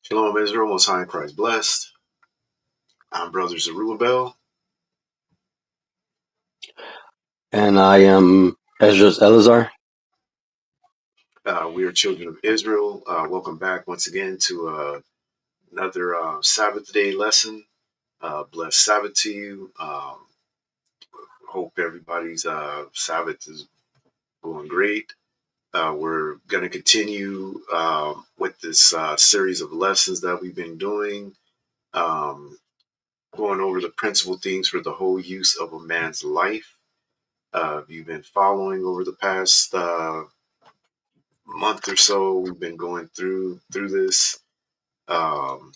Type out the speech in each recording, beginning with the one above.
Shalom Israel, Most High in Christ blessed. I'm Brother Zerubbabel. And I am Esdras Elazar. We are children of Israel. Welcome back once again to another Sabbath day lesson. Blessed Sabbath to you. Hope everybody's Sabbath is going great. We're going to continue with this series of lessons that we've been doing, going over the principal things for the whole use of a man's life. If you've been following over the past month or so, we've been going through this, um,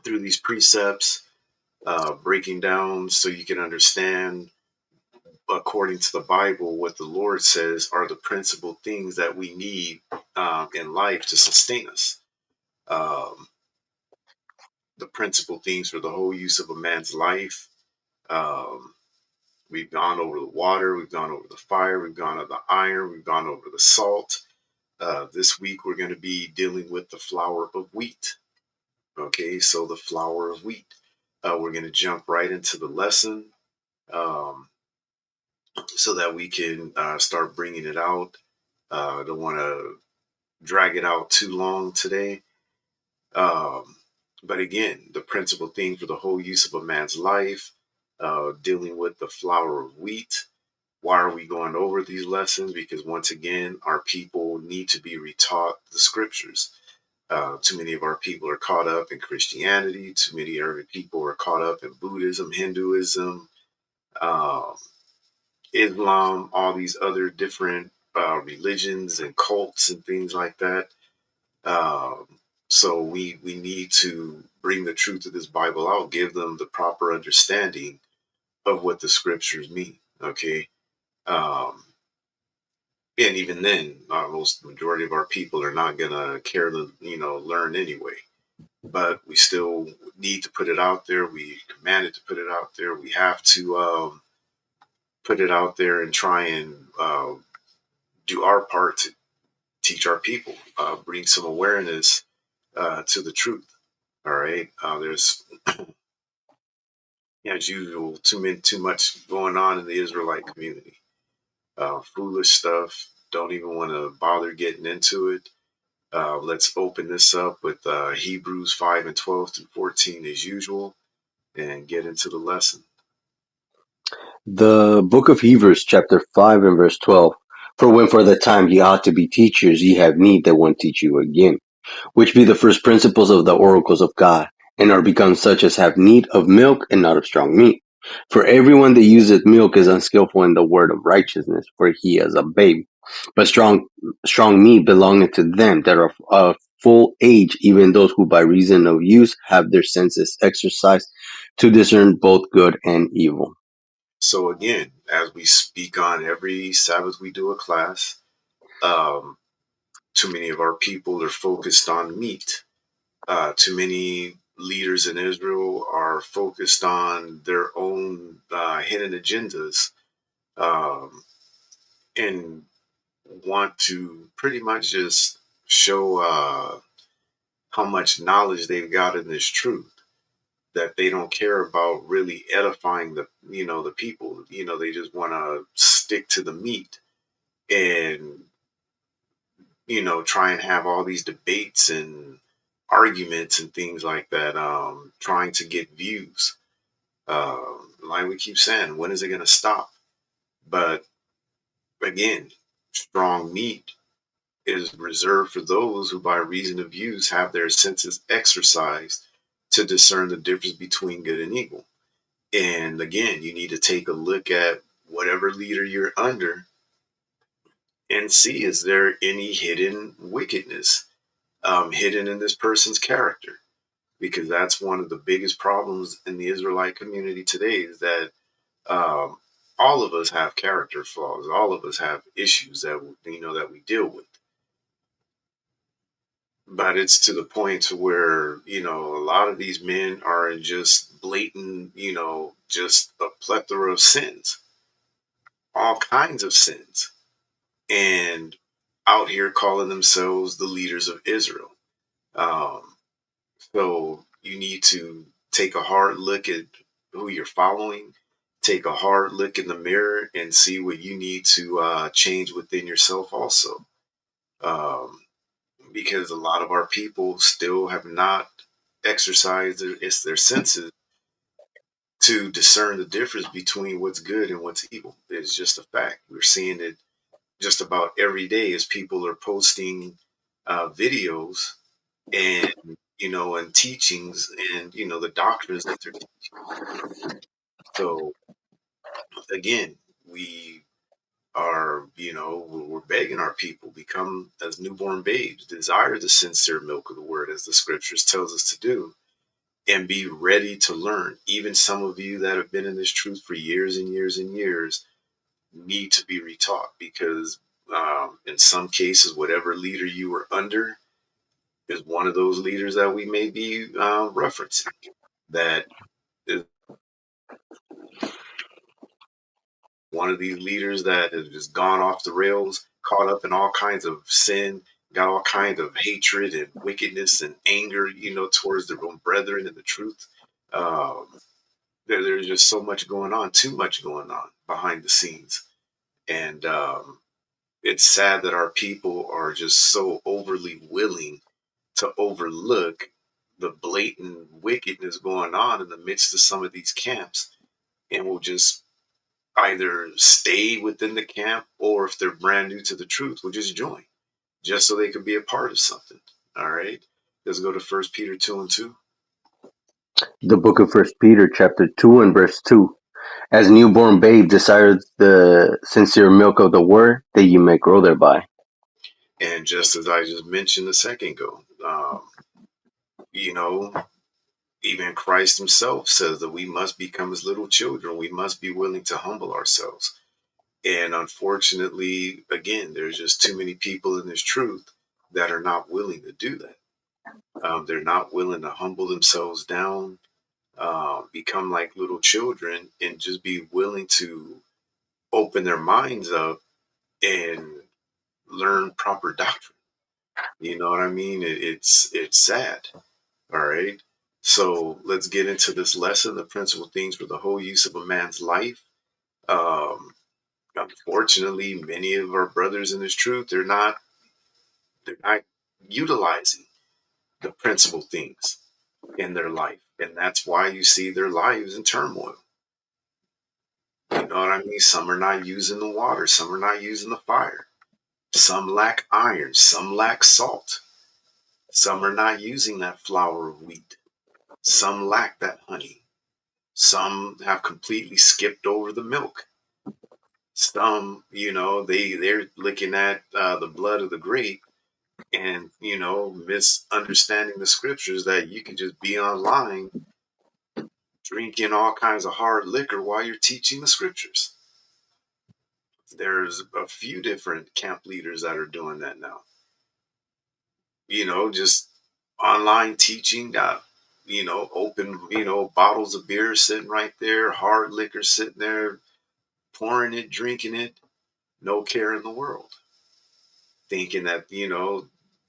through these precepts, breaking down so you can understand, according to the Bible, what the Lord says are the principal things that we need in life to sustain us. Um, the principal things for the whole use of a man's life. Um, we've gone over the water, we've gone over the fire, we've gone over the iron, we've gone over the salt. This week we're going to be dealing with the flour of wheat. Okay, so the flour of wheat. We're going to jump right into the lesson um, so that we can start bringing it out. I don't want to drag it out too long today. Um, but again, the principal thing for the whole use of a man's life, dealing with the flour of wheat. Why are we going over these lessons? Because once again, our people need to be retaught the scriptures. Too many of our people are caught up in Christianity. Too many of our people are caught up in Buddhism, Hinduism, um, Islam, all these other different religions and cults and things like that. So we need to bring the truth of this Bible out, give them the proper understanding of what the scriptures mean. Okay. Um, and even then, most majority of our people are not gonna care to learn anyway. But we still need to put it out there. We commanded to put it out there. We have to put it out there and try and do our part to teach our people, bring some awareness to the truth. All right. There's, as usual, too much going on in the Israelite community. Foolish stuff. Don't even want to bother getting into it. Let's open this up with Hebrews 5 and 12 through 14 as usual and get into the lesson. The book of Hebrews, chapter 5 and verse 12. For when for the time ye ought to be teachers, ye have need that one teach you again, which be the first principles of the oracles of God, and are become such as have need of milk and not of strong meat. For everyone that useth milk is unskillful in the word of righteousness, for he is a babe. But strong meat belongeth to them that are of full age, even those who by reason of use have their senses exercised to discern both good and evil. So again, as we speak on every Sabbath, we do a class. Um, Too many of our people are focused on meat. Too many leaders in Israel are focused on their own hidden agendas um, and want to pretty much just show how much knowledge they've got in this truth. That they don't care about really edifying the people. They just want to stick to the meat and try and have all these debates and arguments and things like that, trying to get views. Like we keep saying, when is it going to stop? But again, strong meat is reserved for those who, by reason of use, have their senses exercised to discern the difference between good and evil. And again, you need to take a look at whatever leader you're under and see, is there any hidden wickedness hidden in this person's character? Because that's one of the biggest problems in the Israelite community today, is that um, all of us have character flaws. All of us have issues that we deal with. But it's to the point to where a lot of these men are in just blatant, just a plethora of sins, all kinds of sins, and out here calling themselves the leaders of Israel. Um, so you need to take a hard look at who you're following, take a hard look in the mirror, and see what you need to change within yourself also. Um, because a lot of our people still have not exercised their senses to discern the difference between what's good and what's evil. It's just a fact. We're seeing it just about every day as people are posting videos and and teachings and the doctrines that they're teaching. So again, we are we're begging our people become as newborn babes, desire the sincere milk of the word as the scriptures tells us to do, and be ready to learn. Even some of you that have been in this truth for years and years and years need to be retaught, because in some cases, whatever leader you were under is one of those leaders that we may be referencing. That is one of these leaders that has just gone off the rails, caught up in all kinds of sin, got all kinds of hatred and wickedness and anger, towards their own brethren in the truth. Um, there's just so much going on, too much going on behind the scenes. And it's sad that our people are just so overly willing to overlook the blatant wickedness going on in the midst of some of these camps, and will just either stay within the camp, or if they're brand new to the truth, will just join just so they could be a part of something. All right. Let's go to First Peter 2:2. The book of First Peter, chapter 2 and verse 2. As newborn babe desire the sincere milk of the word, that you may grow thereby. And just as I just mentioned a second ago, you know, even Christ himself says that we must become as little children. We must be willing to humble ourselves. And unfortunately, again, there's just too many people in this truth that are not willing to do that. They're not willing to humble themselves down, become like little children, and just be willing to open their minds up and learn proper doctrine. You know what I mean? It's sad. All right. So let's get into this lesson: the principal things for the whole use of a man's life. Um, Unfortunately, many of our brothers in this truth, they're not utilizing the principal things in their life, and that's why you see their lives in turmoil. You know what I mean? Some are not using the water, some are not using the fire, some lack iron, some lack salt, some are not using that flour of wheat, some lack that honey, some have completely skipped over the milk. Some, they're looking at the blood of the grape, and misunderstanding the scriptures, that you can just be online drinking all kinds of hard liquor while you're teaching the scriptures. There's a few different camp leaders that are doing that now. Just online teaching, got open bottles of beer sitting right there, hard liquor sitting there, pouring it, drinking it, no care in the world, thinking that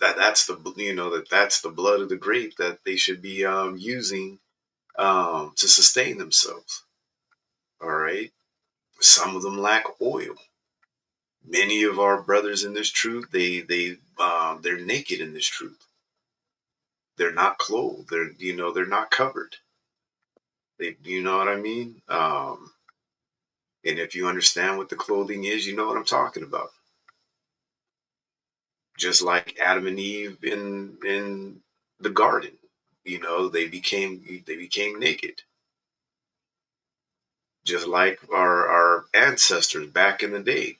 that's the blood of the grape that they should be using to sustain themselves. All right. Some of them lack oil. Many of our brothers in this truth, they're naked in this truth. They're not clothed. They're not covered. You know what I mean? And if you understand what the clothing is, you know what I'm talking about. Just like Adam and Eve in the garden, they became naked. Just like our ancestors back in the day,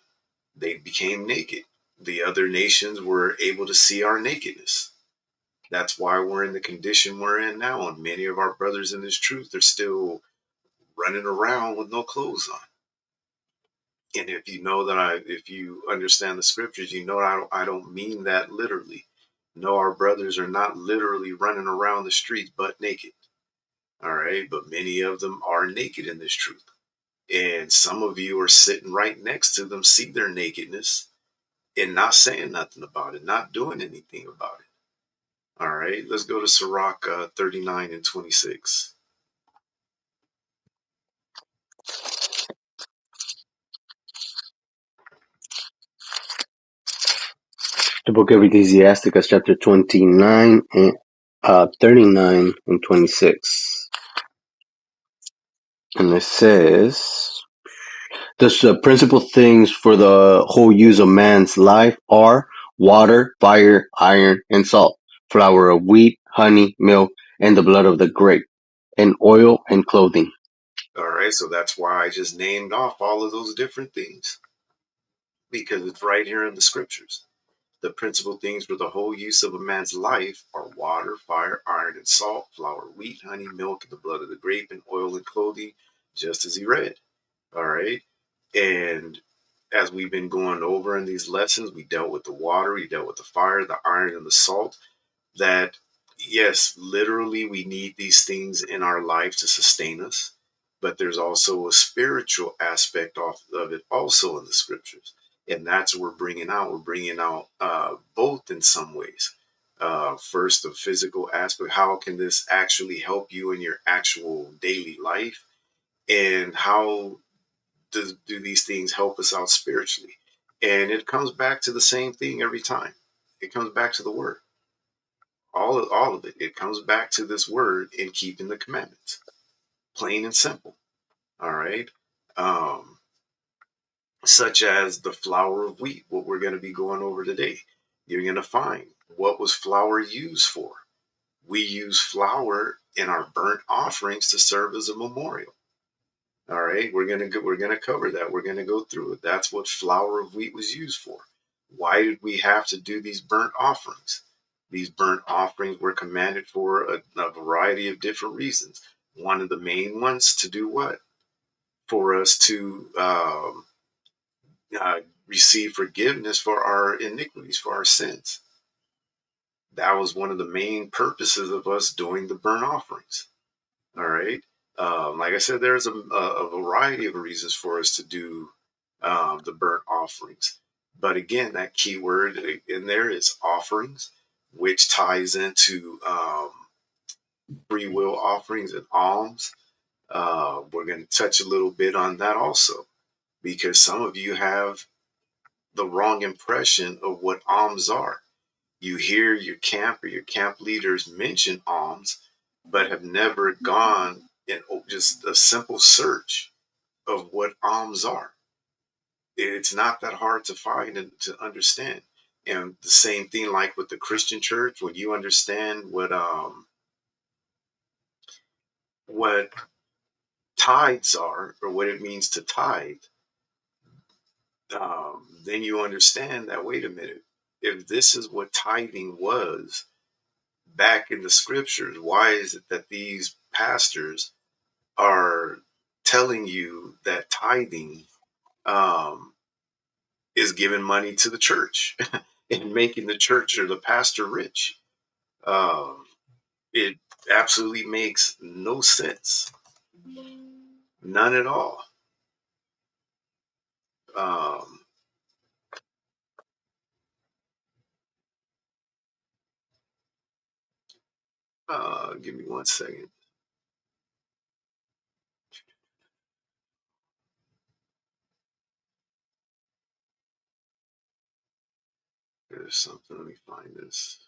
they became naked. The other nations were able to see our nakedness. That's why we're in the condition we're in now. And many of our brothers in this truth are still running around with no clothes on. And if you understand the scriptures, I don't mean that literally. No, our brothers are not literally running around the streets butt naked. All right. But many of them are naked in this truth. And some of you are sitting right next to them, see their nakedness, and not saying nothing about it, not doing anything about it. All right, let's go to Sirach 39 and 26. The book of Ecclesiasticus, chapter 29 and 39 and 26. And it says, the principal things for the whole use of man's life are water, fire, iron, and salt, flour of wheat, honey, milk, and the blood of the grape, and oil and clothing. All right, so that's why I just named off all of those different things, because it's right here in the scriptures. The principal things for the whole use of a man's life are water, fire, iron, and salt, flour, wheat, honey, milk, and the blood of the grape, and oil and clothing, just as he read. All right. And as we've been going over in these lessons, we dealt with the water, we dealt with the fire, the iron, and the salt. That, yes, literally, we need these things in our life to sustain us. But there's also a spiritual aspect of it also in the scriptures. And that's what we're bringing out. We're bringing out both in some ways. First, the physical aspect. How can this actually help you in your actual daily life? And how do these things help us out spiritually? And it comes back to the same thing every time. It comes back to the word. All of it. It comes back to this word in keeping the commandments. Plain and simple. All right. Um, Such as the flour of wheat, what we're going to be going over today. You're going to find what was flour used for. We use flour in our burnt offerings to serve as a memorial. All right, we're gonna cover that. We're gonna go through it. That's what flour of wheat was used for. Why did we have to do these burnt offerings? These burnt offerings were commanded for a variety of different reasons. One of the main ones to do what? For us to receive forgiveness for our iniquities, for our sins. That was one of the main purposes of us doing the burnt offerings. All right. Like I said, there's a variety of reasons for us to do the burnt offerings. But again, that key word in there is offerings, which ties into free will offerings and alms. We're going to touch a little bit on that also, because some of you have the wrong impression of what alms are. You hear your camp or your camp leaders mention alms, but have never gone in just a simple search of what alms are. It's not that hard to find and to understand. And the same thing like with the Christian church, when you understand what tithes are or what it means to tithe, then you understand that, wait a minute, if this is what tithing was back in the scriptures, why is it that these pastors are telling you that tithing um, is giving money to the church and making the church or the pastor rich? Um, it absolutely makes no sense, none at all. Um, Give me 1 second. There's something. Let me find this.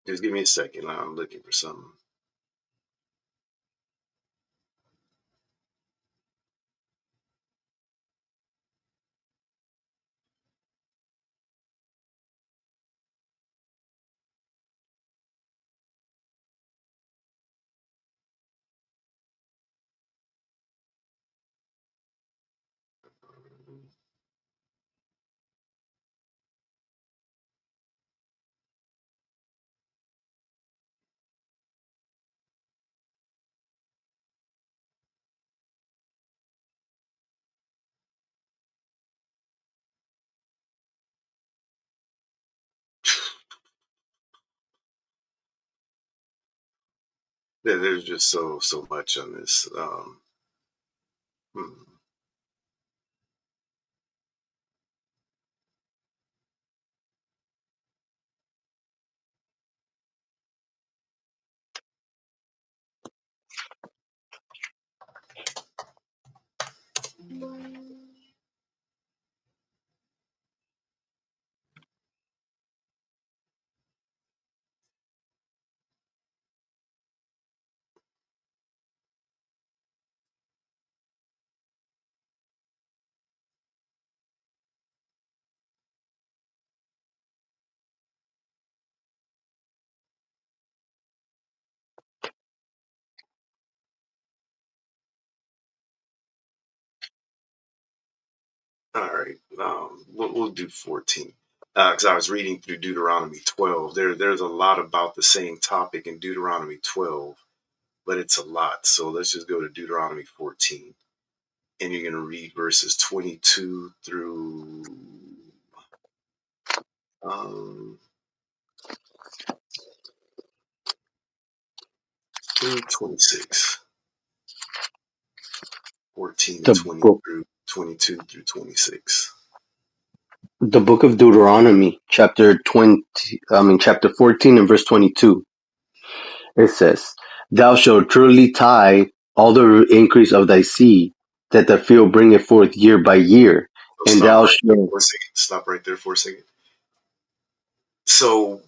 Just give me a second. I'm looking for something. there's just so much on this. Hmm. All right, we'll do 14 because I was reading through Deuteronomy 12. There's a lot about the same topic in Deuteronomy 12, but it's a lot. So let's just go to Deuteronomy 14, and you're going to read verses 22 um, through 26. 14 to The 20 book, through 22 through 26. the book of Deuteronomy, chapter 14 and verse 22. It says, "Thou shalt truly tithe all the increase of thy seed, that the field bringeth forth year by year, So and stop thou right there shalt." for a second. Stop right there for a second. So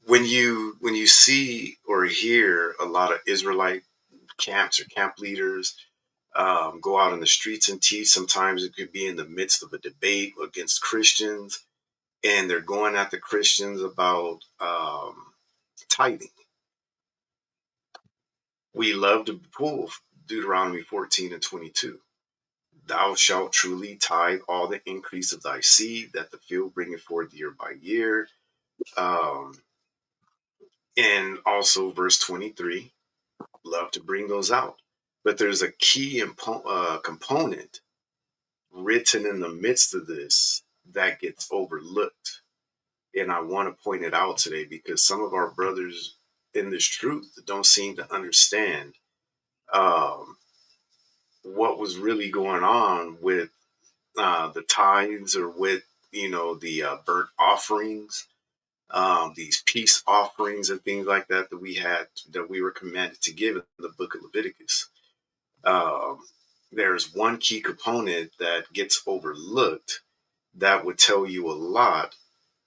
when you see or hear a lot of Israelite camps or camp leaders go out in the streets and teach, sometimes it could be in the midst of a debate against Christians, and they're going at the Christians about tithing. We love to pull Deuteronomy 14 and 22. Thou shalt truly tithe all the increase of thy seed, that the field bringeth forth year by year. Um, and also verse 23, love to bring those out. But there's a key component written in the midst of this that gets overlooked. And I want to point it out today because some of our brothers in this truth don't seem to understand um, what was really going on with the tithes or with the burnt offerings, these peace offerings and things like that that we were commanded to give in the book of Leviticus. Um, there's one key component that gets overlooked that would tell you a lot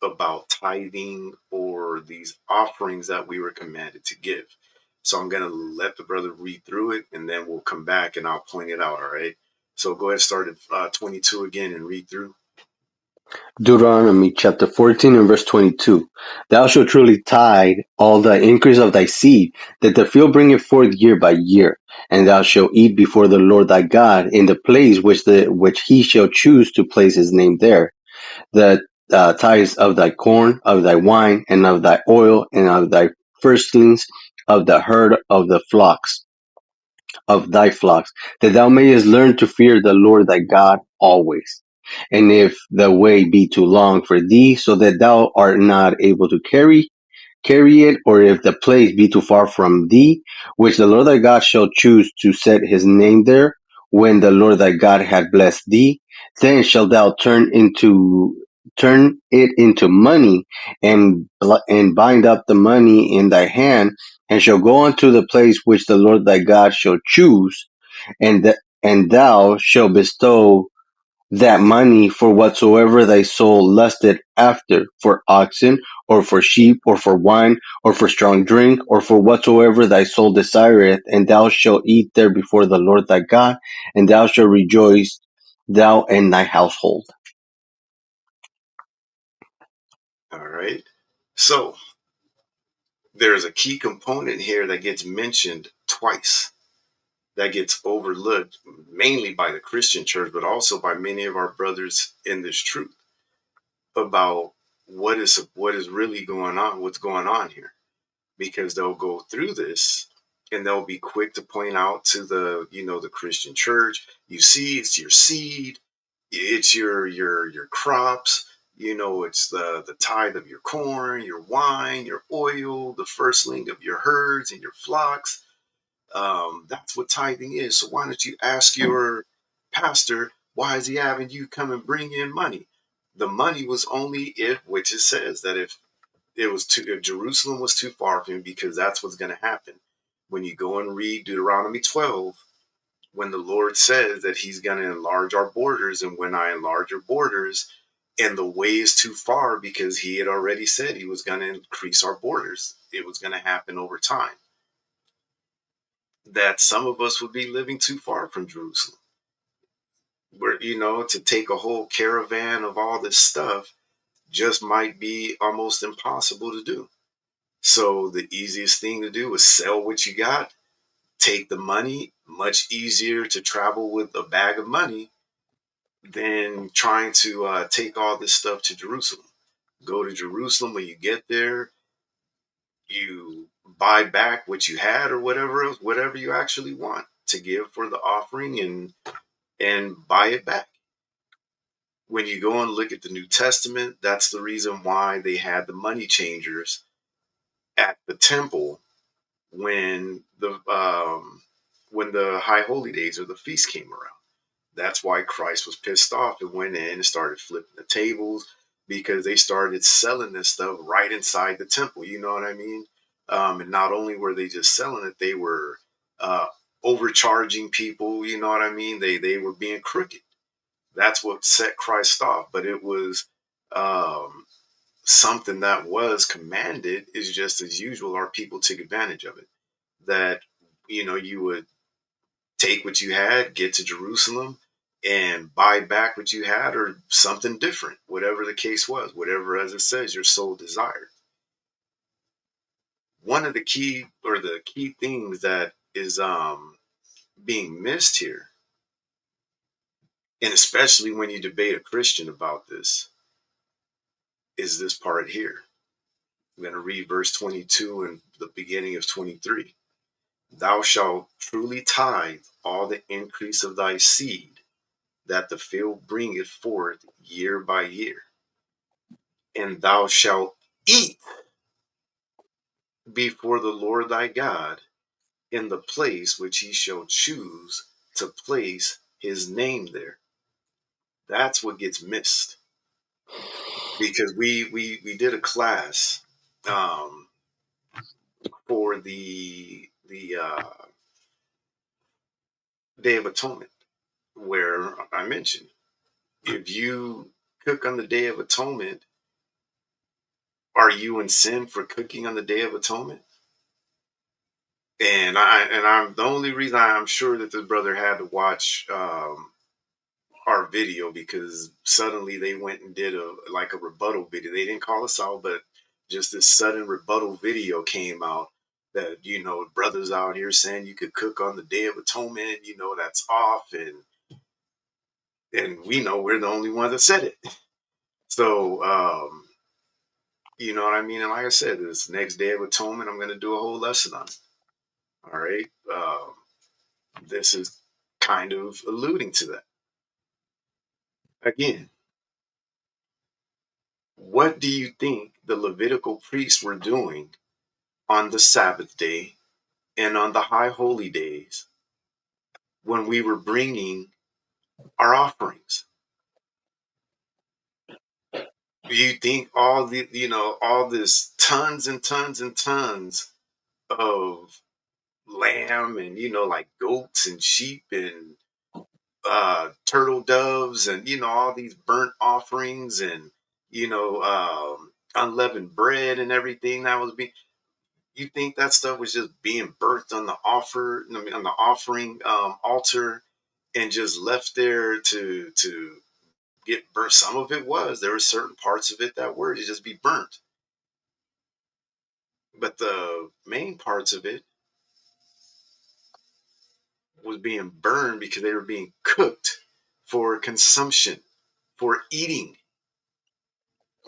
about tithing or these offerings that we were commanded to give. So I'm going to let the brother read through it and then we'll come back and I'll point it out. All right. So go ahead and start at 22 again and read through. Deuteronomy chapter 14 and verse 22. Thou shalt truly tithe all the increase of thy seed, that the field bringeth forth year by year, and thou shalt eat before the Lord thy God in the place which he shall choose to place his name there. The tithes of thy corn, of thy wine, and of thy oil, and of thy firstlings of the herd of thy flocks, that thou mayest learn to fear the Lord thy God always. And if the way be too long for thee, so that thou art not able to carry it, or if the place be too far from thee, which the Lord thy God shall choose to set his name there, when the Lord thy God had blessed thee, then shalt thou turn it into money, and bind up the money in thy hand, and shall go unto the place which the Lord thy God shall choose, and thou shalt bestow that money for whatsoever thy soul lusteth after, for oxen, or for sheep, or for wine, or for strong drink, or for whatsoever thy soul desireth, and thou shalt eat there before the Lord thy God, and thou shalt rejoice, thou and thy household. All right. So there's a key component here that gets mentioned twice, that gets overlooked mainly by the Christian church, but also by many of our brothers in this truth about what is really going on, what's going on here, because they'll go through this and they'll be quick to point out to the Christian church, you see, it's your seed, it's your crops, It's the tithe of your corn, your wine, your oil, the firstling of your herds and your flocks. That's what tithing is. So why don't you ask your pastor, why is he having you come and bring in money? The money was only if, which it says that if Jerusalem was too far from him, because that's what's going to happen. When you go and read Deuteronomy 12, when the Lord says that he's going to enlarge our borders, and when I enlarge your borders, and the way is too far, because he had already said he was going to increase our borders, it was going to happen over time, that some of us would be living too far from Jerusalem. Where, to take a whole caravan of all this stuff just might be almost impossible to do. So the easiest thing to do is sell what you got, take the money. Much easier to travel with a bag of money than trying to take all this stuff to Jerusalem. Go to Jerusalem. When you get there, you buy back what you had or whatever else, whatever you actually want to give for the offering, and buy it back. When you go and look at the New Testament, that's the reason why they had the money changers at the temple when the high holy days or the feast came around. That's why Christ was pissed off and went in and started flipping the tables, because they started selling this stuff right inside the temple. You know what I mean? And not only were they just selling it, they were uh, overcharging people. You know what I mean? They were being crooked. That's what set Christ off. But it was um, something that was commanded. Is just as usual, our people took advantage of it. That you would take what you had, get to Jerusalem, and buy back what you had or something different, whatever the case was, whatever, as it says, your soul desired. One of the key things that is being missed here, and especially when you debate a Christian about this, is this part here. I'm going to read verse 22 and the beginning of 23. Thou shalt truly tithe all the increase of thy seed, that the field bringeth forth year by year. And thou shalt eat before the Lord thy God in the place which he shall choose to place his name there. That's what gets missed, because we did a class um, for the Day of Atonement, where I mentioned, if you cook on the Day of Atonement, are you in sin for cooking on the Day of Atonement? And I'm the only reason I'm sure that this brother had to watch our video, because suddenly they went and did a rebuttal video. They didn't call us out, but just this sudden rebuttal video came out that brothers out here saying you could cook on the Day of Atonement, that's off, and we know we're the only ones that said it. So you know what I mean. And like I said, this next Day of Atonement, I'm going to do a whole lesson on it. All right. This is kind of alluding to that. Again, what do you think the Levitical priests were doing on the Sabbath day and on the high holy days when we were bringing our offerings? Do you think all this tons and tons and tons of lamb and, like goats and sheep and turtle doves and, all these burnt offerings and, unleavened bread and everything that was being, you think that stuff was just being burnt on the offering altar and just left there to get burnt? Some of it was. There were certain parts of it that were to just be burnt, but the main parts of it was being burned because they were being cooked for consumption, for eating.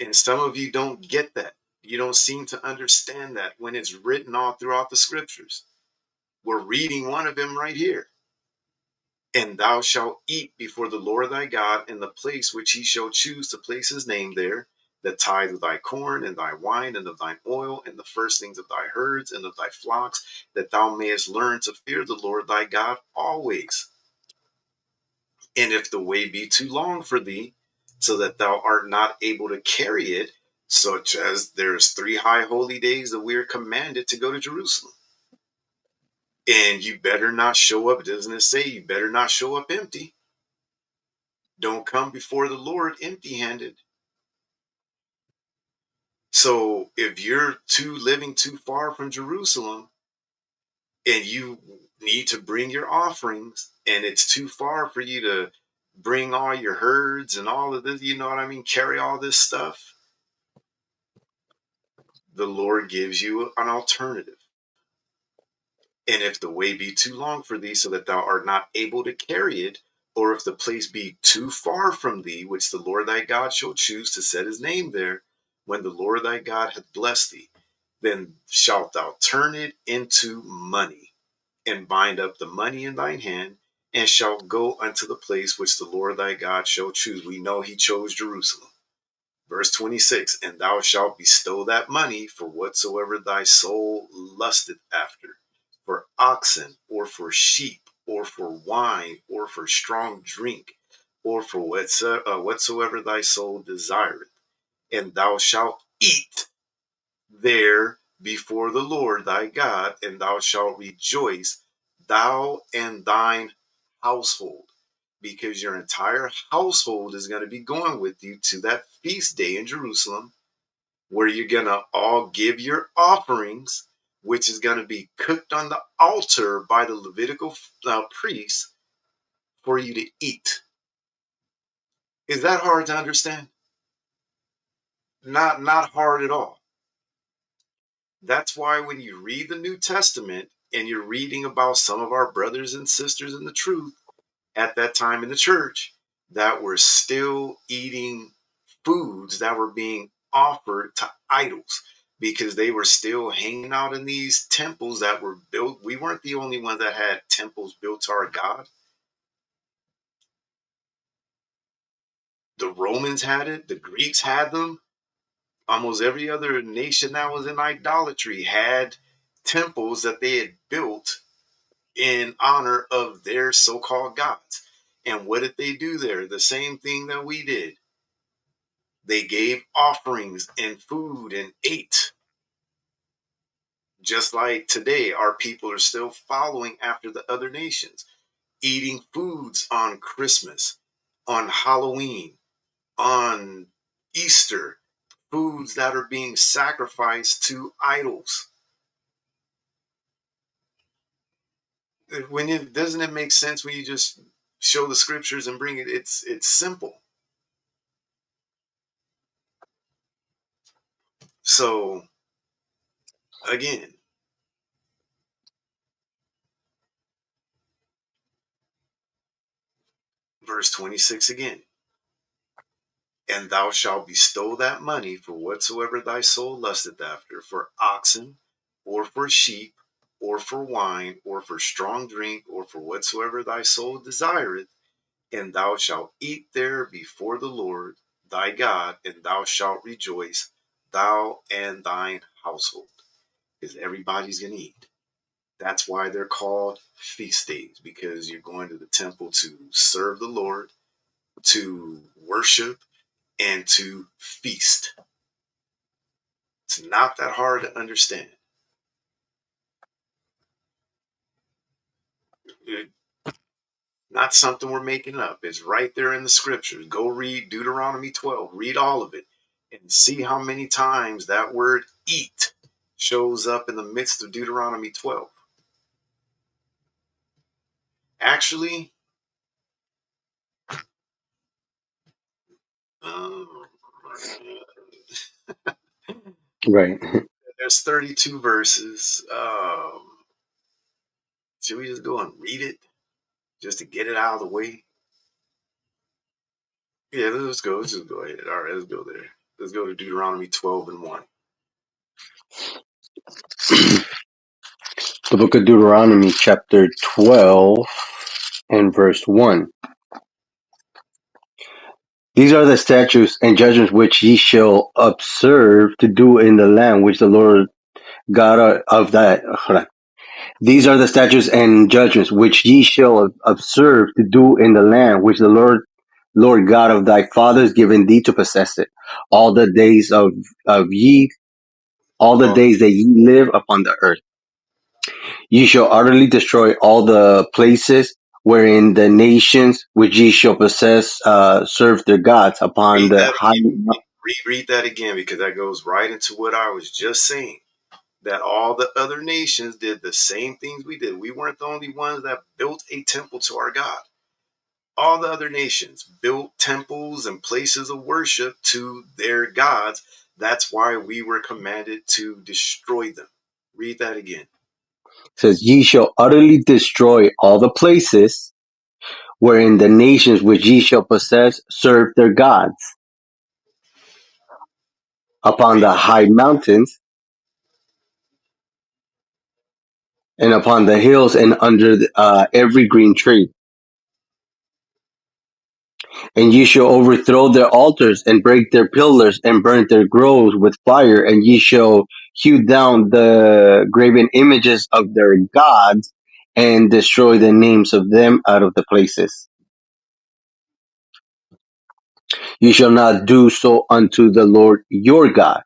And some of you don't get that. You don't seem to understand that when it's written all throughout the scriptures. We're reading one of them right here. And thou shalt eat before the Lord thy God in the place which he shall choose to place his name there, the tithe of thy corn and thy wine and of thine oil and the firstlings of thy herds and of thy flocks, that thou mayest learn to fear the Lord thy God always. And if the way be too long for thee, so that thou art not able to carry it, such as there's 3 high holy days that we are commanded to go to Jerusalem, and you better not show up, doesn't it say you better not show up empty? Don't come before the Lord empty-handed. So if you're living too far from Jerusalem and you need to bring your offerings and it's too far for you to bring all your herds and all of this, you know what I mean? Carry all this stuff. The Lord gives you an alternative. And if the way be too long for thee, so that thou art not able to carry it, or if the place be too far from thee, which the Lord thy God shall choose to set his name there, when the Lord thy God hath blessed thee, then shalt thou turn it into money, and bind up the money in thine hand, and shalt go unto the place which the Lord thy God shall choose. We know he chose Jerusalem. Verse 26, and thou shalt bestow that money for whatsoever thy soul lusteth after, for oxen, or for sheep, or for wine, or for strong drink, or for whatsoever thy soul desireth. And thou shalt eat there before the Lord thy God, and thou shalt rejoice, thou and thine household, because your entire household is going to be going with you to that feast day in Jerusalem, where you're going to all give your offerings, which is going to be cooked on the altar by the Levitical priests for you to eat. Is that hard to understand? Not hard at all. That's why when you read the New Testament and you're reading about some of our brothers and sisters in the truth at that time in the church that were still eating foods that were being offered to idols, because they were still hanging out in these temples that were built. We weren't the only ones that had temples built to our God. The Romans had it, the Greeks had them. Almost every other nation that was in idolatry had temples that they had built in honor of their so-called gods. And what did they do there? The same thing that we did. They gave offerings and food and ate. Just like today, our people are still following after the other nations, eating foods on Christmas, on Halloween, on Easter, foods that are being sacrificed to idols. Doesn't it make sense when you just show the scriptures and bring it? It's simple. So again, verse 26 again. And thou shalt bestow that money for whatsoever thy soul lusteth after, for oxen, or for sheep, or for wine, or for strong drink, or for whatsoever thy soul desireth, and thou shalt eat there before the Lord thy God, and thou shalt rejoice, thou and thine household. Because everybody's going to eat. That's why they're called feast days, because you're going to the temple to serve the Lord, to worship, and to feast. It's not that hard to understand. Not something we're making up. It's right there in the scriptures. Go read Deuteronomy 12. Read all of it and see how many times that word eat shows up in the midst of Deuteronomy 12. Actually, Right. there's 32 verses. Should we just go and read it just to get it out of the way? Yeah, let's go. Let's just go ahead. All right, let's go there. Let's go to Deuteronomy 12 and 1. The book of Deuteronomy, chapter 12 and verse 1. These are the statutes and judgments which ye shall observe to do in the land which the Lord God of that. Hold on. These are the statutes and judgments which ye shall observe to do in the land which the Lord God of thy fathers given thee to possess it, all the days of ye, all the All days that ye live upon the earth. Ye shall utterly destroy all the places wherein the nations which ye shall possess serve their gods upon read the that high. again. Read that again because that goes right into what I was just saying. That all the other nations did the same things we did. We weren't the only ones that built a temple to our God. All the other nations built temples and places of worship to their gods. That's why we were commanded to destroy them. Read that again. Says, ye shall utterly destroy all the places wherein the nations which ye shall possess serve their gods upon Read the that. high mountains and upon the hills and under every green tree. And ye shall overthrow their altars and break their pillars and burn their groves with fire, and ye shall hew down the graven images of their gods and destroy the names of them out of the places. You shall not do so unto the Lord your God,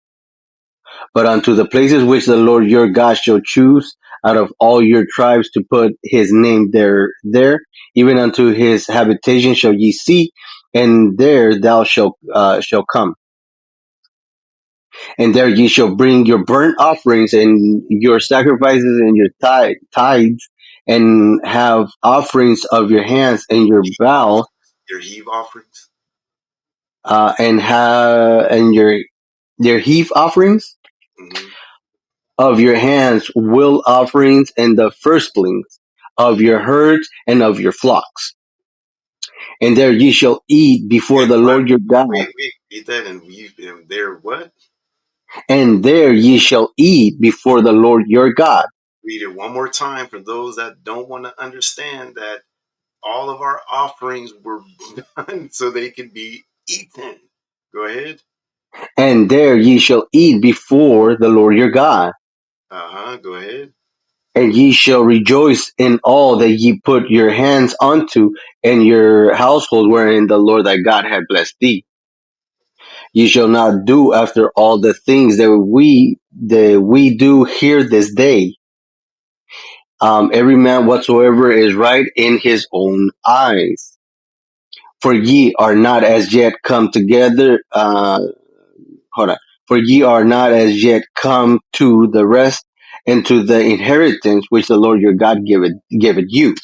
but unto the places which the Lord your God shall choose out of all your tribes to put his name there, even unto his habitation shall ye see, and there thou shall come. And there ye shall bring your burnt offerings and your sacrifices and your tithes, and have offerings of your hands and your vows, Your heave offerings. and your heave offerings Mm-hmm. of your hands, will offerings, and the firstlings of your herds and of your flocks. And there ye shall eat before And the what? Lord your God. Wait. Read that and there what? And there ye shall eat before the Lord your God. Read it one more time for those that don't want to understand that all of our offerings were done so they can be eaten. Go ahead. And there ye shall eat before the Lord your God. Go ahead. And ye shall rejoice in all that ye put your hands unto, and your household wherein the Lord thy God had blessed thee. Ye shall not do after all the things that we do here this day. Every man whatsoever is right in his own eyes. For ye are not as yet come together. Hold on. For ye are not as yet come to the rest and to the inheritance which the Lord your God giveth you.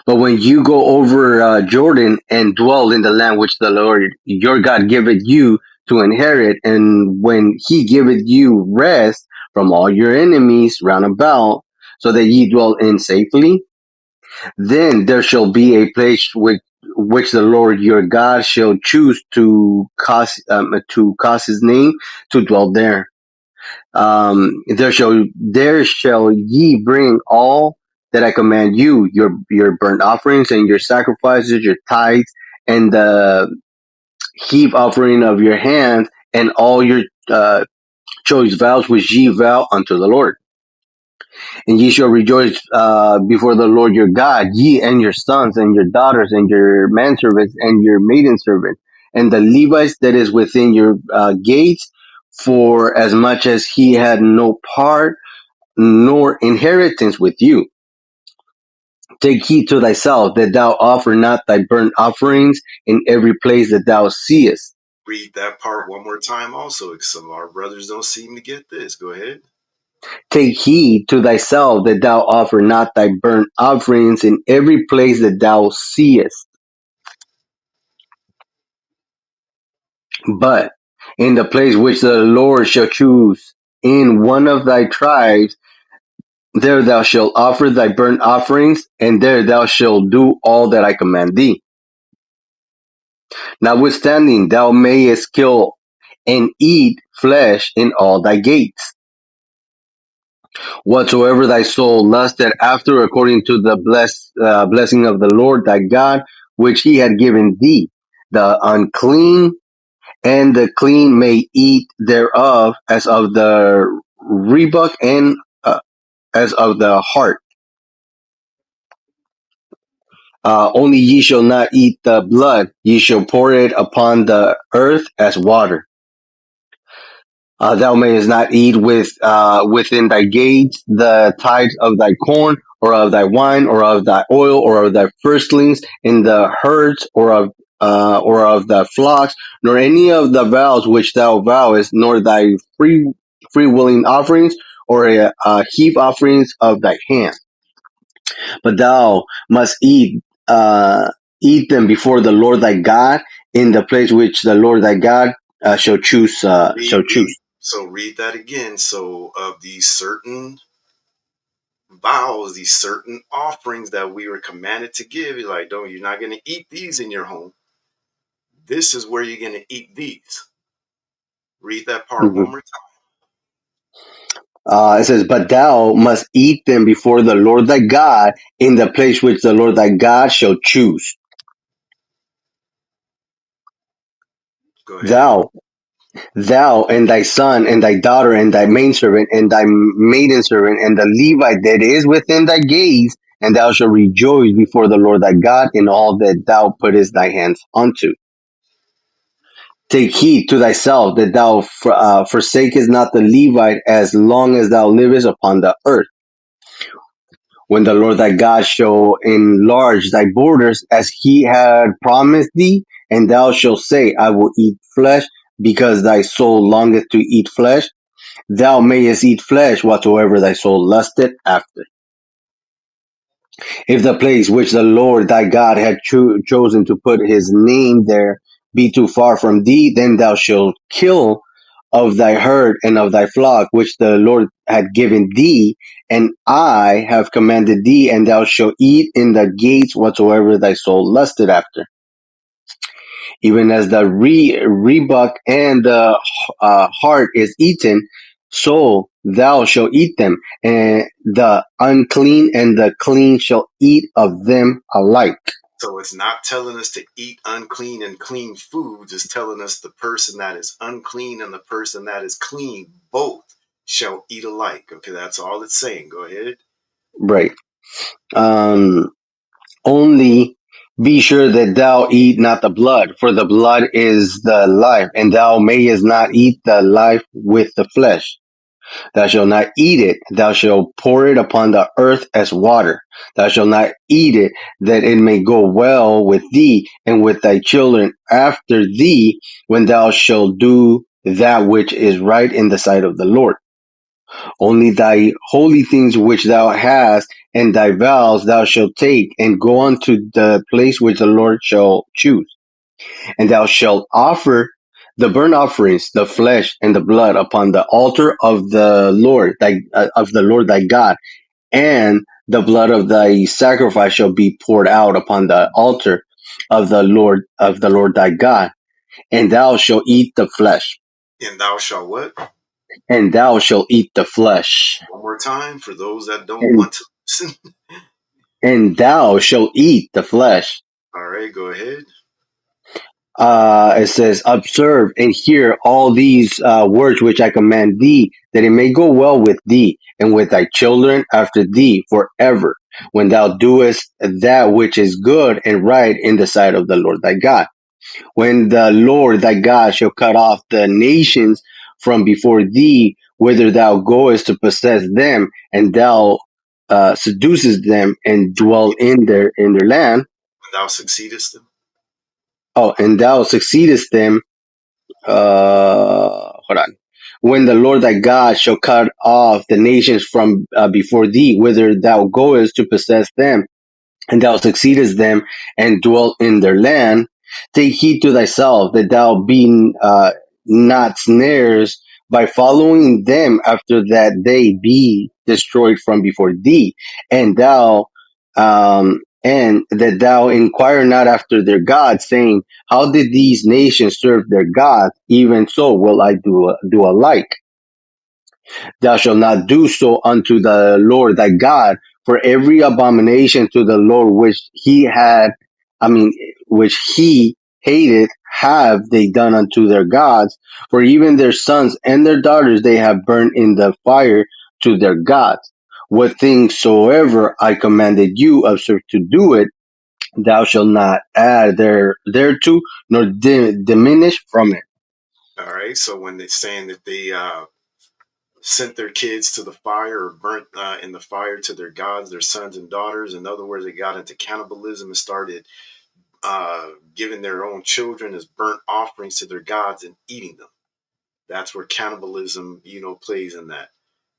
But when you go over Jordan and dwell in the land which the Lord your God giveth you to inherit, and when he giveth you rest from all your enemies round about, so that ye dwell in safely, then there shall be a place which the Lord your God shall choose to cause his name to dwell there. There shall ye bring all that I command you, your burnt offerings and your sacrifices, your tithes, and the heave offering of your hands, and all your choice vows which ye vow unto the Lord. And ye shall rejoice before the Lord your God, ye and your sons and your daughters and your manservants and your maidservants, and the Levites that is within your gates, for as much as he had no part nor inheritance with you. Take heed to thyself that thou offer not thy burnt offerings in every place that thou seest. Read that part one more time also, because some of our brothers don't seem to get this. Go ahead. Take heed to thyself that thou offer not thy burnt offerings in every place that thou seest, but in the place which the Lord shall choose in one of thy tribes, there thou shalt offer thy burnt offerings, and there thou shalt do all that I command thee. Notwithstanding, thou mayest kill and eat flesh in all thy gates. Whatsoever thy soul lusted after, according to the blessing of the Lord thy God, which he had given thee, the unclean and the clean may eat thereof, as of the rebuck and as of the heart. Only ye shall not eat the blood; ye shall pour it upon the earth as water. Thou mayest not eat within thy gates the tithes of thy corn, or of thy wine, or of thy oil, or of thy firstlings in the herds, or of the flocks, nor any of the vows which thou vowest, nor thy free willing offerings, or heap offerings of thy hand. But thou must eat them before the Lord thy God in the place which the Lord thy God shall choose. Shall choose. So read that again. So of these certain vows, these certain offerings that we were commanded to give, you're like, don't, you're not going to eat these in your home. This is where you're going to eat these. Read that part Mhm. one more time. It says, "But thou must eat them before the Lord thy God in the place which the Lord thy God shall choose. Go ahead. Thou, thou and thy son and thy daughter and thy maidservant and thy maiden servant and the Levite that is within thy gates, and thou shalt rejoice before the Lord thy God in all that thou puttest thy hands unto. Take heed to thyself that thou forsakest not the Levite as long as thou livest upon the earth. When the Lord thy God shall enlarge thy borders as he had promised thee, and thou shalt say, I will eat flesh, because thy soul longeth to eat flesh, thou mayest eat flesh whatsoever thy soul lusteth after. If the place which the Lord thy God had chosen to put his name there be too far from thee, then thou shalt kill of thy herd and of thy flock, which the Lord had given thee, and I have commanded thee, and thou shalt eat in the gates whatsoever thy soul lusted after. Even as the rebuck and the heart is eaten, so thou shalt eat them, and the unclean and the clean shall eat of them alike. So it's not telling us to eat unclean and clean foods. It's telling us the person that is unclean and the person that is clean both shall eat alike. Okay, that's all it's saying. Go ahead. Right. Um, Only be sure that thou eat not the blood, for the blood is the life, and thou mayest not eat the life with the flesh. Thou shalt not eat it, thou shalt pour it upon the earth as water. Thou shalt not eat it, that it may go well with thee and with thy children after thee, when thou shalt do that which is right in the sight of the Lord. Only thy holy things which thou hast and thy vows thou shalt take, and go unto the place which the Lord shall choose. And thou shalt offer the burnt offerings, the flesh and the blood upon the altar of the Lord thy God, and the blood of thy sacrifice shall be poured out upon the altar of the Lord thy God, and thou shalt eat the flesh, And thou shalt what? and thou shalt eat the flesh, One more time for those that don't and want to listen. thou shalt eat the flesh. All right, go ahead. It says, observe and hear all these words which I command thee, that it may go well with thee and with thy children after thee forever, when thou doest that which is good and right in the sight of the Lord thy God. When the Lord thy God shall cut off the nations from before thee, whither thou goest to possess them, and thou seducest them and dwell in their land. When thou succeedest them. Oh, and thou succeedest them. Hold on. When the Lord thy God shall cut off the nations from before thee, whither thou goest to possess them, and thou succeedest them and dwell in their land, take heed to thyself that thou be not snares by following them after that they be destroyed from before thee, and that thou inquire not after their gods, saying, how did these nations serve their gods? Even so will I do alike. Thou shalt not do so unto the Lord thy God, for every abomination to the Lord I mean, which he hated, have they done unto their gods. For even their sons and their daughters they have burnt in the fire to their gods. What things soever I commanded you, observe to do it. Thou shalt not add thereto, nor diminish from it. All right. So when they're saying that they sent their kids to the fire or burnt in the fire to their gods, their sons and daughters, in other words, they got into cannibalism and started giving their own children as burnt offerings to their gods and eating them. That's where cannibalism, plays in that.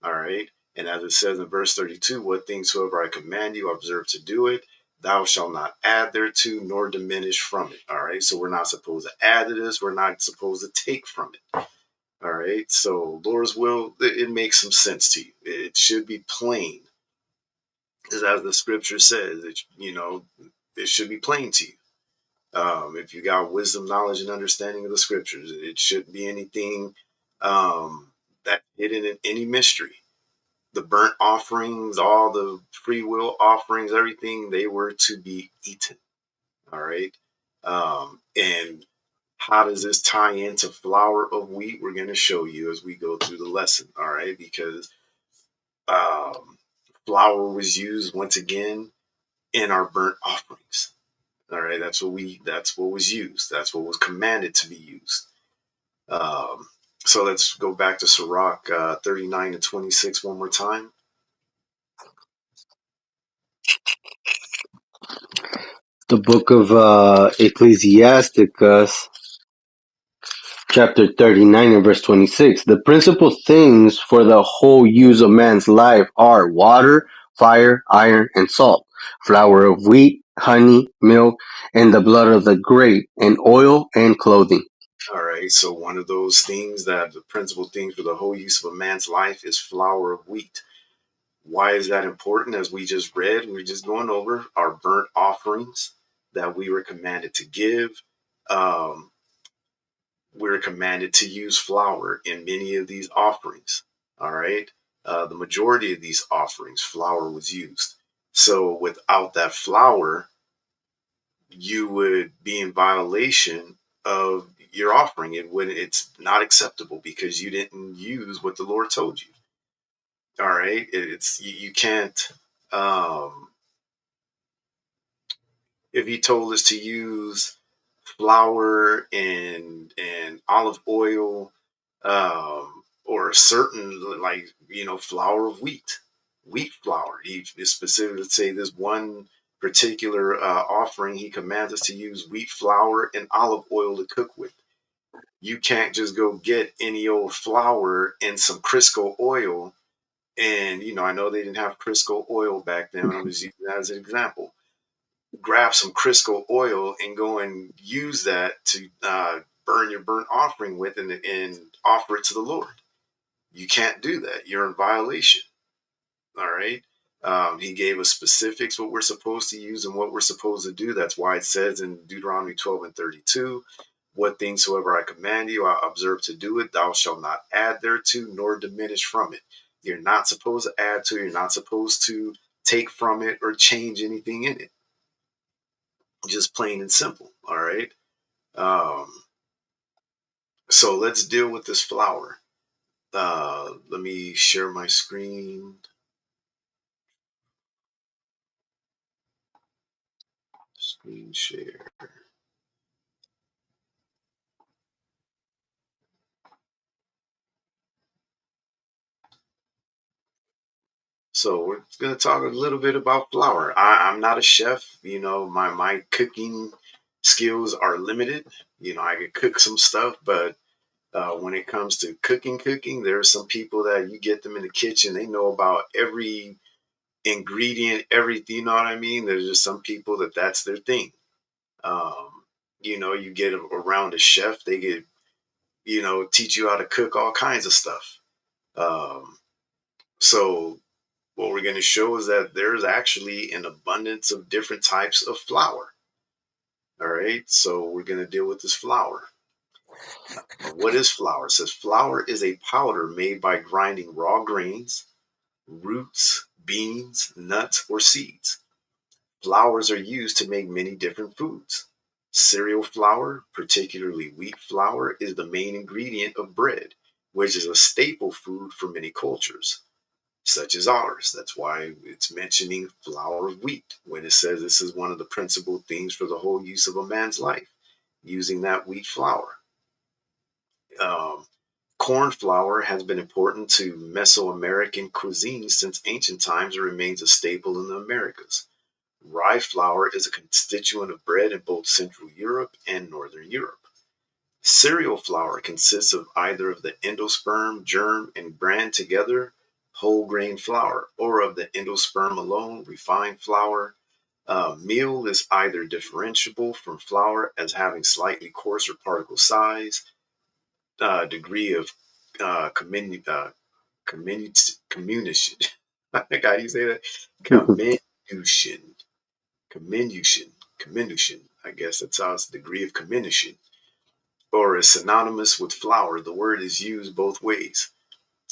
All right. And as it says in verse 32, what things soever I command you, observe to do it. Thou shalt not add thereto, nor diminish from it. All right. So we're not supposed to add to this. We're not supposed to take from it. All right. So Lord's will, it makes some sense to you. It should be plain. As the scripture says, it should be plain to you. If you got wisdom, knowledge, and understanding of the scriptures, it shouldn't be anything that hidden in any mystery. The burnt offerings, all the free will offerings, everything, they were to be eaten. All right. And how does this tie into flour of wheat? We're going to show you as we go through the lesson. All right. Because um, flour was used once again in our burnt offerings. All right. That's what was used. That's what was commanded to be used. Um, so let's go back to Sirach 39 and 26 one more time. The book of Ecclesiasticus, chapter 39 and verse 26. The principal things for the whole use of man's life are water, fire, iron, and salt, flour of wheat, honey, milk, and the blood of the grape, and oil and clothing. All right. So one of those things that the principal things for the whole use of a man's life is flour of wheat. Why is that important? As we just read, we're just going over our burnt offerings that we were commanded to give. Um, we're commanded to use flour in many of these offerings. All right. The majority of these offerings, flour was used. So without that flour, you would be in violation of your offering. It's not acceptable because you didn't use what the Lord told you. All right. It's you can't um if he told us to use flour and olive oil, or a certain, like, flour of wheat flour. He is specific to say this one particular offering. He commands us to use wheat flour and olive oil to cook with. You can't just go get any old flour and some Crisco oil. And I know they didn't have Crisco oil back then, but I'm just using that as an example. Grab some Crisco oil and go and use that to burn your burnt offering with, and offer it to the Lord. You can't do that. You're in violation. All right. He gave us specifics what we're supposed to use and what we're supposed to do. That's why it says in Deuteronomy 12 and 32, what things soever I command you, I observe to do it. Thou shalt not add thereto, nor diminish from it. You're not supposed to add to it. You're not supposed to take from it or change anything in it. Just plain and simple. All right. Um, so let's deal with this flour. Let me share my screen. Screen share. So we're going to talk a little bit about flour. I'm not a chef. My cooking skills are limited. I could cook some stuff, but when it comes to cooking, there are some people that you get them in the kitchen. They know about every ingredient, everything. You know what I mean? There's just some people that's their thing. Um, you get around a chef, they get, teach you how to cook all kinds of stuff. Um, so what we're going to show is that there's actually an abundance of different types of flour. All right. So we're going to deal with this flour. What is flour? It says flour is a powder made by grinding raw grains, roots, beans, nuts, or seeds. Flours are used to make many different foods. Cereal flour, particularly wheat flour, is the main ingredient of bread, which is a staple food for many cultures, such as ours. That's why it's mentioning flour of wheat when it says this is one of the principal themes for the whole use of a man's life, using that wheat flour. Um, Corn flour has been important to Mesoamerican cuisine since ancient times and remains a staple in the Americas. Rye flour is a constituent of bread in both Central Europe and Northern Europe. Cereal flour consists of either of the endosperm, germ, and bran together, whole grain flour, or of the endosperm alone, refined flour. Meal is either differentiable from flour as having slightly coarser particle size, degree of comminution. I think how do you say that? Comminution. Comminution. Comminution. I guess that's how it's degree of comminution. Or is synonymous with flour. The word is used both ways.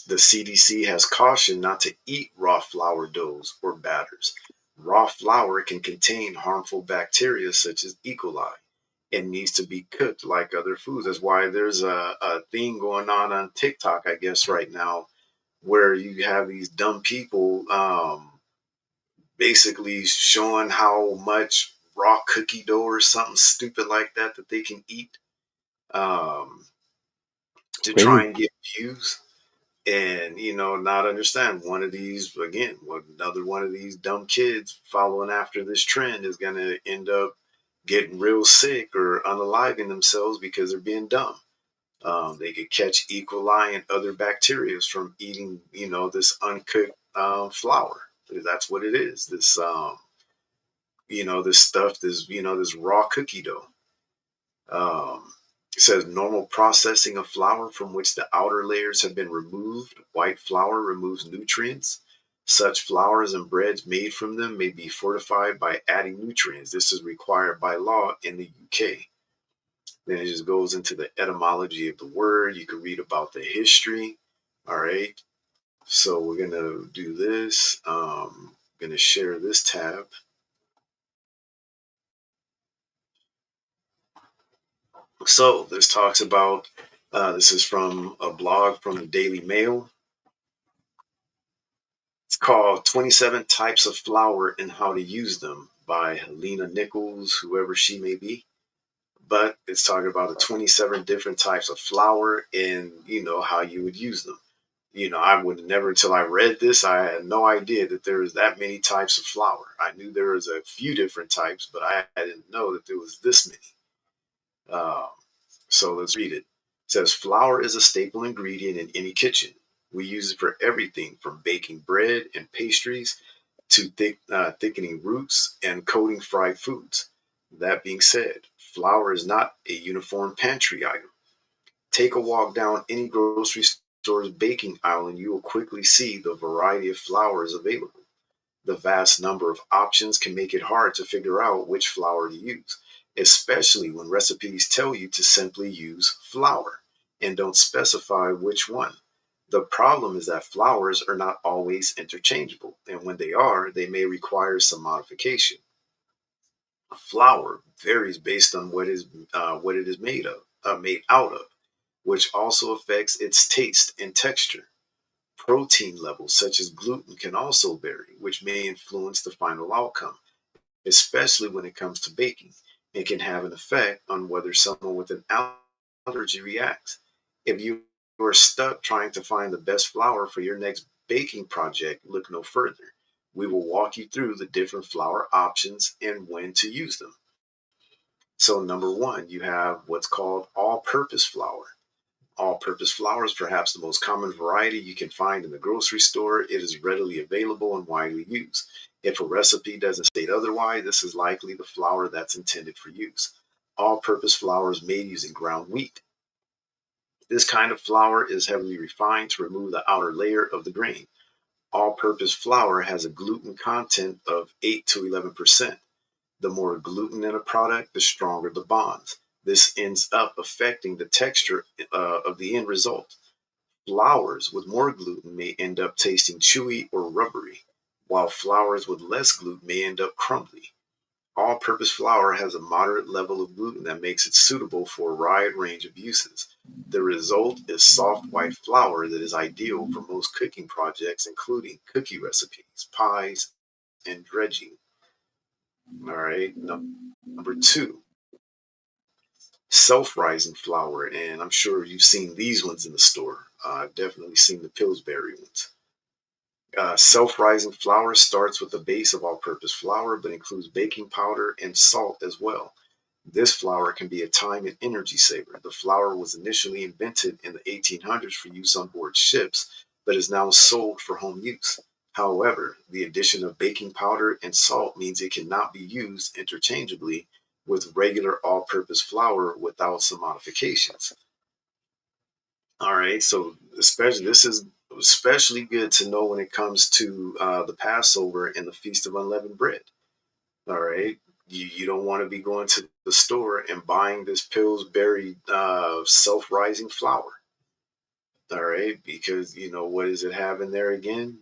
The CDC has cautioned not to eat raw flour doughs or batters. Raw flour can contain harmful bacteria such as E. coli and needs to be cooked like other foods. That's why there's a thing going on TikTok, I guess, right now, where you have these dumb people basically showing how much raw cookie dough or something stupid like that that they can eat um, to try Crazy. and get views. And not understand one of these again, another one of these dumb kids following after this trend is going to end up getting real sick or unaliving themselves because they're being dumb. They could catch E. coli and other bacteria from eating this uncooked flour. That's what it is, this stuff, this raw cookie dough. um, it says normal processing of flour from which the outer layers have been removed. White flour removes nutrients. Such flours and breads made from them may be fortified by adding nutrients. This is required by law in the UK. Then it just goes into the etymology of the word. You can read about the history. All right. So we're going to do this. Going to share this tab. So this talks about, this is from a blog from the Daily Mail. It's called 27 Types of Flour and How to Use Them by Helena Nichols, whoever she may be. But it's talking about the 27 different types of flour and, how you would use them. I would never, until I read this, I had no idea that there was that many types of flour. I knew there was a few different types, but I didn't know that there was this many. Um, so let's read it. It says flour is a staple ingredient in any kitchen. We use it for everything from baking bread and pastries to thickening roots and coating fried foods. That being said, flour is not a uniform pantry item. Take a walk down any grocery store's baking aisle and you will quickly see the variety of flours available. The vast number of options can make it hard to figure out which flour to use, especially when recipes tell you to simply use flour and don't specify which one. The problem is that flours are not always interchangeable, and when they are, they may require some modification. Flour varies based on what it is made out of, which also affects its taste and texture. Protein levels, such as gluten, can also vary, which may influence the final outcome, especially when it comes to baking. It can have an effect on whether someone with an allergy reacts. If you are stuck trying to find the best flour for your next baking project, look no further. We will walk you through the different flour options and when to use them. So, number one, you have what's called all purpose flour. All-purpose flour is perhaps the most common variety you can find in the grocery store. It is readily available and widely used. If a recipe doesn't state otherwise, this is likely the flour that's intended for use. All-purpose flour is made using ground wheat. This kind of flour is heavily refined to remove the outer layer of the grain. All-purpose flour has a gluten content of 8 to 11%. The more gluten in a product, the stronger the bonds. This ends up affecting the texture of the end result. Flours with more gluten may end up tasting chewy or rubbery, while flours with less gluten may end up crumbly. All-purpose flour has a moderate level of gluten that makes it suitable for a wide range of uses. The result is soft white flour that is ideal for most cooking projects, including cookie recipes, pies, and dredging. All right, number two, self-rising flour, and I'm sure you've seen these ones in the store. I've definitely seen the Pillsbury ones. Self-rising flour starts with the base of all-purpose flour, but includes baking powder and salt as well. This flour can be a time and energy saver. The flour was initially invented in the 1800s for use on board ships, but is now sold for home use. However, the addition of baking powder and salt means it cannot be used interchangeably with regular all-purpose flour without some modifications. All right, so especially this is especially good to know when it comes to the Passover and the Feast of Unleavened Bread. All right, you don't want to be going to the store and buying this Pillsbury self-rising flour. All right, because you know what does it have in there again?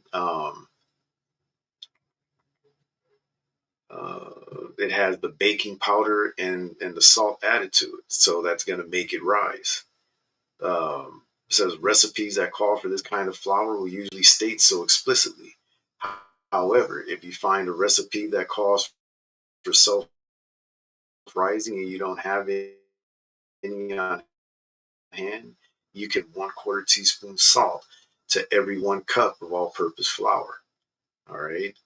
It has the baking powder and the salt added to it, so that's going to make it rise. It says recipes that call for this kind of flour will usually state so explicitly. However, if you find a recipe that calls for self-rising and you don't have any on hand, you can 1/4 teaspoon salt to every 1 cup of all-purpose flour. All right.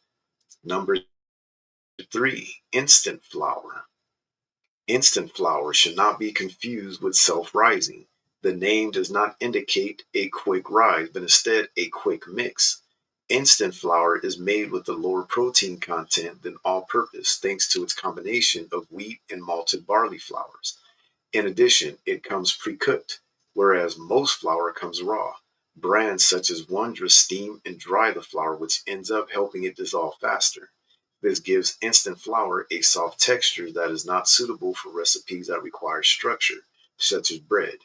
Number three, instant flour. Instant flour should not be confused with self-rising. The name does not indicate a quick rise, but instead a quick mix. Instant flour is made with a lower protein content than all-purpose thanks to its combination of wheat and malted barley flours. In addition, it comes pre-cooked, whereas most flour comes raw. Brands such as Wondrous steam and dry the flour, which ends up helping it dissolve faster. This gives instant flour a soft texture that is not suitable for recipes that require structure, such as bread.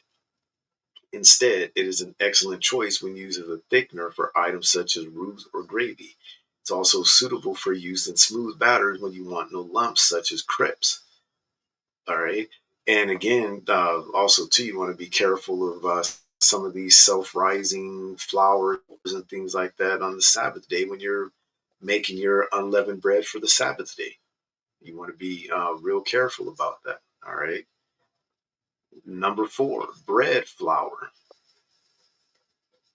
Instead, it is an excellent choice when used as a thickener for items such as roux or gravy. It's also suitable for use in smooth batters when you want no lumps, such as crepes. All right. And again, also too, you want to be careful of some of these self-rising flours and things like that on the Sabbath day when you're making your unleavened bread for the Sabbath day. You want to be real careful about that. All right. Number four, bread flour.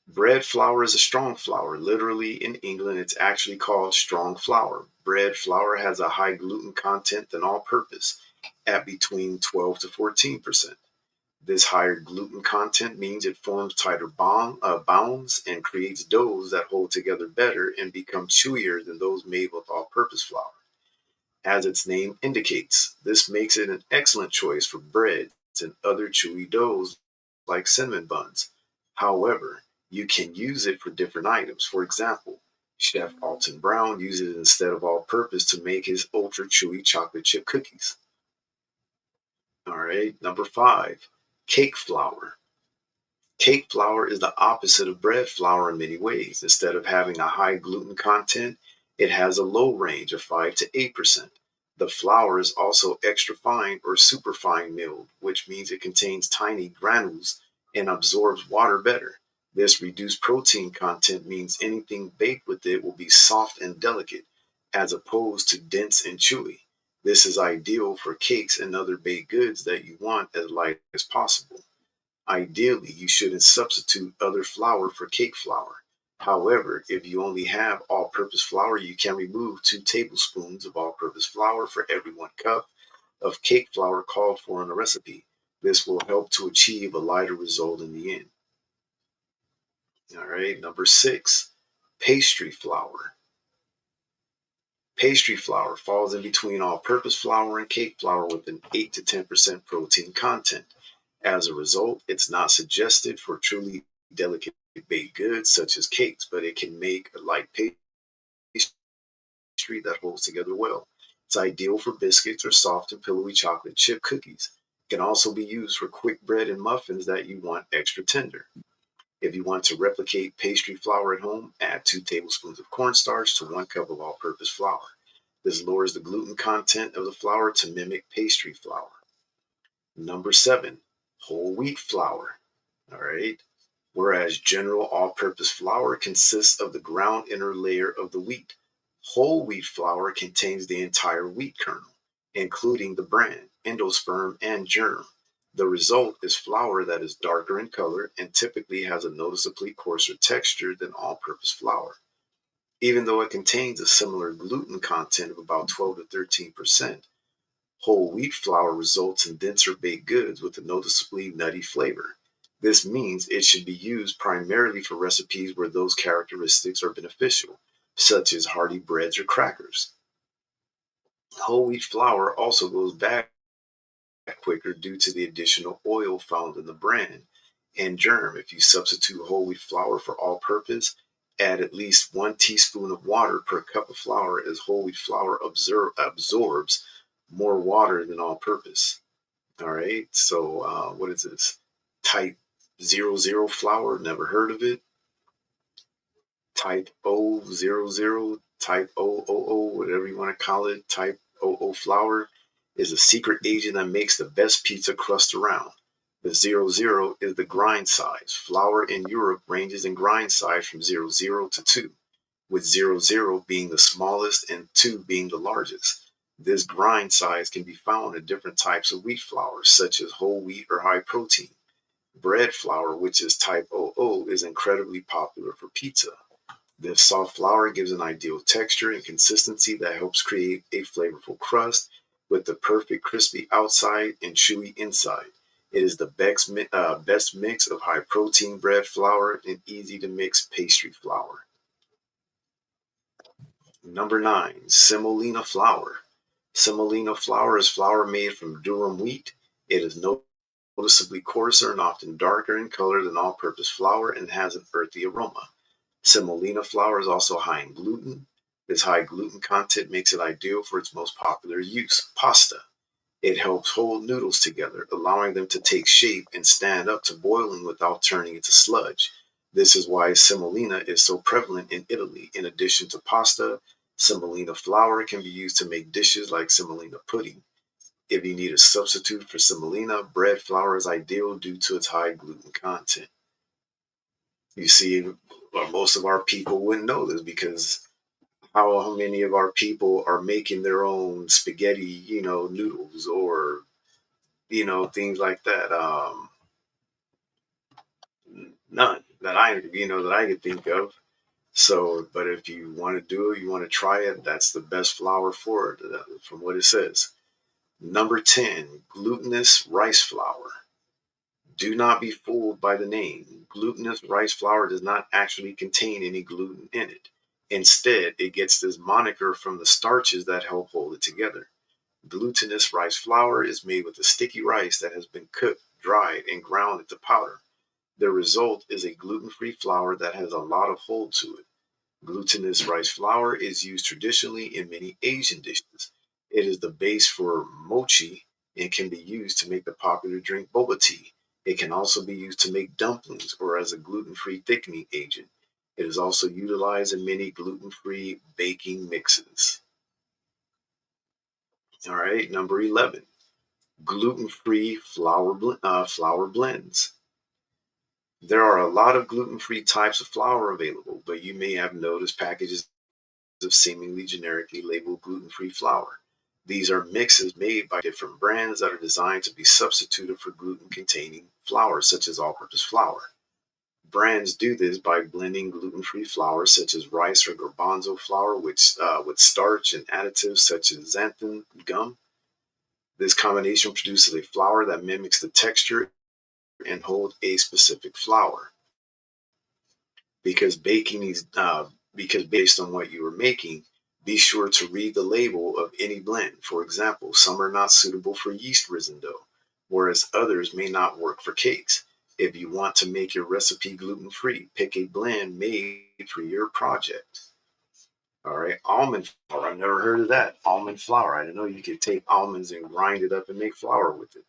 Bread flour is a strong flour. Literally in England, it's actually called strong flour. Bread flour has a high gluten content than all purpose at between 12 to 14%. This higher gluten content means it forms tighter bounds and creates doughs that hold together better and become chewier than those made with all-purpose flour. As its name indicates, this makes it an excellent choice for breads and other chewy doughs like cinnamon buns. However, you can use it for different items. For example, Chef Alton Brown uses it instead of all-purpose to make his ultra chewy chocolate chip cookies. All right, number five, cake flour. Cake flour is the opposite of bread flour in many ways. Instead of having a high gluten content, it has a low range of 5 to 8%. The flour is also extra fine or super fine milled, which means it contains tiny granules and absorbs water better. This reduced protein content means anything baked with it will be soft and delicate, as opposed to dense and chewy. This is ideal for cakes and other baked goods that you want as light as possible. Ideally, you shouldn't substitute other flour for cake flour. However, if you only have all-purpose flour, you can remove 2 tablespoons of all-purpose flour for every 1 cup of cake flour called for in a recipe. This will help to achieve a lighter result in the end. All right, number six, pastry flour. Pastry flour falls in between all-purpose flour and cake flour with an 8 to 10% protein content. As a result, it's not suggested for truly delicate baked goods such as cakes, but it can make a light pastry that holds together well. It's ideal for biscuits or soft and pillowy chocolate chip cookies. Can also be used for quick bread and muffins that you want extra tender. If you want to replicate pastry flour at home, add 2 tablespoons of cornstarch to 1 cup of all-purpose flour. This lowers the gluten content of the flour to mimic pastry flour. Number 7, whole wheat flour. All right. Whereas general all-purpose flour consists of the ground inner layer of the wheat, whole wheat flour contains the entire wheat kernel, including the bran, endosperm, and germ. The result is flour that is darker in color and typically has a noticeably coarser texture than all-purpose flour. Even though it contains a similar gluten content of about 12 to 13%, whole wheat flour results in denser baked goods with a noticeably nutty flavor. This means it should be used primarily for recipes where those characteristics are beneficial, such as hearty breads or crackers. Whole wheat flour also goes bad quicker due to the additional oil found in the bran and germ. If you substitute whole wheat flour for all purpose, add at least 1 teaspoon of water per cup of flour, as whole wheat flour absorbs more water than all purpose. All right. So, what is this? Type 00 flour. Never heard of it. Type O00, type O00, whatever you want to call it. Type O00 flour is a secret agent that makes the best pizza crust around. The 00 is the grind size. Flour in Europe ranges in grind size from 00 to 2, with 00 being the smallest and 2 being the largest. This grind size can be found in different types of wheat flour, such as whole wheat or high protein. Bread flour, which is type 00, is incredibly popular for pizza. This soft flour gives an ideal texture and consistency that helps create a flavorful crust with the perfect crispy outside and chewy inside. It is the best mix of high protein bread flour and easy to mix pastry flour. Number 9, semolina flour. Semolina flour is flour made from durum wheat. It is noticeably coarser and often darker in color than all purpose flour and has an earthy aroma. Semolina flour is also high in gluten. This high gluten content makes it ideal for its most popular use, pasta. It helps hold noodles together, allowing them to take shape and stand up to boiling without turning into sludge. This is why semolina is so prevalent in Italy. In addition to pasta, semolina flour can be used to make dishes like semolina pudding. If you need a substitute for semolina, bread flour is ideal due to its high gluten content. You see, most of our people wouldn't know this because how many of our people are making their own spaghetti, noodles or, things like that. None that I could think of. So, but if you want to do it, you want to try it, that's the best flour for it, from what it says. Number 10, glutinous rice flour. Do not be fooled by the name. Glutinous rice flour does not actually contain any gluten in it. Instead, it gets this moniker from the starches that help hold it together. Glutinous rice flour is made with a sticky rice that has been cooked, dried, and ground into powder. The result is a gluten-free flour that has a lot of hold to it. Glutinous rice flour is used traditionally in many Asian dishes. It is the base for mochi and can be used to make the popular drink boba tea. It can also be used to make dumplings or as a gluten-free thickening agent. It is also utilized in many gluten-free baking mixes. All right, number 11, gluten-free flour blends. There are a lot of gluten-free types of flour available, but you may have noticed packages of seemingly generically labeled gluten-free flour. These are mixes made by different brands that are designed to be substituted for gluten-containing flour, such as all-purpose flour. Brands do this by blending gluten-free flour, such as rice or garbanzo flour, with starch and additives such as xanthan gum. This combination produces a flour that mimics the texture and hold a specific flour. Because baking is because based on what you are making, be sure to read the label of any blend. For example, some are not suitable for yeast risen dough, whereas others may not work for cakes. If you want to make your recipe gluten free, pick a blend made for your project. All right, almond flour. I've never heard of that. Almond flour. I didn't know you could take almonds and grind it up and make flour with it.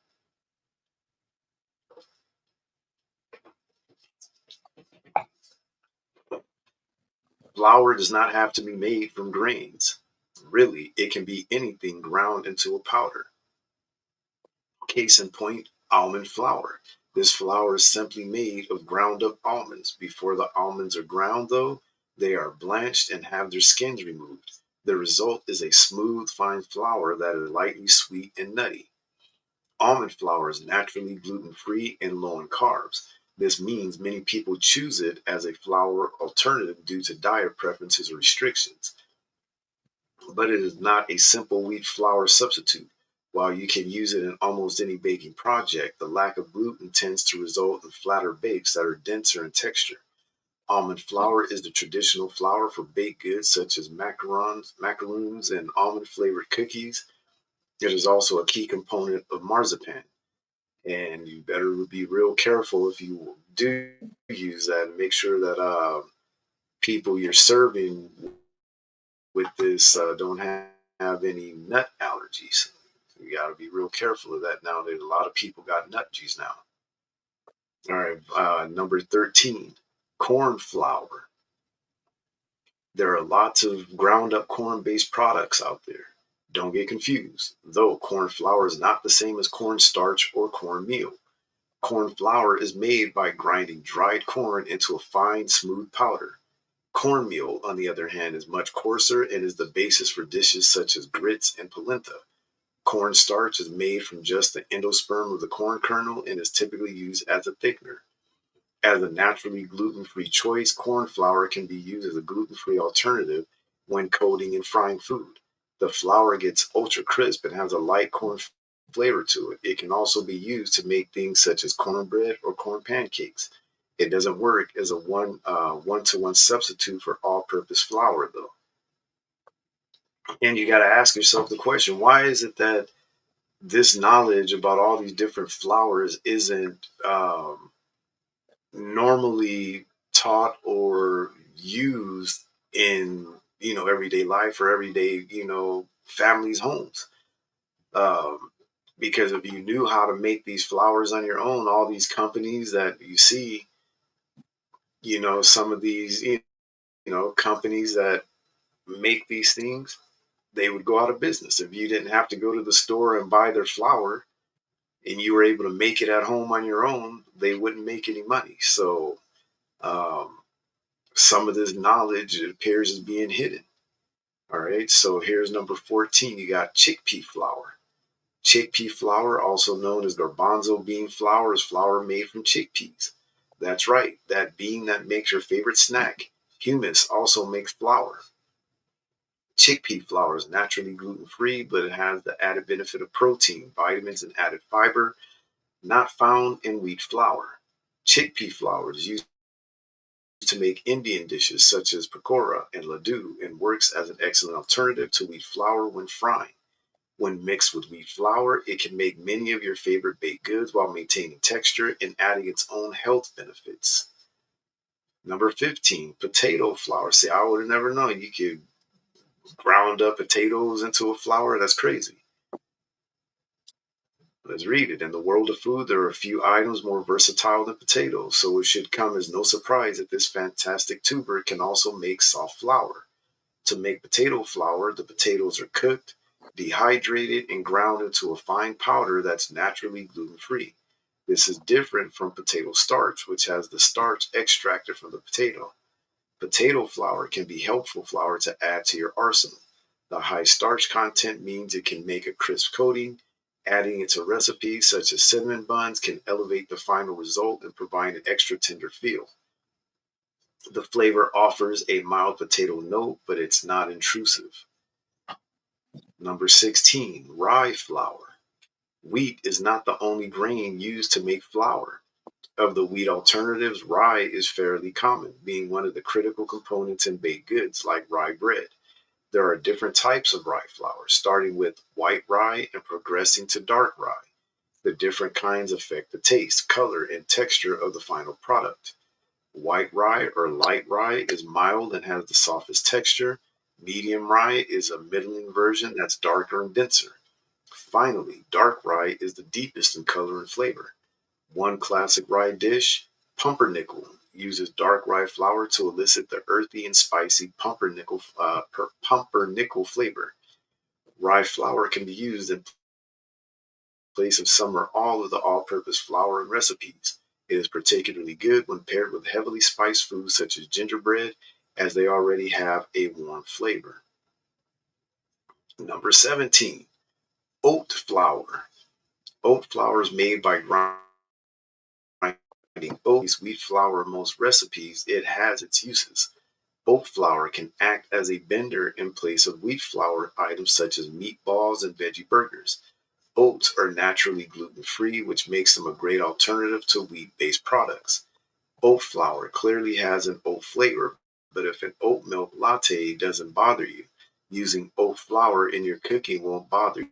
Flour does not have to be made from grains. Really, it can be anything ground into a powder. Case in point, almond flour. This flour is simply made of ground up almonds. Before the almonds are ground, though, they are blanched and have their skins removed. The result is a smooth, fine flour that is lightly sweet and nutty. Almond flour is naturally gluten free and low in carbs. This means many people choose it as a flour alternative due to diet preferences or restrictions. But it is not a simple wheat flour substitute. While you can use it in almost any baking project, the lack of gluten tends to result in flatter bakes that are denser in texture. Almond flour is the traditional flour for baked goods such as macaroons, and almond flavored cookies. It is also a key component of marzipan, and you better be real careful if you do use that and make sure that people you're serving with this don't have any nut allergies. You got to be real careful of that nowadays. A lot of people got nut allergies now. All right, number 13, corn flour. There are lots of ground up corn based products out there. Don't get confused, though corn flour is not the same as cornstarch or cornmeal. Corn flour is made by grinding dried corn into a fine, smooth powder. Cornmeal, on the other hand, is much coarser and is the basis for dishes such as grits and polenta. Cornstarch is made from just the endosperm of the corn kernel and is typically used as a thickener. As a naturally gluten free choice, corn flour can be used as a gluten free alternative when coating and frying food. The flour gets ultra crisp and has a light corn flavor to it. It can also be used to make things such as cornbread or corn pancakes. It doesn't work as a one-to-one substitute for all-purpose flour, though. And you got to ask yourself the question: why is it that this knowledge about all these different flours isn't normally taught or used in everyday life or everyday families' homes? Um, because if you knew how to make these flours on your own, all these companies that you see, some of these companies that make these things, they would go out of business if you didn't have to go to the store and buy their flour and you were able to make it at home on your own. They wouldn't make any money. So um, some of this knowledge, it appears, is being hidden. All right, so here's number 14. You got chickpea flour. Chickpea flour, also known as garbanzo bean flour, is flour made from chickpeas. That's right, that bean that makes your favorite snack. Hummus also makes flour. Chickpea flour is naturally gluten free, but it has the added benefit of protein, vitamins, and added fiber not found in wheat flour. Chickpea flour is used to make Indian dishes such as pakora and laddu and works as an excellent alternative to wheat flour when frying. When mixed with wheat flour, it can make many of your favorite baked goods while maintaining texture and adding its own health benefits. Number 15, potato flour. See, I would have never known you could ground up potatoes into a flour. That's crazy. Let's read it. In the world of food, there are a few items more versatile than potatoes, so it should come as no surprise that this fantastic tuber can also make soft flour. To make potato flour, the potatoes are cooked, dehydrated, and ground into a fine powder that's naturally gluten free. This is different from potato starch, which has the starch extracted from the potato. Potato flour can be helpful flour to add to your arsenal. The high starch content means it can make a crisp coating. Adding it to recipes such as cinnamon buns can elevate the final result and provide an extra tender feel. The flavor offers a mild potato note, but it's not intrusive. Number 16, rye flour. Wheat is not the only grain used to make flour. Of the wheat alternatives, rye is fairly common, being one of the critical components in baked goods like rye bread. There are different types of rye flour, starting with white rye and progressing to dark rye. The different kinds affect the taste, color, and texture of the final product. White rye or light rye is mild and has the softest texture. Medium rye is a middling version that's darker and denser. Finally, dark rye is the deepest in color and flavor. One classic rye dish, pumpernickel, uses dark rye flour to elicit the earthy and spicy pumpernickel flavor. Rye flour can be used in place of some or all of the all-purpose flour in recipes. It is particularly good when paired with heavily spiced foods such as gingerbread, as they already have a warm flavor. Number 17, oat flour. Oat flour is made by grinding oat, wheat flour in most recipes. It has its uses. Oat flour can act as a bender in place of wheat flour items such as meatballs and veggie burgers. Oats are naturally gluten-free, which makes them a great alternative to wheat-based products. Oat flour clearly has an oat flavor, but if an oat milk latte doesn't bother you, using oat flour in your cooking won't bother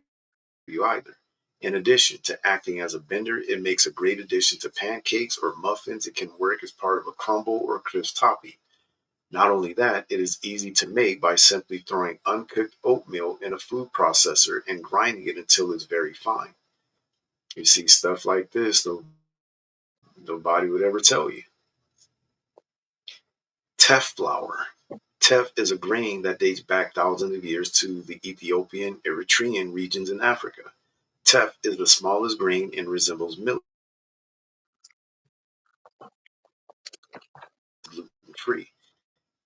you either. In addition to acting as a bender, it makes a great addition to pancakes or muffins. It can work as part of a crumble or crisp topping. Not only that, it is easy to make by simply throwing uncooked oatmeal in a food processor and grinding it until it's very fine. You see stuff like this, nobody would ever tell you. Teff flour. Teff is a grain that dates back thousands of years to the Ethiopian, Eritrean regions in Africa. Teff is the smallest grain and resembles millet, gluten-free.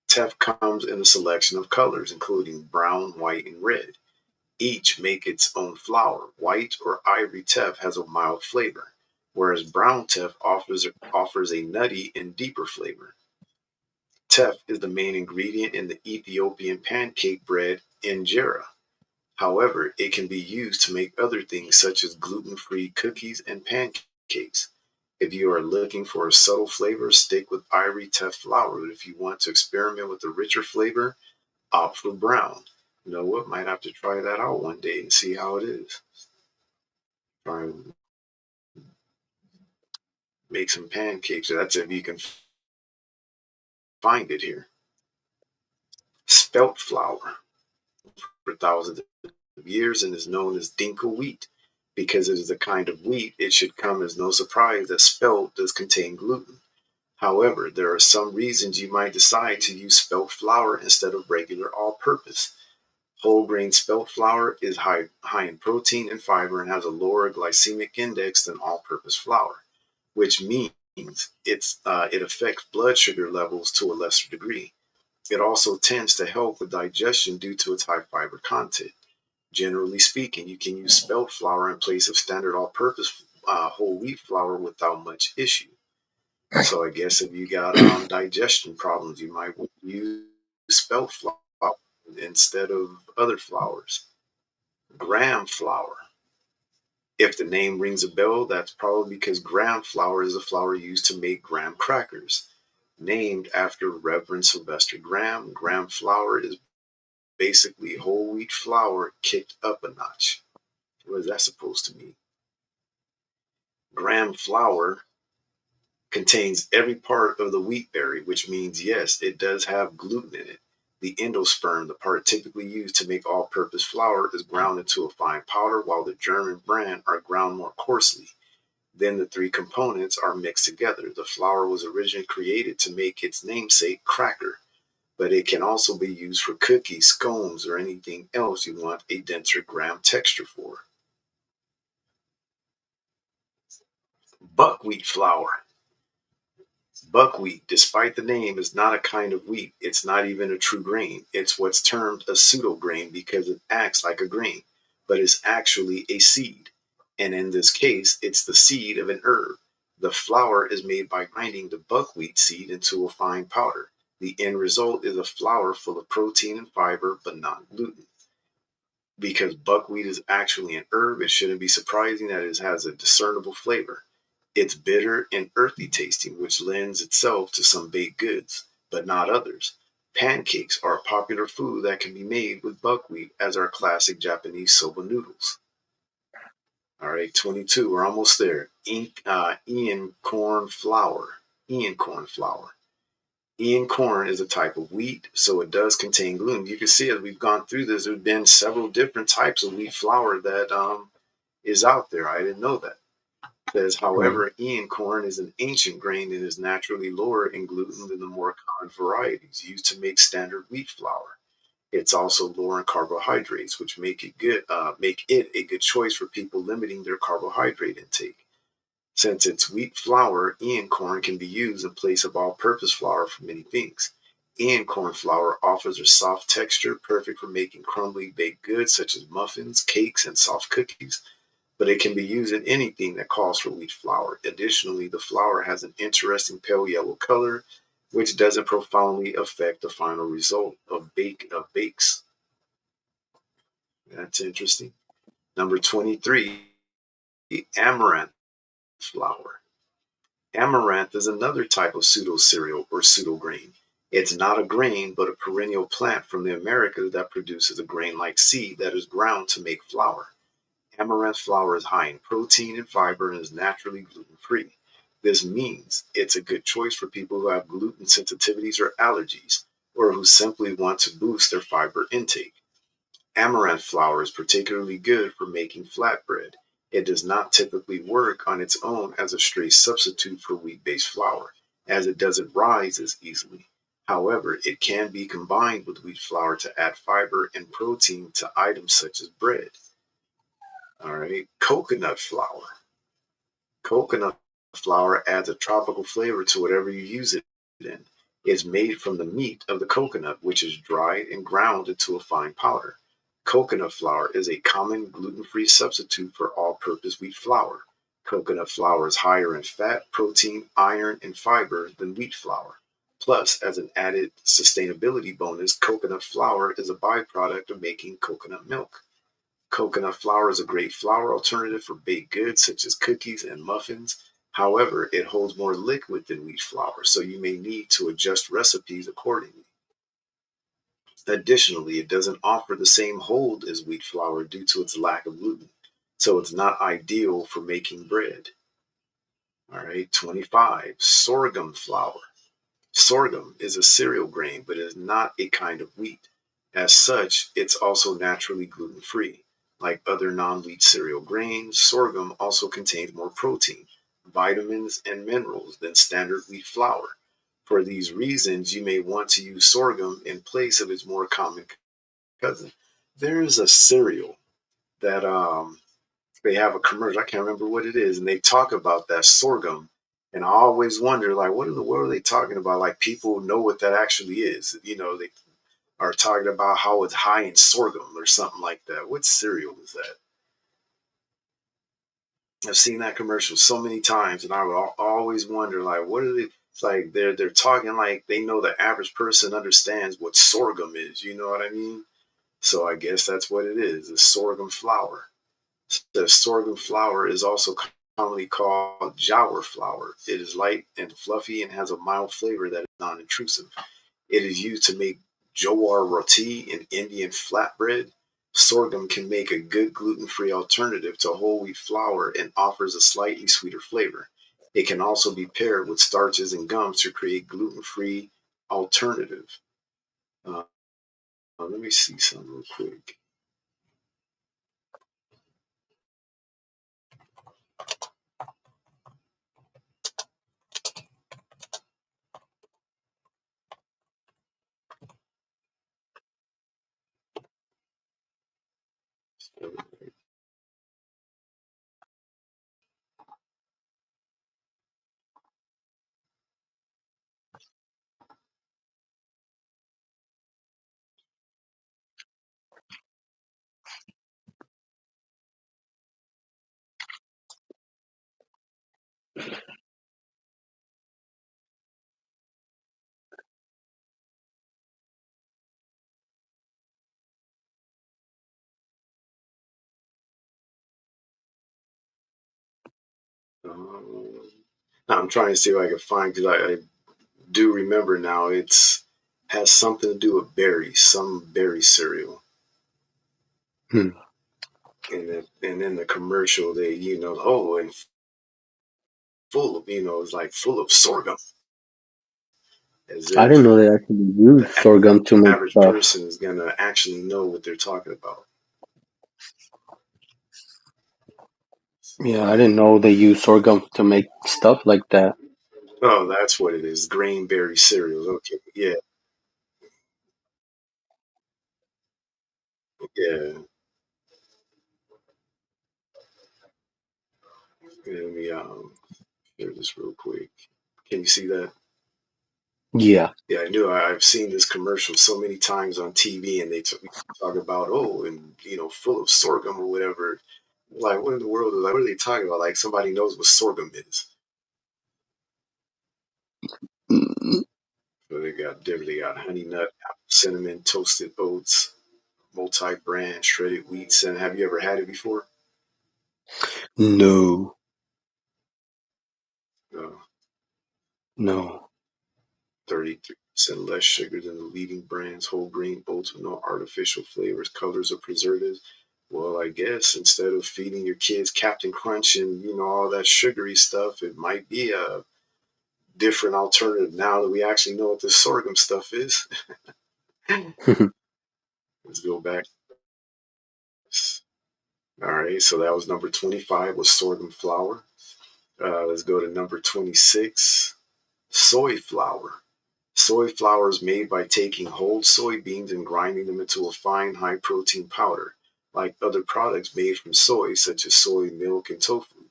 Teff comes in a selection of colors, including brown, white, and red. Each make its own flour. White or ivory teff has a mild flavor, whereas brown teff offers a nutty and deeper flavor. Teff is the main ingredient in the Ethiopian pancake bread injera. However, it can be used to make other things such as gluten-free cookies and pancakes. If you are looking for a subtle flavor, stick with ivory teff flour. But if you want to experiment with a richer flavor, opt for brown. You know what? Might have to try that out one day and see how it is. Try and make some pancakes. That's if you can find it here. Spelt flour for thousands of years and is known as dinkel wheat. Because it is a kind of wheat, it should come as no surprise that spelt does contain gluten. However, there are some reasons you might decide to use spelt flour instead of regular all-purpose. Whole grain spelt flour is high in protein and fiber and has a lower glycemic index than all-purpose flour, which means it affects blood sugar levels to a lesser degree. It also tends to help with digestion due to its high fiber content. Generally speaking, you can use spelt flour in place of standard all-purpose whole wheat flour without much issue. So I guess if you got digestion problems, you might use spelt flour instead of other flours. Graham flour. If the name rings a bell, that's probably because graham flour is the flour used to make graham crackers. Named after Reverend Sylvester Graham, graham flour is basically whole wheat flour kicked up a notch. What is that supposed to mean? Graham flour contains every part of the wheat berry, which means yes, it does have gluten in it. The endosperm, the part typically used to make all-purpose flour, is ground into a fine powder, while the German bran are ground more coarsely. Then the three components are mixed together. The flour was originally created to make its namesake cracker, but it can also be used for cookies, scones, or anything else you want a denser graham texture for. Buckwheat flour. Buckwheat, despite the name, is not a kind of wheat. It's not even a true grain. It's what's termed a pseudo grain because it acts like a grain, but is actually a seed. And in this case, it's the seed of an herb. The flour is made by grinding the buckwheat seed into a fine powder. The end result is a flour full of protein and fiber, but not gluten. Because buckwheat is actually an herb, it shouldn't be surprising that it has a discernible flavor. It's bitter and earthy tasting, which lends itself to some baked goods, but not others. Pancakes are a popular food that can be made with buckwheat, as are classic Japanese soba noodles. All right, 22, we're almost there. Ian corn flour. Ian corn flour. Ian corn is a type of wheat, so it does contain gluten. You can see as we've gone through this, there have been several different types of wheat flour that is out there. I didn't know that. Says, Right. however, Ian corn is an ancient grain and is naturally lower in gluten than the more common varieties used to make standard wheat flour. It's also lower in carbohydrates, which make it a good choice for people limiting their carbohydrate intake. Since it's wheat flour, Ian corn can be used in place of all-purpose flour for many things. Ian corn flour offers a soft texture, perfect for making crumbly baked goods such as muffins, cakes, and soft cookies, but it can be used in anything that calls for wheat flour. Additionally, the flour has an interesting pale yellow color, which doesn't profoundly affect the final result of bakes. That's interesting. Number 23, amaranth flour. Amaranth is another type of pseudo cereal or pseudo grain. It's not a grain, but a perennial plant from the Americas that produces a grain like seed that is ground to make flour. Amaranth flour is high in protein and fiber and is naturally gluten free. This means it's a good choice for people who have gluten sensitivities or allergies, or who simply want to boost their fiber intake. Amaranth flour is particularly good for making flatbread. It does not typically work on its own as a straight substitute for wheat based flour, as it doesn't rise as easily. However, it can be combined with wheat flour to add fiber and protein to items such as bread. All right, coconut flour. Coconut flour adds a tropical flavor to whatever you use it in. It's made from the meat of the coconut, which is dried and ground into a fine powder. Coconut flour is a common gluten free substitute for all purpose wheat flour. Coconut flour is higher in fat, protein, iron, and fiber than wheat flour. Plus, as an added sustainability bonus, coconut flour is a byproduct of making coconut milk. Coconut flour is a great flour alternative for baked goods such as cookies and muffins. However, it holds more liquid than wheat flour, so you may need to adjust recipes accordingly. Additionally, it doesn't offer the same hold as wheat flour due to its lack of gluten, so it's not ideal for making bread. All right, 25. Sorghum flour. Sorghum is a cereal grain, but is not a kind of wheat. As such, it's also naturally gluten free. Like other non wheat cereal grains, sorghum also contains more protein, vitamins, and minerals than standard wheat flour. For these reasons, you may want to use sorghum in place of its more common cousin. There is a cereal that they have a commercial. I can't remember what it is, and they talk about that sorghum. And I always wonder, like, what in the world are they talking about? Like, people know what that actually is. They are talking about how it's high in sorghum or something like that. What cereal is that? I've seen that commercial so many times, and I would always wonder, like, what are they? It's like they're talking like they know the average person understands what sorghum is. You know what I mean? So I guess that's what it is. It's sorghum flour. The sorghum flour is also commonly called jawar flour. It is light and fluffy and has a mild flavor that is non-intrusive. It is used to make jowar roti and Indian flatbread. Sorghum can make a good gluten-free alternative to whole wheat flour and offers a slightly sweeter flavor. It can also be paired with starches and gums to create gluten-free alternative. Uh, Let me see something real quick. Um, I'm trying to see if I can find because I do remember now. It's has something to do with berries, some berry cereal, Hmm. and in the commercial they oh, and full of it's like full of sorghum, as I didn't know if they actually use the sorghum to make average stuff. person is gonna actually know what they're talking about. Yeah, I didn't know they use sorghum to make stuff like that. Oh, that's what it is. Grainberry cereals. Okay. Yeah. Yeah. Let me share this real quick. Can you see that? Yeah. Yeah, I knew. I've seen this commercial so many times on TV, and they talk about, oh, and full of sorghum or whatever. Like, what in the world? Like, what are they talking about? Like, somebody knows what sorghum is. Mm, So they got honey nut, apple cinnamon, toasted oats, multi-brand shredded wheat. And have you ever had it before? no, Uh, no. 33% less sugar than the leading brands, whole grain oats with no artificial flavors, colors, or preservatives. Well, I guess instead of feeding your kids Captain Crunch and all that sugary stuff, it might be a different alternative now that we actually know what this sorghum stuff is. Let's go back. All right, so that was number 25 was sorghum flour. Let's go to number 26, soy flour. Soy flour is made by taking whole soybeans and grinding them into a fine, high protein powder. Like other products made from soy, such as soy milk and tofu,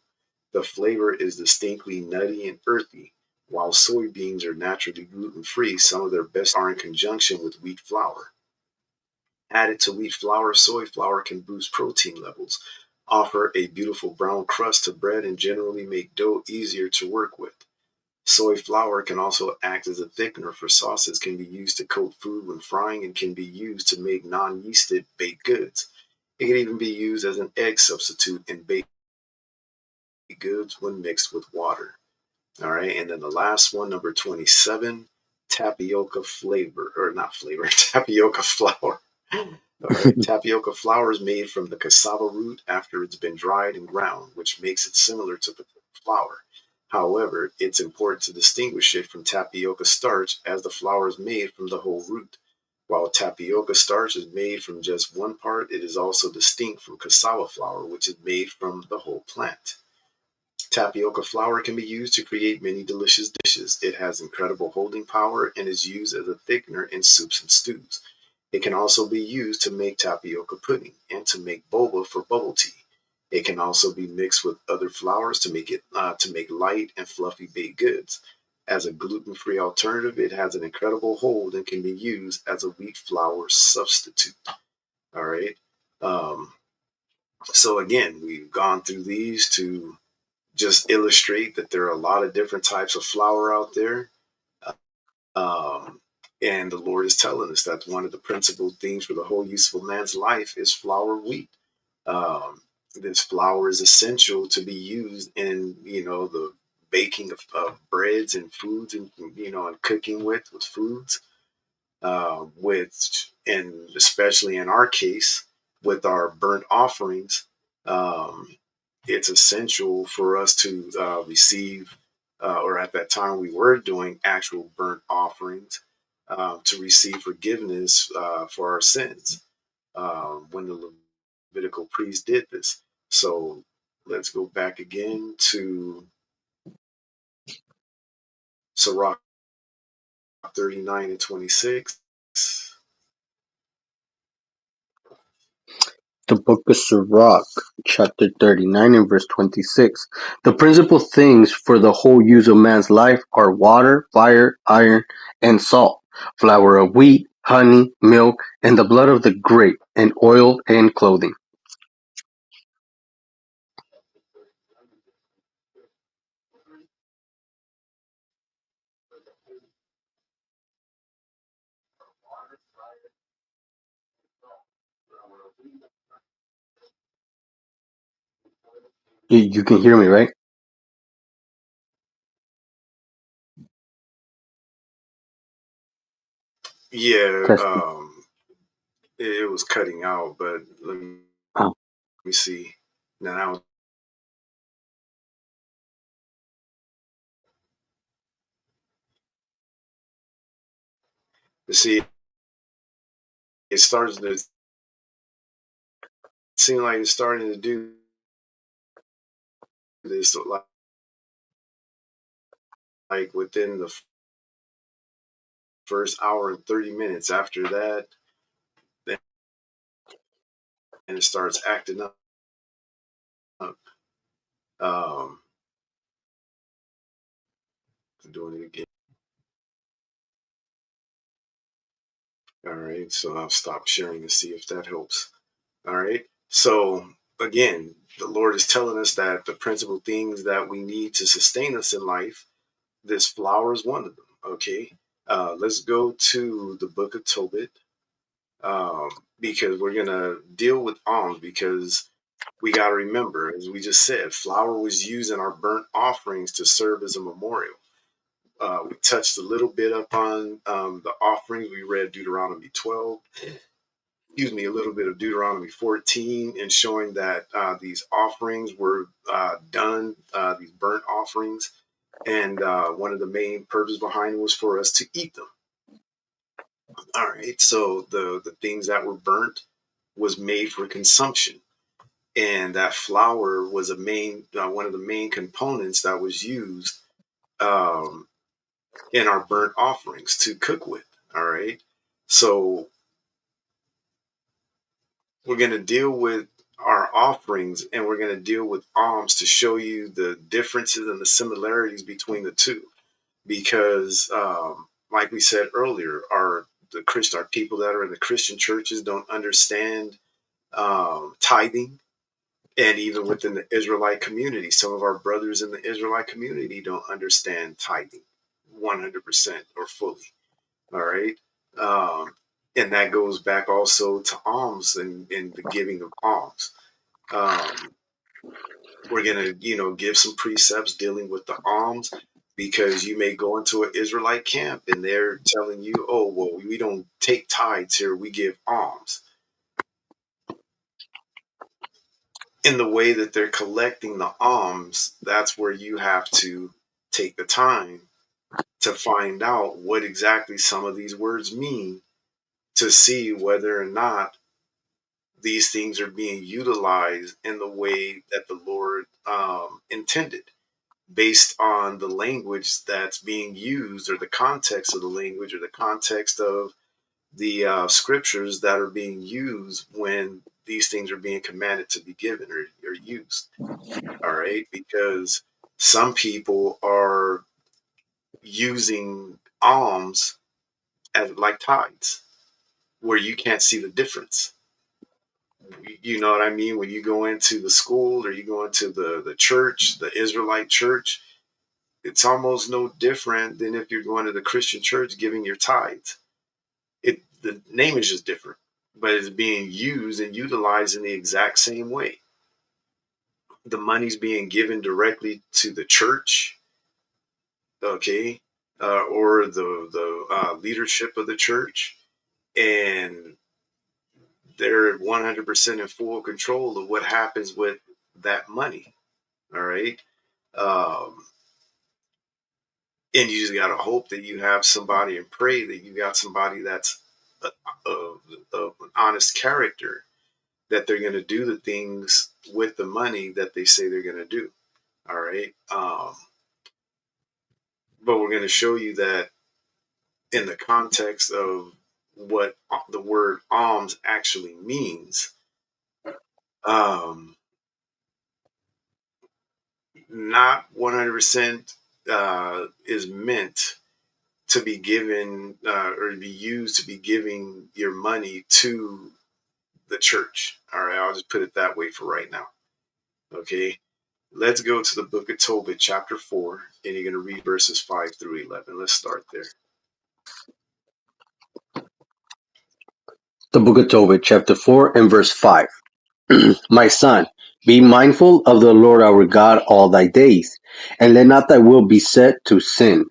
the flavor is distinctly nutty and earthy. While soybeans are naturally gluten free, some of their best are in conjunction with wheat flour. Added to wheat flour, soy flour can boost protein levels, offer a beautiful brown crust to bread, and generally make dough easier to work with. Soy flour can also act as a thickener for sauces, can be used to coat food when frying, and can be used to make non-yeasted baked goods. It can even be used as an egg substitute in baked goods when mixed with water. All right, and then the last one, number 27, tapioca flavor, or not flavor, tapioca flour. All right, tapioca flour is made from the cassava root after it's been dried and ground, which makes it similar to potato flour. However, it's important to distinguish it from tapioca starch as the flour is made from the whole root. While tapioca starch is made from just one part, it is also distinct from cassava flour, which is made from the whole plant. Tapioca flour can be used to create many delicious dishes. It has incredible holding power and is used as a thickener in soups and stews. It can also be used to make tapioca pudding and to make boba for bubble tea. It can also be mixed with other flours to make light and fluffy baked goods. As a gluten-free alternative, it has an incredible hold and can be used as a wheat flour substitute. All right. Um, so again, we've gone through these to just illustrate that there are a lot of different types of flour out there. Um, and the Lord is telling us that one of the principal things for the whole useful man's life is flour wheat. This flour is essential to be used in, the baking of breads and foods and, and cooking with foods, and especially in our case, with our burnt offerings. Um, it's essential for us to receive, or at that time we were doing actual burnt offerings, to receive forgiveness for our sins when the Levitical priest did this. So let's go back again to Sirach 39 and 26. The book of Sirach, chapter 39 and verse 26. The principal things for the whole use of man's life are water, fire, iron, and salt, flour of wheat, honey, milk, and the blood of the grape, and oil and clothing. You can hear me, right? Yeah, Testing. it was cutting out, but let Oh, me see. Now, you see, it starts to seem like it's starting to do this like within the first hour and 30 minutes. After that, then it starts acting up. Um, doing it again. All right, so I'll stop sharing to see if that helps. All right, so again, the Lord is telling us that the principal things that we need to sustain us in life, this flour is one of them. Okay, let's go to the book of Tobit, because we're gonna deal with alms, because we got to remember, as we just said, flour was used in our burnt offerings to serve as a memorial. We touched a little bit up on the offerings. We read Deuteronomy 12, excuse me, a little bit of Deuteronomy 14, and showing that these offerings were done, these burnt offerings. And one of the main purposes behind it was for us to eat them. All right. So the things that were burnt was made for consumption. And that flour was a main one of the main components that was used um, in our burnt offerings to cook with. All right. So we're going to deal with our offerings, and we're going to deal with alms to show you the differences and the similarities between the two. Because, like we said earlier, our people that are in the Christian churches don't understand tithing. And even within the Israelite community, some of our brothers in the Israelite community don't understand tithing 100% or fully. All right. Um, and that goes back also to alms and the giving of alms. Um, we're going to, give some precepts dealing with the alms, because you may go into an Israelite camp and they're telling you, oh, well, we don't take tithes here, we give alms. In the way that they're collecting the alms, that's where you have to take the time to find out what exactly some of these words mean, to see whether or not these things are being utilized in the way that the Lord intended, based on the language that's being used, or the context of the language, or the context of the scriptures that are being used when these things are being commanded to be given or used. All right, because some people are using alms as like tithes, where you can't see the difference. You know what I mean? When you go into the school, or you go into the church, the Israelite church, it's almost no different than if you're going to the Christian church giving your tithes. The name is just different, but it's being used and utilized in the exact same way. The money's being given directly to the church, okay, or the leadership of the church, and they're 100% in full control of what happens with that money. All right. Um, and you just got to hope that you have somebody, and pray that you got somebody that's of an honest character, that they're going to do the things with the money that they say they're going to do. All right. But we're going to show you that in the context of what the word alms actually means, um, not 100% is meant to be given or be used to be giving your money to the church. All right, I'll just put it that way for right now. Okay, let's go to the book of Tobit, chapter 4, and you're going to read verses 5 through 11. Let's start there. The book of Tobit, chapter 4 and verse 5. My son, be mindful of the Lord our God all thy days, and let not thy will be set to sin,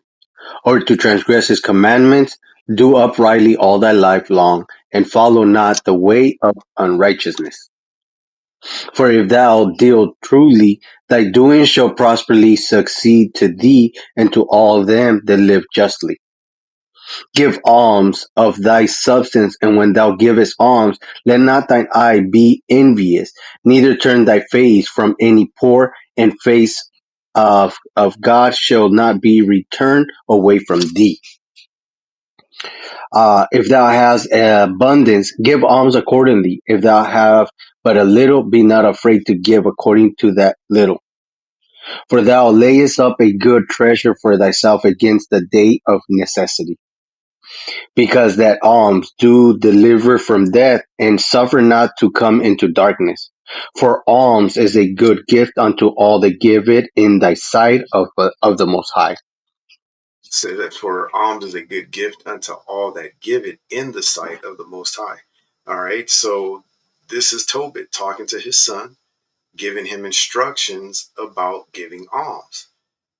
or to transgress his commandments. Do uprightly all thy life long, and follow not the way of unrighteousness. For if thou deal truly, thy doing shall prosperly succeed to thee and to all them that live justly. Give alms of thy substance, and when thou givest alms, let not thine eye be envious, neither turn thy face from any poor, and face of God shall not be returned away from thee. If thou hast abundance, give alms accordingly. If thou have but a little, be not afraid to give according to that little. For thou layest up a good treasure for thyself against the day of necessity. Because that alms do deliver from death, and suffer not to come into darkness. For alms is a good gift unto all that give it in thy sight of the Most High. Say that for alms is a good gift unto all that give it in the sight of the Most High. All right. So this is Tobit talking to his son, giving him instructions about giving alms.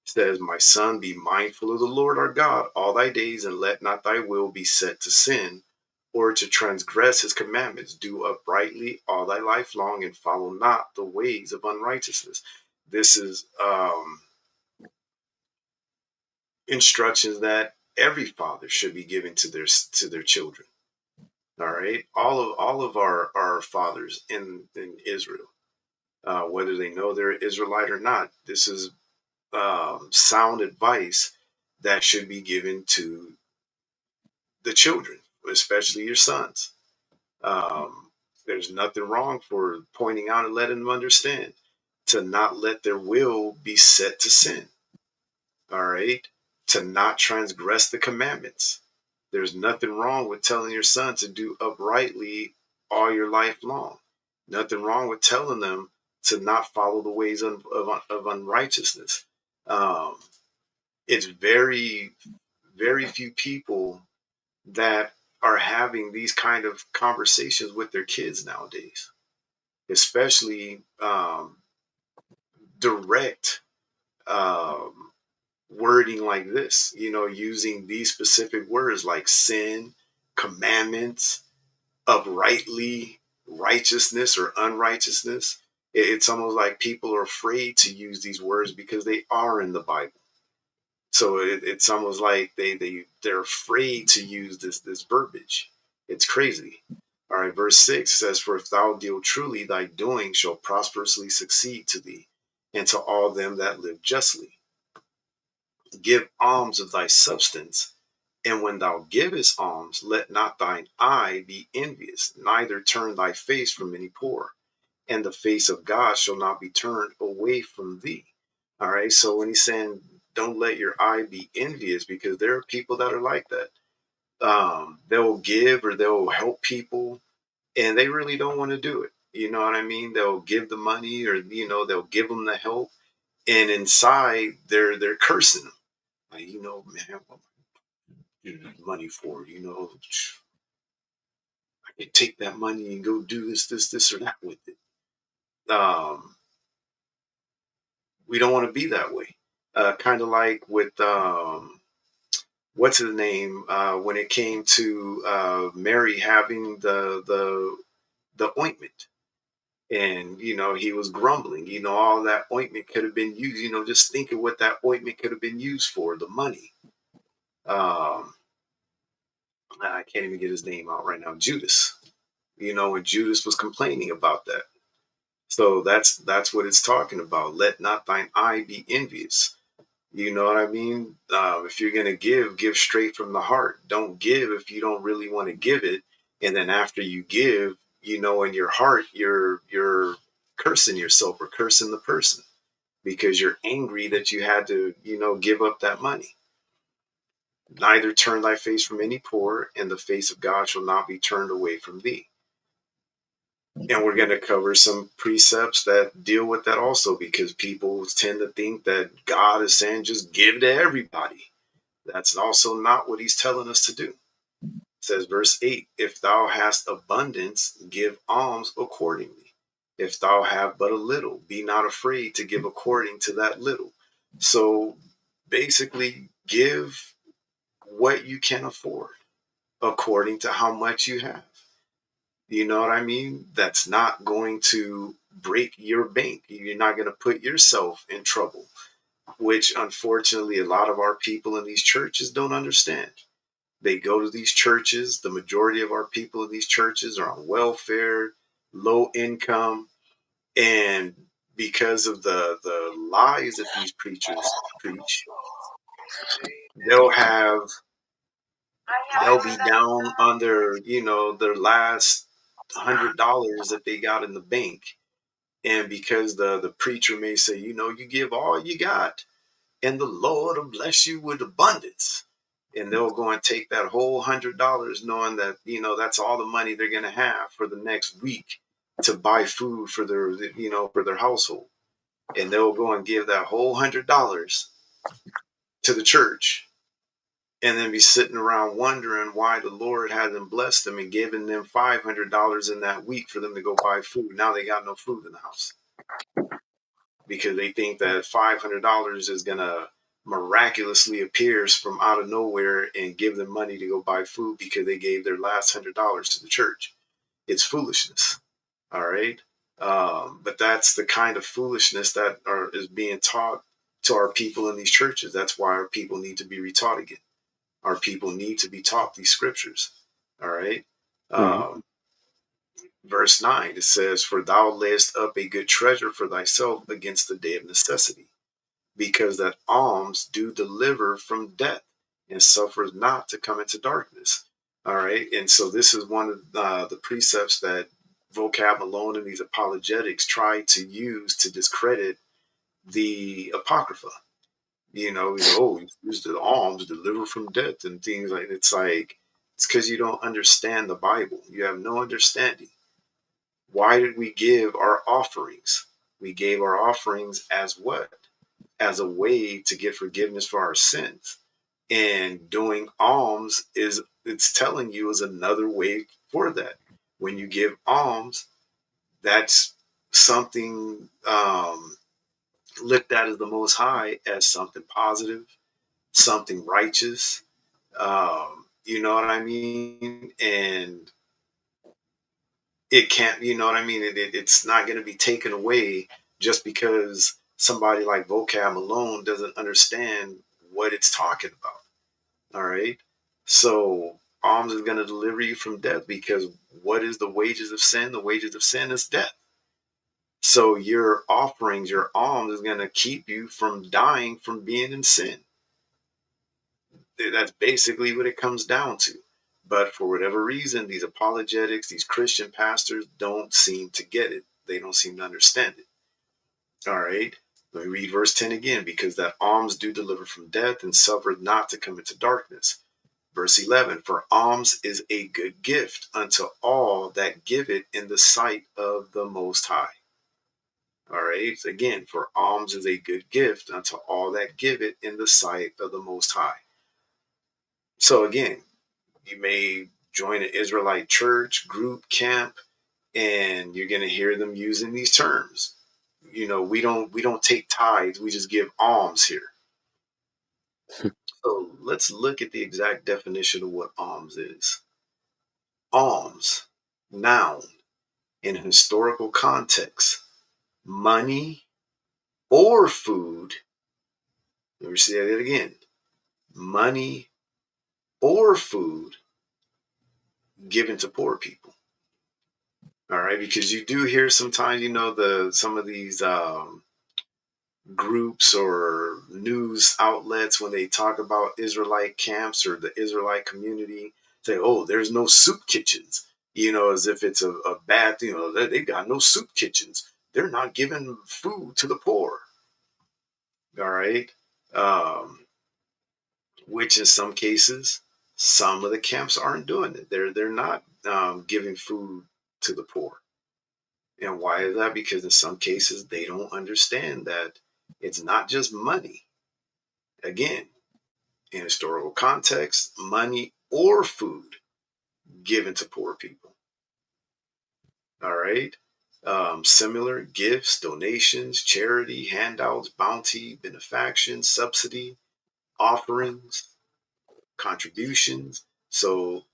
It says, my son, be mindful of the Lord our God all thy days, and let not thy will be set to sin or to transgress his commandments. Do uprightly all thy life long, and follow not the ways of unrighteousness. This is instructions that every father should be giving to their children. All right, all of our fathers in Israel, whether they know they're Israelite or not, this is sound advice that should be given to the children, especially your sons. Um, there's nothing wrong for pointing out and letting them understand to not let their will be set to sin. All right, to not transgress the commandments. There's nothing wrong with telling your son to do uprightly all your life long. Nothing wrong with telling them to not follow the ways of unrighteousness. Um, it's very few people that are having these kind of conversations with their kids nowadays, especially direct um, wording like this, using these specific words like sin, commandments, uprightly, righteousness or unrighteousness. It's almost like people are afraid to use these words because they are in the Bible. So it's almost like they're afraid to use this verbiage. It's crazy. All right, verse 6 says, for if thou deal truly, thy doing shall prosperously succeed to thee and to all them that live justly. Give alms of thy substance, and when thou givest alms, let not thine eye be envious, neither turn thy face from any poor, and the face of God shall not be turned away from thee. All right. So when he's saying don't let your eye be envious, because there are people that are like that. They'll give or they'll help people, and they really don't want to do it. You know what I mean? They'll give the money, or they'll give them the help, and inside they're cursing them. Like, man, what money for? I can take that money and go do this, or that with it. We don't want to be that way. Kind of like with what's his name, when it came to Mary having the ointment, and he was grumbling. All that ointment could have been used. Just think of what that ointment could have been used for. The money. Um, I can't even get his name out right now. Judas. When Judas was complaining about that. So that's what it's talking about. Let not thine eye be envious. You know what I mean? If you're gonna give straight from the heart. Don't give if you don't really want to give it. And then after you give, in your heart, you're cursing yourself or cursing the person because you're angry that you had to, give up that money. Neither turn thy face from any poor, and the face of God shall not be turned away from thee. And we're going to cover some precepts that deal with that also, because people tend to think that God is saying just give to everybody. That's also not what he's telling us to do. It says, verse 8, if thou hast abundance, give alms accordingly. If thou have but a little, be not afraid to give according to that little. So basically, give what you can afford according to how much you have. You know what I mean? That's not going to break your bank. You're not going to put yourself in trouble, which unfortunately a lot of our people in these churches don't understand. They go to these churches. The majority of our people in these churches are on welfare, low income, and because of the lies that these preachers preach, they'll have they'll be down on their, their last $100 that they got in the bank. And because the preacher may say, you give all you got and the Lord will bless you with abundance. And they'll go and take that whole $100 knowing that, that's all the money they're going to have for the next week to buy food for their, for their household. And they'll go and give that whole $100 to the church and then be sitting around wondering why the Lord hasn't blessed them and given them $500 in that week for them to go buy food. Now they got no food in the house because they think that $500 is going to miraculously appears from out of nowhere and give them money to go buy food because they gave their last $100 to the church. It's foolishness. All right. But that's the kind of foolishness that is being taught to our people in these churches. That's why our people need to be retaught again. Our people need to be taught these scriptures. All right. Mm-hmm. Verse 9, it says, "For thou layest up a good treasure for thyself against the day of necessity, because that alms do deliver from death and suffers not to come into darkness." All right. And so this is one of the precepts that Vocab Malone and these apologetics try to use to discredit the Apocrypha. Use the alms, deliver from death and things like it's like, it's because you don't understand the Bible. You have no understanding. Why did we give our offerings? We gave our offerings as what? As a way to get forgiveness for our sins. And doing alms it's telling you is another way for that. When you give alms, that's something looked at as the Most High as something positive, something righteous. You know what I mean? And it can't, you know what I mean? It's not going to be taken away just because somebody like Vocab Malone doesn't understand what it's talking about. All right. So alms is going to deliver you from death because what is the wages of sin? The wages of sin is death. So your offerings, your alms is going to keep you from dying from being in sin. That's basically what it comes down to. But for whatever reason, these apologetics, these Christian pastors don't seem to get it. They don't seem to understand it. All right. Let me read verse 10 again. "Because that alms do deliver from death and suffer not to come into darkness." Verse 11, "For alms is a good gift unto all that give it in the sight of the Most High." All right. Again, "For alms is a good gift unto all that give it in the sight of the Most High." So again, you may join an Israelite church, group, camp, and you're going to hear them using these terms. We don't take tithes, we just give alms here. So let's look at the exact definition of what alms is. Alms, noun, in historical context, money or food. Let me say that again. Money or food given to poor people. All right, because you do hear sometimes, some of these groups or news outlets when they talk about Israelite camps or the Israelite community say, "Oh, there's no soup kitchens," as if it's a bad thing. They've got no soup kitchens. They're not giving food to the poor. All right, which in some cases, some of the camps aren't doing it. They're not giving food to the poor. And why is that? Because in some cases, they don't understand that it's not just money. Again, in historical context, money or food given to poor people. All right. Similar gifts, donations, charity, handouts, bounty, benefaction, subsidy, offerings, contributions. So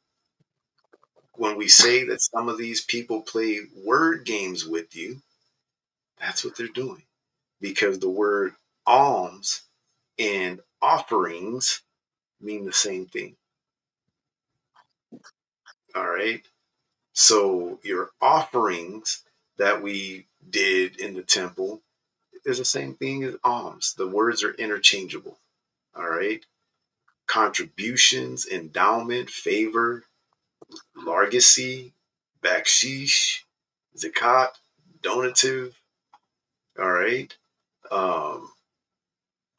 when we say that some of these people play word games with you, that's what they're doing. Because the word alms and offerings mean the same thing. All right. So your offerings that we did in the temple, is the same thing as alms. The words are interchangeable. All right. Contributions, endowment, favor, largesse, bakshish, zakat, donative. All right. Um,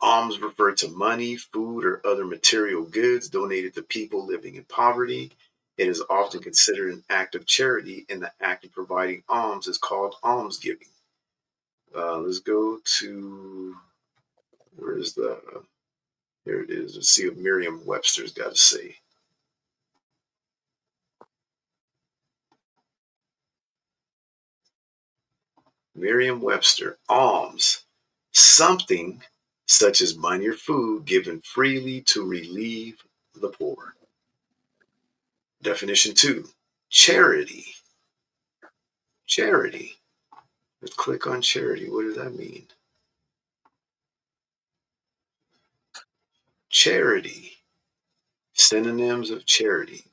Alms refer to money, food, or other material goods donated to people living in poverty. It is often considered an act of charity, and the act of providing alms is called almsgiving. Let's go to, where's the, here it is. Let's see what Merriam Webster's got to say. Merriam Webster, alms, something such as money or food given freely to relieve the poor. Definition 2, charity. Charity. Let's click on charity. What does that mean? Charity. Synonyms of charity.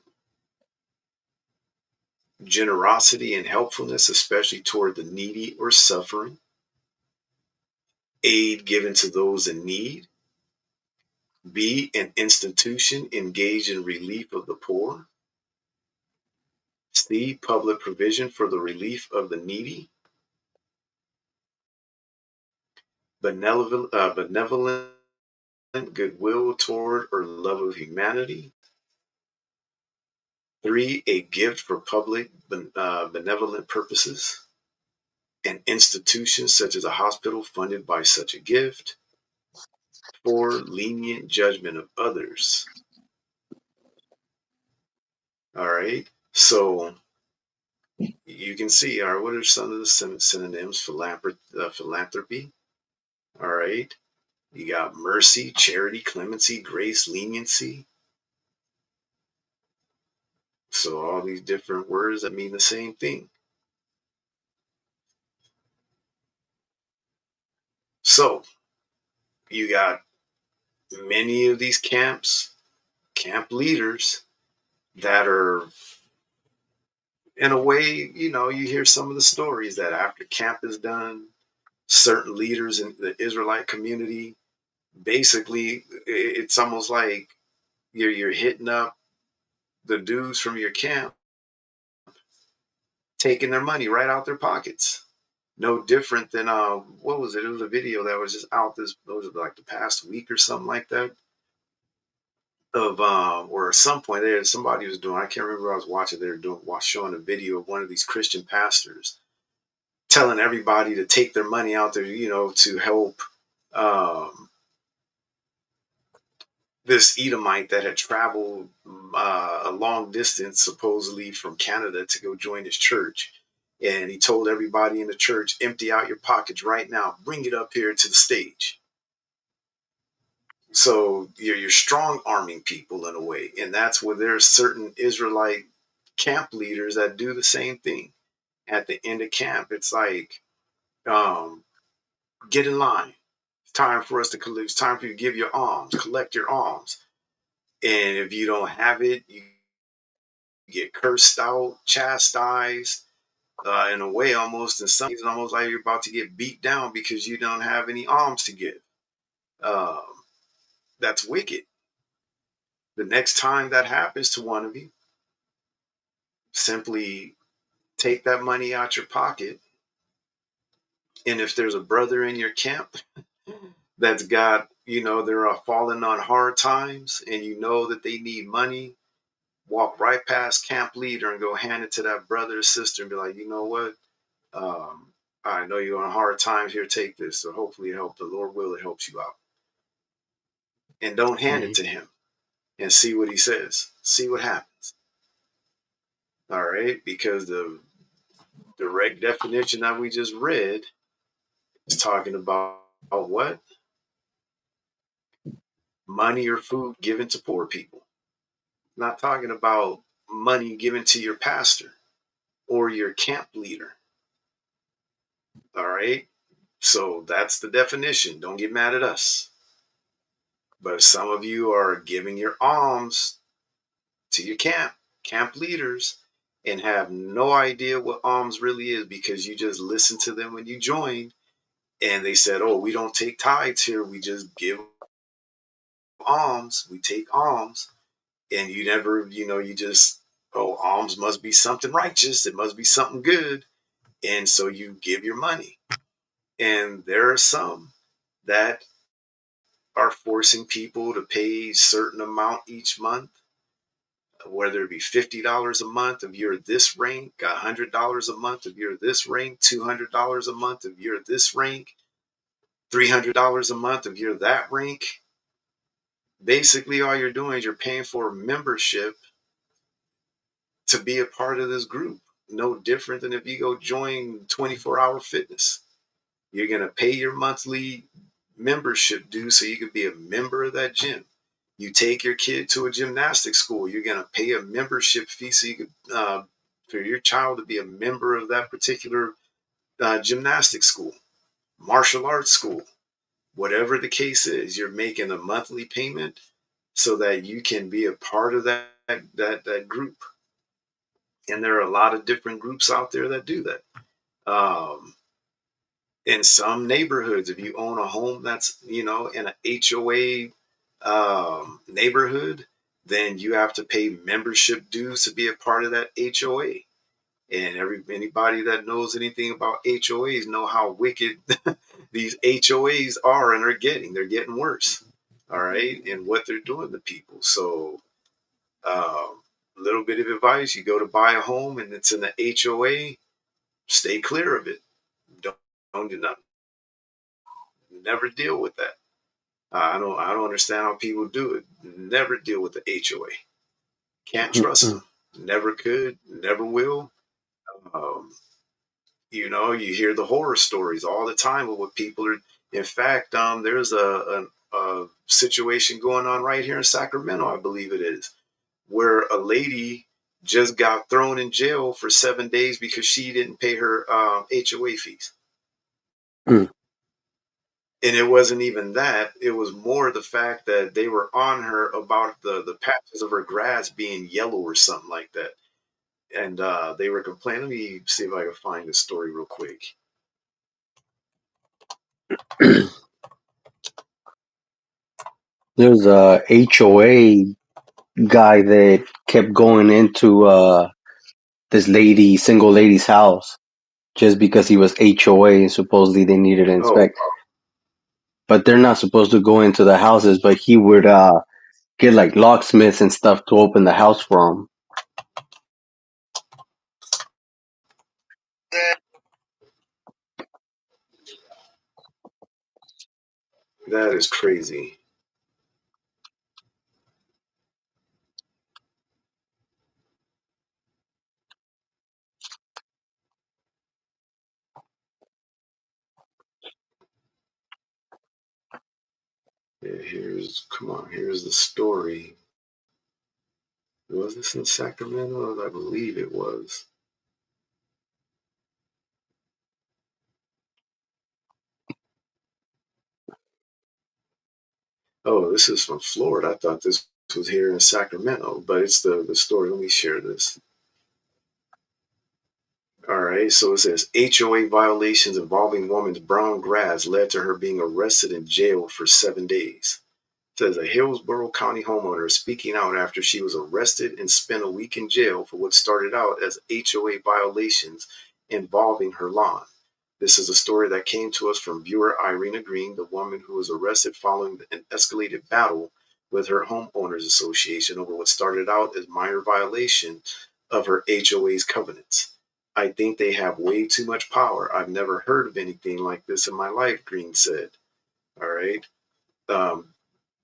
Generosity and helpfulness, especially toward the needy or suffering. Aid given to those in need. B, an institution engaged in relief of the poor. C, public provision for the relief of the needy. Benevolent goodwill toward or love of humanity. 3, a gift for public benevolent purposes. An institution such as a hospital funded by such a gift. 4, lenient judgment of others. All right. So you can see, all right, what are some of the synonyms? Philanthropy. All right. You got mercy, charity, clemency, grace, leniency. So all these different words that mean the same thing. So you got many of these camp leaders that are, in a way, you hear some of the stories that after camp is done, certain leaders in the Israelite community, basically, it's almost like you're hitting up the dudes from your camp, taking their money right out their pockets. No different than what was it? It was a video that was just out this, was it like the past week or something like that, of or at some point there somebody was doing, I can't remember, I was watching, they were doing showing a video of one of these Christian pastors telling everybody to take their money out there, to help this Edomite that had traveled a long distance, supposedly from Canada, to go join his church. And he told everybody in the church, empty out your pockets right now, bring it up here to the stage. So you're strong arming people in a way. And that's where there's certain Israelite camp leaders that do the same thing. At the end of camp, it's like, get in line. It's time for us to collect. It's time for you to give your alms, collect your alms. And if you don't have it, you get cursed out, chastised, in a way, almost in some cases, almost like you're about to get beat down because you don't have any alms to give. Um, that's wicked. The next time that happens to one of you, simply take that money out your pocket. And if there's a brother in your camp that's got, they're falling on hard times and you know that they need money, walk right past camp leader and go hand it to that brother or sister and be like, you know what? I know you're on hard times here. Take this. So hopefully the Lord will, it helps you out. And don't hand it to him and see what he says. See what happens. All right. Because the direct definition that we just read is talking about what? Money or food given to poor people. Not talking about money given to your pastor or your camp leader. All right. So that's the definition. Don't get mad at us. But some of you are giving your alms to your camp leaders, and have no idea what alms really is because you just listened to them when you joined And they said, oh, we don't take tithes here. We just give alms. We take alms. And you never, you just, oh, alms must be something righteous. It must be something good. And so you give your money. And there are some that are forcing people to pay a certain amount each month, whether it be $50 a month if you're this rank, $100 a month if you're this rank, $200 a month if you're this rank, $300 a month if you're that rank. Basically, all you're doing is you're paying for a membership to be a part of this group. No different than if you go join 24-hour fitness. You're going to pay your monthly membership due so you can be a member of that gym. You take your kid to a gymnastics school, you're going to pay a membership fee so you can, for your child to be a member of that particular gymnastics school, martial arts school, whatever the case is. You're making a monthly payment so that you can be a part of that group. And there are a lot of different groups out there that do that. In some neighborhoods, if you own a home that's in an HOA neighborhood, then you have to pay membership dues to be a part of that HOA. And anybody that knows anything about HOAs know how wicked these HOAs are, and they're getting worse. All right, and what they're doing to people. So, a little bit of advice: you go to buy a home and it's in the HOA, stay clear of it. Don't do nothing. Never deal with that. I don't understand how people do it. Never deal with the HOA. Can't trust them. Never could. Never will. Um, you hear the horror stories all the time of what people are. In fact, there's a situation going on right here in Sacramento, I believe it is, where a lady just got thrown in jail for 7 days because she didn't pay her HOA fees. Mm. And it wasn't even that. It was more the fact that they were on her about the patches of her grass being yellow or something like that. And they were complaining. Let me see if I can find the story real quick. There's a HOA guy that kept going into this single lady's house just because he was HOA and supposedly they needed to Oh, inspect. But they're not supposed to go into the houses, but he would get like locksmiths and stuff to open the house for him. that is crazy. Yeah, here's the story. Was this in Sacramento? I believe it was. Oh, this is from Florida. I thought this was here in Sacramento, but it's the story. Let me share this. All right, so it says HOA violations involving woman's brown grass led to her being arrested and jailed for 7 days. It says a Hillsborough County homeowner is speaking out after she was arrested and spent a week in jail for what started out as HOA violations involving her lawn. This is a story that came to us from viewer Irina Green, the woman who was arrested following an escalated battle with her homeowners association over what started out as minor violation of her HOA's covenants. I think they have way too much power. I've never heard of anything like this in my life, Green said. All right. Um,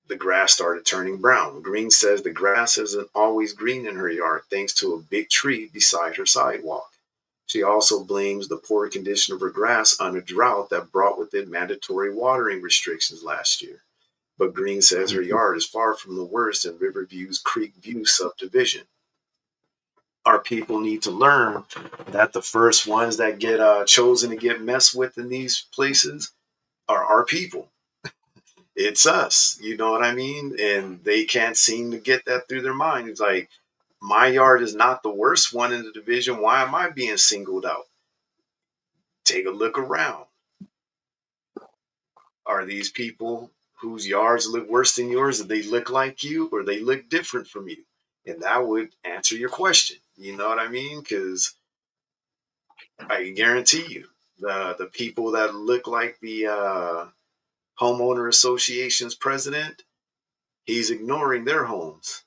the grass started turning brown. Green says the grass isn't always green in her yard thanks to a big tree beside her sidewalk. She also blames the poor condition of her grass on a drought that brought with it mandatory watering restrictions last year. But Green says her yard is far from the worst in Riverview's Creek View subdivision. Our people need to learn that the first ones that get chosen to get messed with in these places are our people. It's us, you know what I mean? And they can't seem to get that through their mind. It's like, my yard is not the worst one in the division. Why am I being singled out? Take a look around. Are these people whose yards look worse than yours, do they look like you or they look different from you? And that would answer your question. You know what I mean? Because I guarantee you, the people that look like the homeowner association's president, he's ignoring their homes.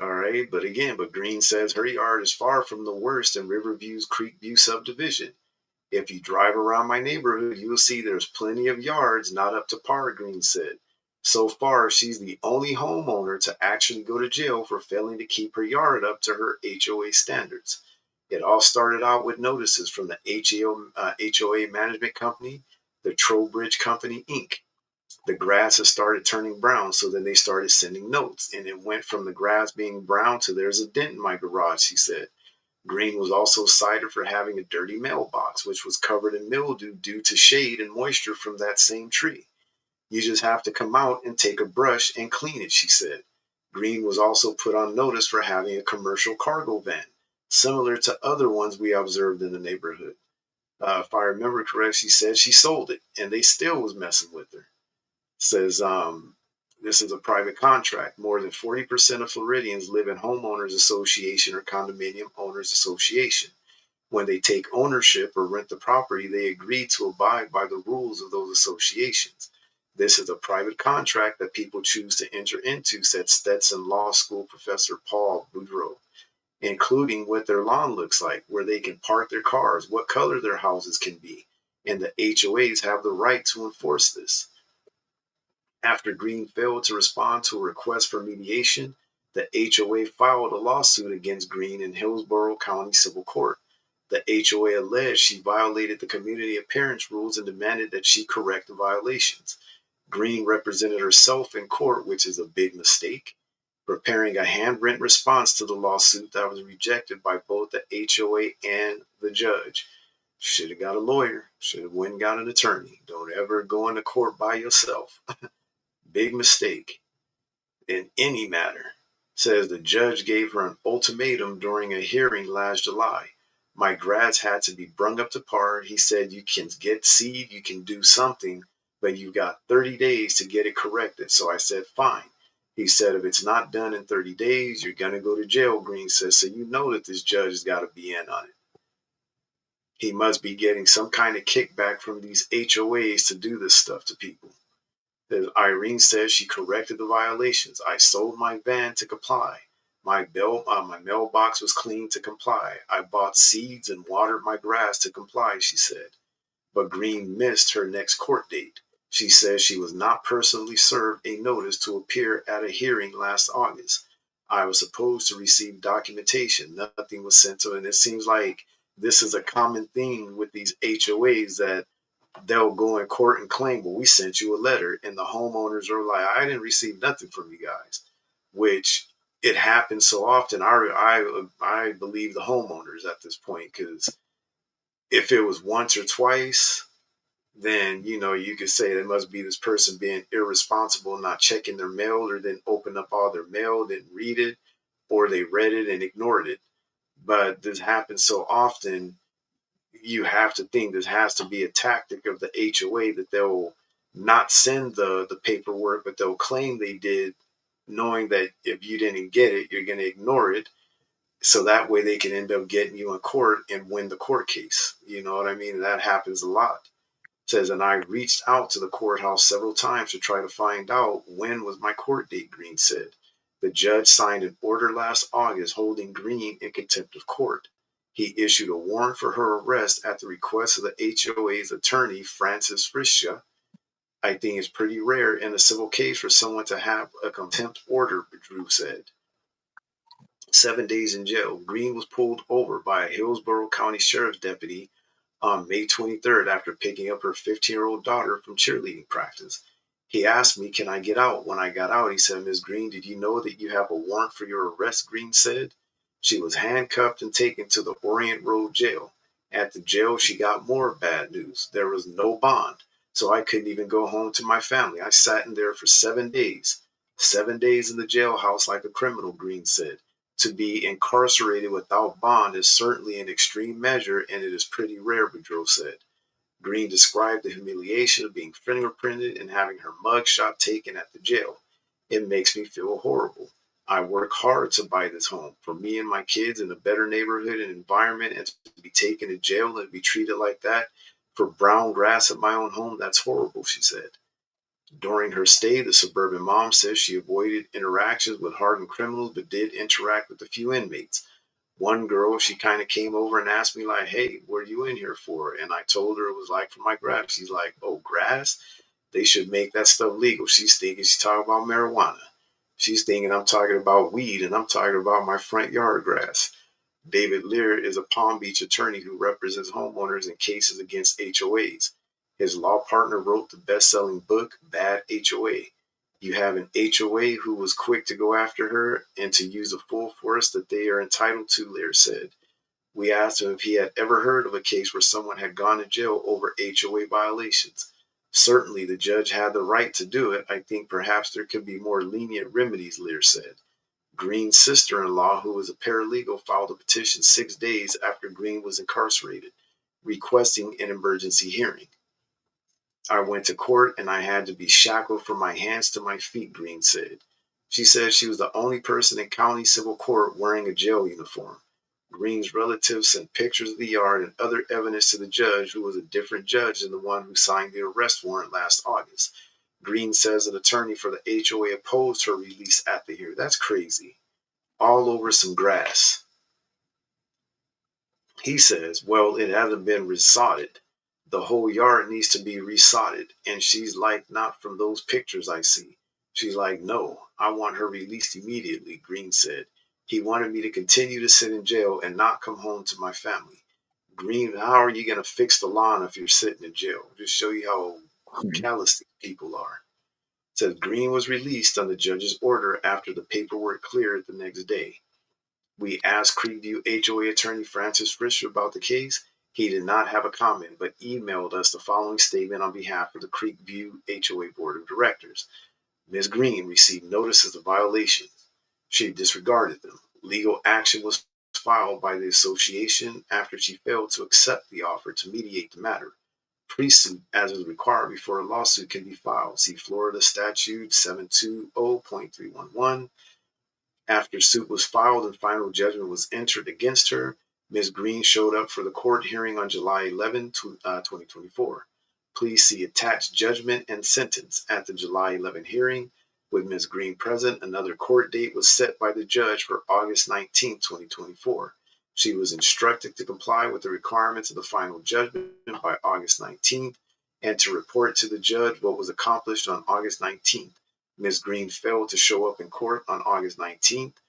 All right, but Green says her yard is far from the worst in Riverview's Creekview subdivision. If you drive around my neighborhood, you will see there's plenty of yards not up to par, Green said. So far, she's the only homeowner to actually go to jail for failing to keep her yard up to her HOA standards. It all started out with notices from the HOA management company, the Trowbridge Company, Inc. The grass has started turning brown, so then they started sending notes, and it went from the grass being brown to there's a dent in my garage, she said. Green was also cited for having a dirty mailbox, which was covered in mildew due to shade and moisture from that same tree. You just have to come out and take a brush and clean it, she said. Green was also put on notice for having a commercial cargo van, similar to other ones we observed in the neighborhood. If I remember correct, she said she sold it, and they still was messing with her. Says this is a private contract. More than 40% of Floridians live in homeowners association or condominium owners association. When they take ownership or rent the property, they agree to abide by the rules of those associations. This is a private contract that people choose to enter into, said Stetson Law School professor Paul Boudreau, including what their lawn looks like, where they can park their cars, what color their houses can be, and the HOAs have the right to enforce this. After Green failed to respond to a request for mediation, the HOA filed a lawsuit against Green in Hillsborough County Civil Court. The HOA alleged she violated the community appearance rules and demanded that she correct the violations. Green represented herself in court, which is a big mistake, preparing a handwritten response to the lawsuit that was rejected by both the HOA and the judge. Should have got a lawyer, should have went and got an attorney. Don't ever go into court by yourself. Big mistake in any matter. Says the judge gave her an ultimatum during a hearing last July. My grads had to be brung up to par. He said, you can get seed, you can do something, but you've got 30 days to get it corrected. So I said, fine. He said, if it's not done in 30 days, you're going to go to jail, Green says. So you know that this judge has got to be in on it. He must be getting some kind of kickback from these HOAs to do this stuff to people. Irene says she corrected the violations. I sold my van to comply. My mailbox was cleaned to comply. I bought seeds and watered my grass to comply, she said. But Green missed her next court date. She says she was not personally served a notice to appear at a hearing last August. I was supposed to receive documentation. Nothing was sent to her. And it seems like this is a common theme with these HOAs that they'll go in court and claim, well, we sent you a letter, and the homeowners are like, I didn't receive nothing from you guys, which it happens so often. I believe the homeowners at this point, because if it was once or twice, then you could say there must be this person being irresponsible, not checking their mail, or then open up all their mail, didn't read it, or they read it and ignored it. But this happens so often, you have to think this has to be a tactic of the HOA that they'll not send the paperwork, but they'll claim they did, knowing that if you didn't get it, you're going to ignore it. So that way they can end up getting you in court and win the court case. You know what I mean? That happens a lot. It says, and I reached out to the courthouse several times to try to find out when was my court date, Green said. The judge signed an order last August holding Green in contempt of court. He issued a warrant for her arrest at the request of the HOA's attorney, Francis Frischia. I think it's pretty rare in a civil case for someone to have a contempt order, Drew said. 7 days in jail. Green was pulled over by a Hillsborough County Sheriff's deputy on May 23rd after picking up her 15-year-old daughter from cheerleading practice. He asked me, can I get out? When I got out, he said, Ms. Green, did you know that you have a warrant for your arrest? Green said. She was handcuffed and taken to the Orient Road jail. At the jail, she got more bad news. There was no bond, so I couldn't even go home to my family. I sat in there for 7 days. 7 days in the jailhouse like a criminal, Green said. To be incarcerated without bond is certainly an extreme measure, and it is pretty rare, Boudreau said. Green described the humiliation of being fingerprinted and having her mug shot taken at the jail. It makes me feel horrible. I work hard to buy this home for me and my kids in a better neighborhood and environment, and to be taken to jail and be treated like that for brown grass at my own home, that's horrible, she said. During her stay, the suburban mom says she avoided interactions with hardened criminals but did interact with a few inmates. One girl, she kind of came over and asked me, like, hey, what are you in here for? And I told her it was like for my grass. She's like, oh, grass? They should make that stuff legal. She's thinking she's talking about marijuana. She's thinking I'm talking about weed, and I'm talking about my front yard grass. David Lear is a Palm Beach attorney who represents homeowners in cases against HOAs. His law partner wrote the best-selling book, Bad HOA. You have an HOA who was quick to go after her and to use the full force that they are entitled to, Lear said. We asked him if he had ever heard of a case where someone had gone to jail over HOA violations. Certainly, the judge had the right to do it. I think perhaps there could be more lenient remedies, Lear said. Green's sister-in-law, who was a paralegal, filed a petition 6 days after Green was incarcerated, requesting an emergency hearing. I went to court and I had to be shackled from my hands to my feet, Green said. She said she was the only person in county civil court wearing a jail uniform. Green's relatives sent pictures of the yard and other evidence to the judge, who was a different judge than the one who signed the arrest warrant last August. Green says an attorney for the HOA opposed her release at the hearing. That's crazy. All over some grass. He says, well, it hasn't been resodded. The whole yard needs to be resodded. And she's like, not from those pictures I see. She's like, no, I want her released immediately, Green said. He wanted me to continue to sit in jail and not come home to my family. Green, how are you going to fix the lawn if you're sitting in jail? Just show you how callous these people are. Says Green was released on the judge's order after the paperwork cleared the next day. We asked Creekview HOA attorney Francis Fisher about the case. He did not have a comment, but emailed us the following statement on behalf of the Creekview HOA Board of Directors. Ms. Green received notices of violations. She disregarded them. Legal action was filed by the association after she failed to accept the offer to mediate the matter. Pre-suit, as is required before a lawsuit can be filed. See Florida Statute 720.311. After suit was filed and final judgment was entered against her, Ms. Green showed up for the court hearing on July 11, 2024. Please see attached judgment and sentence. At the July 11 hearing, with Ms. Green present, another court date was set by the judge for August 19, 2024. She was instructed to comply with the requirements of the final judgment by August 19th and to report to the judge what was accomplished on August 19th. Ms. Green failed to show up in court on August 19th.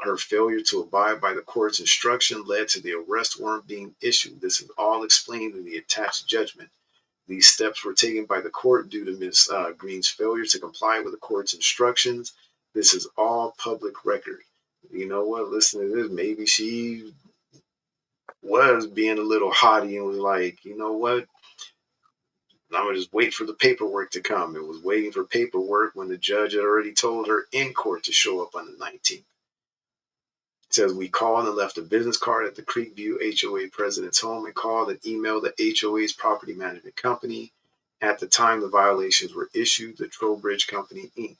Her failure to abide by the court's instruction led to the arrest warrant being issued. This is all explained in the attached judgment. These steps were taken by the court due to Ms. Green's failure to comply with the court's instructions. This is all public record. You know what? Listen to this. Maybe she was being a little haughty and was like, you know what? I'm going to just wait for the paperwork to come. It was waiting for paperwork when the judge had already told her in court to show up on the 19th. It says, we called and left a business card at the Creekview HOA president's home and called and emailed the HOA's property management company. At the time the violations were issued, the Trowbridge Company, Inc.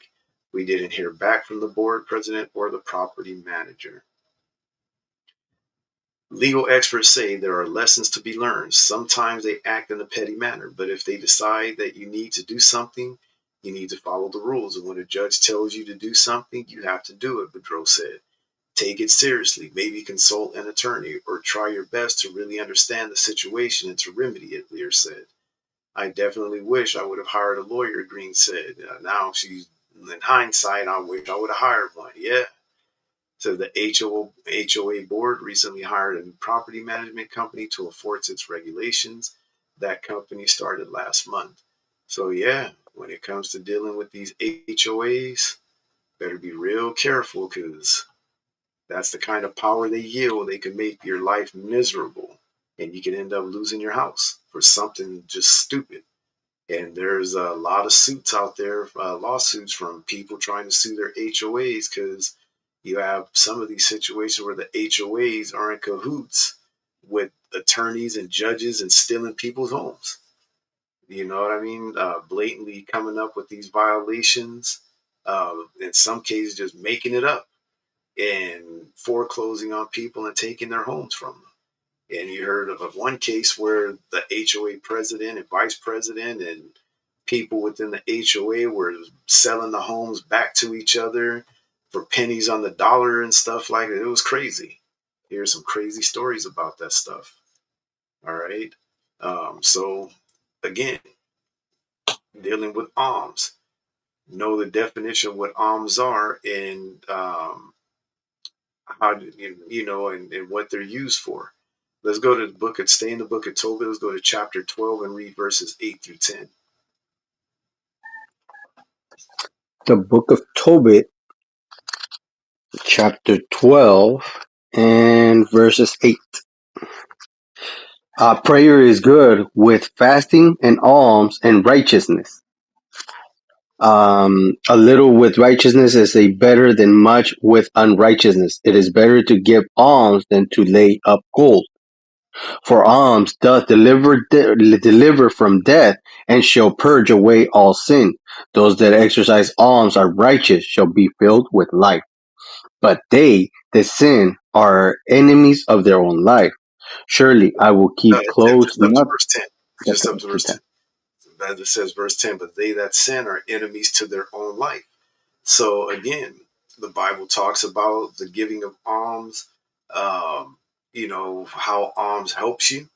We didn't hear back from the board president or the property manager. Legal experts say there are lessons to be learned. Sometimes they act in a petty manner, but if they decide that you need to do something, you need to follow the rules. And when a judge tells you to do something, you have to do it, Boudreaux said. Take it seriously. Maybe consult an attorney or try your best to really understand the situation and to remedy it, Lear said. I definitely wish I would have hired a lawyer, Green said. Now she's, in hindsight, I wish I would have hired one. Yeah. So the HOA board recently hired a new property management company to enforce its regulations. That company started last month. So yeah, when it comes to dealing with these HOAs, better be real careful, because that's the kind of power they yield. They can make your life miserable and you can end up losing your house for something just stupid. And there's a lot of suits out there, lawsuits from people trying to sue their HOAs, because you have some of these situations where the HOAs are in cahoots with attorneys and judges and stealing people's homes. You know what I mean? Blatantly coming up with these violations, in some cases just making it up and foreclosing on people and taking their homes from them. And you heard of one case where the HOA president and vice president and people within the HOA were selling the homes back to each other for pennies on the dollar and stuff like that. It was crazy. Here's some crazy stories about that stuff. All right. So again, dealing with alms, know the definition of what alms are and how you know and what they're used for. Let's go to the book of stay in the book of Tobit. Let's go to chapter 12 and read verses 8 through 10. The book of Tobit, chapter 12, and verses 8. Prayer is good with fasting and alms and righteousness. A little with righteousness is a better than much with unrighteousness. It is better to give alms than to lay up gold. For alms doth deliver from death, and shall purge away all sin. Those that exercise alms are righteous shall be filled with life. But they that sin are enemies of their own life. Surely I will keep close Just up to not verse 10. just Just up up to to verse 10. 10. As it says, verse 10, but they that sin are enemies to their own life. So again, the Bible talks about the giving of alms, you know, how alms helps you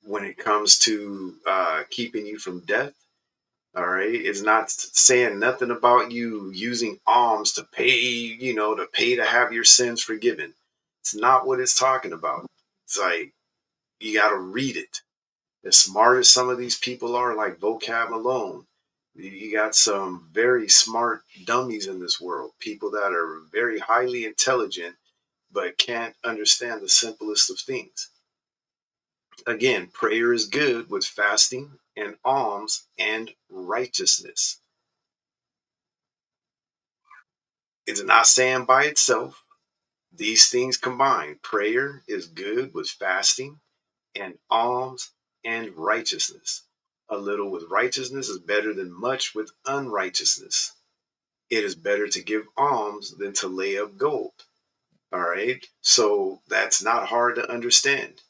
when it comes to keeping you from death. All right. It's not saying nothing about you using alms to pay, you know, to pay to have your sins forgiven. It's not what it's talking about. It's like you got to read it. As smart as some of these people are, like Vocab Malone, you got some very smart dummies in this world. People that are very highly intelligent, but can't understand the simplest of things. Again, prayer is good with fasting and alms and righteousness. It's not saying by itself. These things combined, prayer is good with fasting and alms and righteousness. A little with righteousness is better than much with unrighteousness. It is better to give alms than to lay up gold. All right. So that's not hard to understand.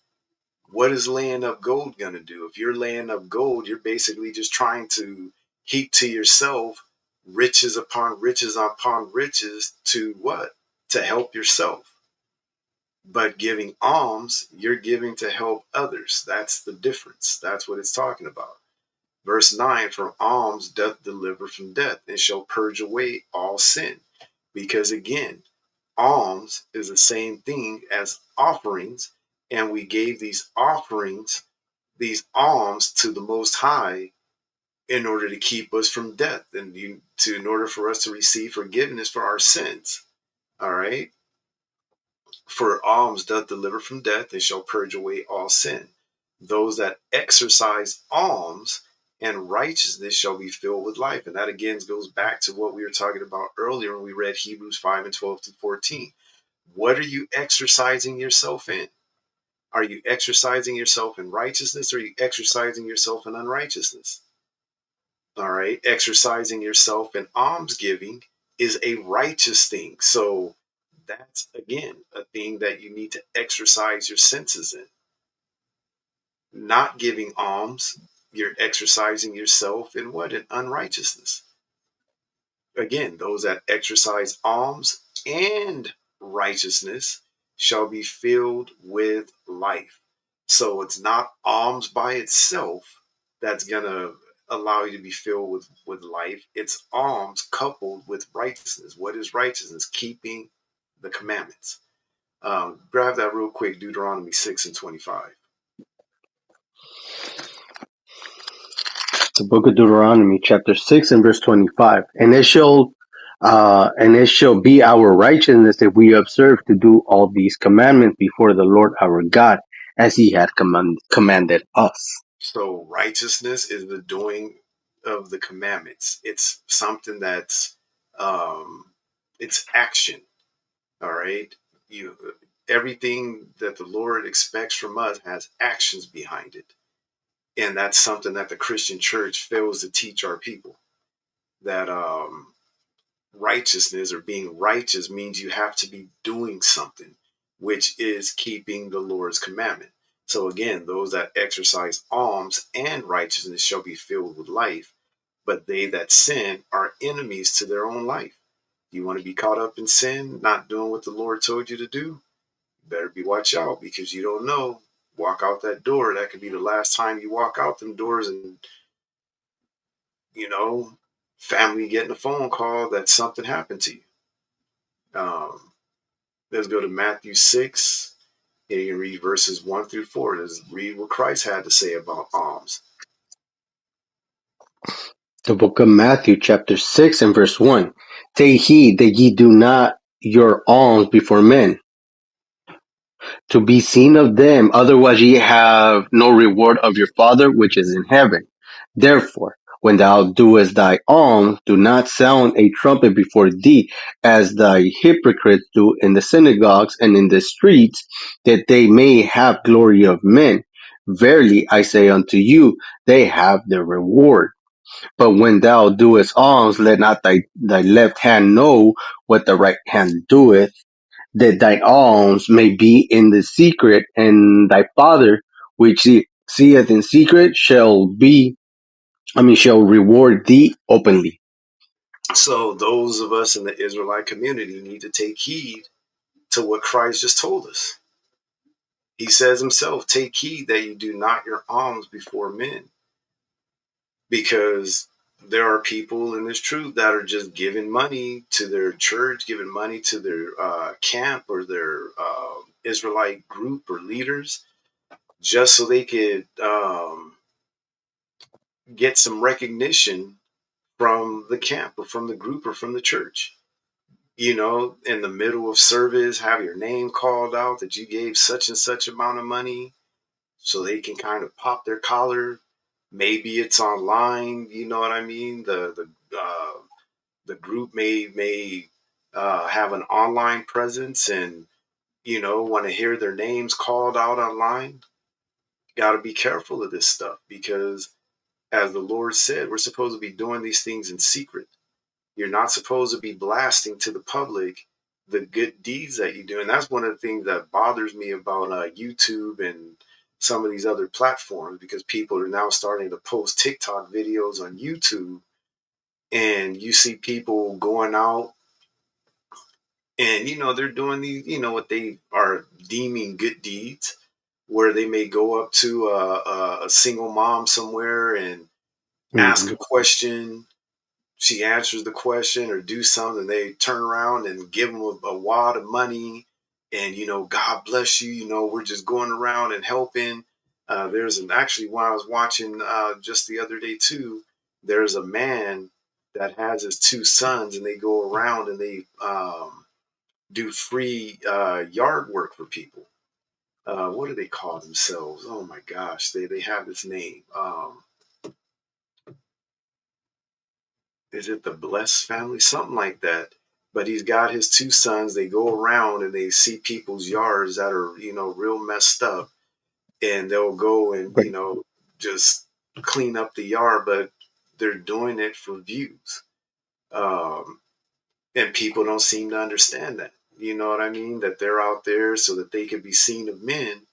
What is laying up gold going to do? If you're laying up gold, you're basically just trying to heap to yourself riches upon riches to what? To help yourself. But giving alms, you're giving to help others. That's the difference. That's what it's talking about. Verse 9, for alms doth deliver from death and shall purge away all sin. Because again, alms is the same thing as offerings, and we gave these offerings, these alms to the Most High in order to keep us from death and in order for us to receive forgiveness for our sins. All right. For alms doth deliver from death and shall purge away all sin. Those that exercise alms and righteousness shall be filled with life. And that again goes back to what we were talking about earlier when we read Hebrews 5 and 12 to 14. What are you exercising yourself in? Are you exercising yourself in righteousness or are you exercising yourself in unrighteousness? All right. Exercising yourself in almsgiving is a righteous thing. So that's again a thing that you need to exercise your senses in. Not giving alms, you're exercising yourself in what? In unrighteousness. Again, those that exercise alms and righteousness shall be filled with life. So it's not alms by itself that's going to allow you to be filled with life. It's alms coupled with righteousness. What is righteousness? Keeping the commandments. Grab that real quick, Deuteronomy 6 and 25. The book of Deuteronomy, chapter 6 and verse 25. And it shall be our righteousness if we observe to do all these commandments before the Lord our God, as he had commanded us. So righteousness is the doing of the commandments. It's something that's it's action. All right. You Everything that the Lord expects from us has actions behind it. And that's something that the Christian church fails to teach our people. That righteousness or being righteous means you have to be doing something, which is keeping the Lord's commandment. So again, those that exercise alms and righteousness shall be filled with life, but they that sin are enemies to their own life. You want to be caught up in sin, not doing what the Lord told you to do? Better be watch out, because you don't know. Walk out that door. That could be the last time you walk out them doors, and you know, family getting a phone call that something happened to you. Um, let's go to Matthew 6, and you can read verses 1 through 4. Let's read what Christ had to say about alms. The book of Matthew, chapter 6 and verse 1. Take heed that ye do not your alms before men, to be seen of them, otherwise ye have no reward of your Father which is in heaven. Therefore, when thou doest thy alms, do not sound a trumpet before thee, as the hypocrites do in the synagogues and in the streets, that they may have glory of men. Verily I say unto you, they have their reward. But when thou doest alms, let not thy left hand know what the right hand doeth, that thine alms may be in the secret, and thy Father which seeth in secret shall reward thee openly. So those of us in the Israelite community need to take heed to what Christ just told us. He says himself, take heed that you do not your alms before men, because there are people in this truth that are just giving money to their church, giving money to their camp or their Israelite group or leaders, just so they could get some recognition from the camp or from the group or from the church. You know, in the middle of service, have your name called out that you gave such and such amount of money, so they can kind of pop their collar. Maybe it's online. You know what I mean? The group may have an online presence, and want to hear their names called out online. Got to be careful of this stuff, because, as the Lord said, we're supposed to be doing these things in secret. You're not supposed to be blasting to the public the good deeds that you do. And that's one of the things that bothers me about YouTube and some of these other platforms, because people are now starting to post TikTok videos on YouTube, and you see people going out and, they're doing these, what they are deeming good deeds, where they may go up to a single mom somewhere and ask Mhm. a question. She answers the question or do something, they turn around and give them a wad of money, and God bless you, we're just going around and helping. Actually, when I was watching just the other day too, there's a man that has his two sons, and they go around and they do free yard work for people. What do they call themselves? Oh my gosh, they have this name. Is it the Bless family? Something like that. But he's got his two sons. They go around and they see people's yards that are, real messed up. And they'll go and, Right. just clean up the yard, but they're doing it for views. Um, and people don't seem to understand that. You know what I mean? That they're out there so that they can be seen of men,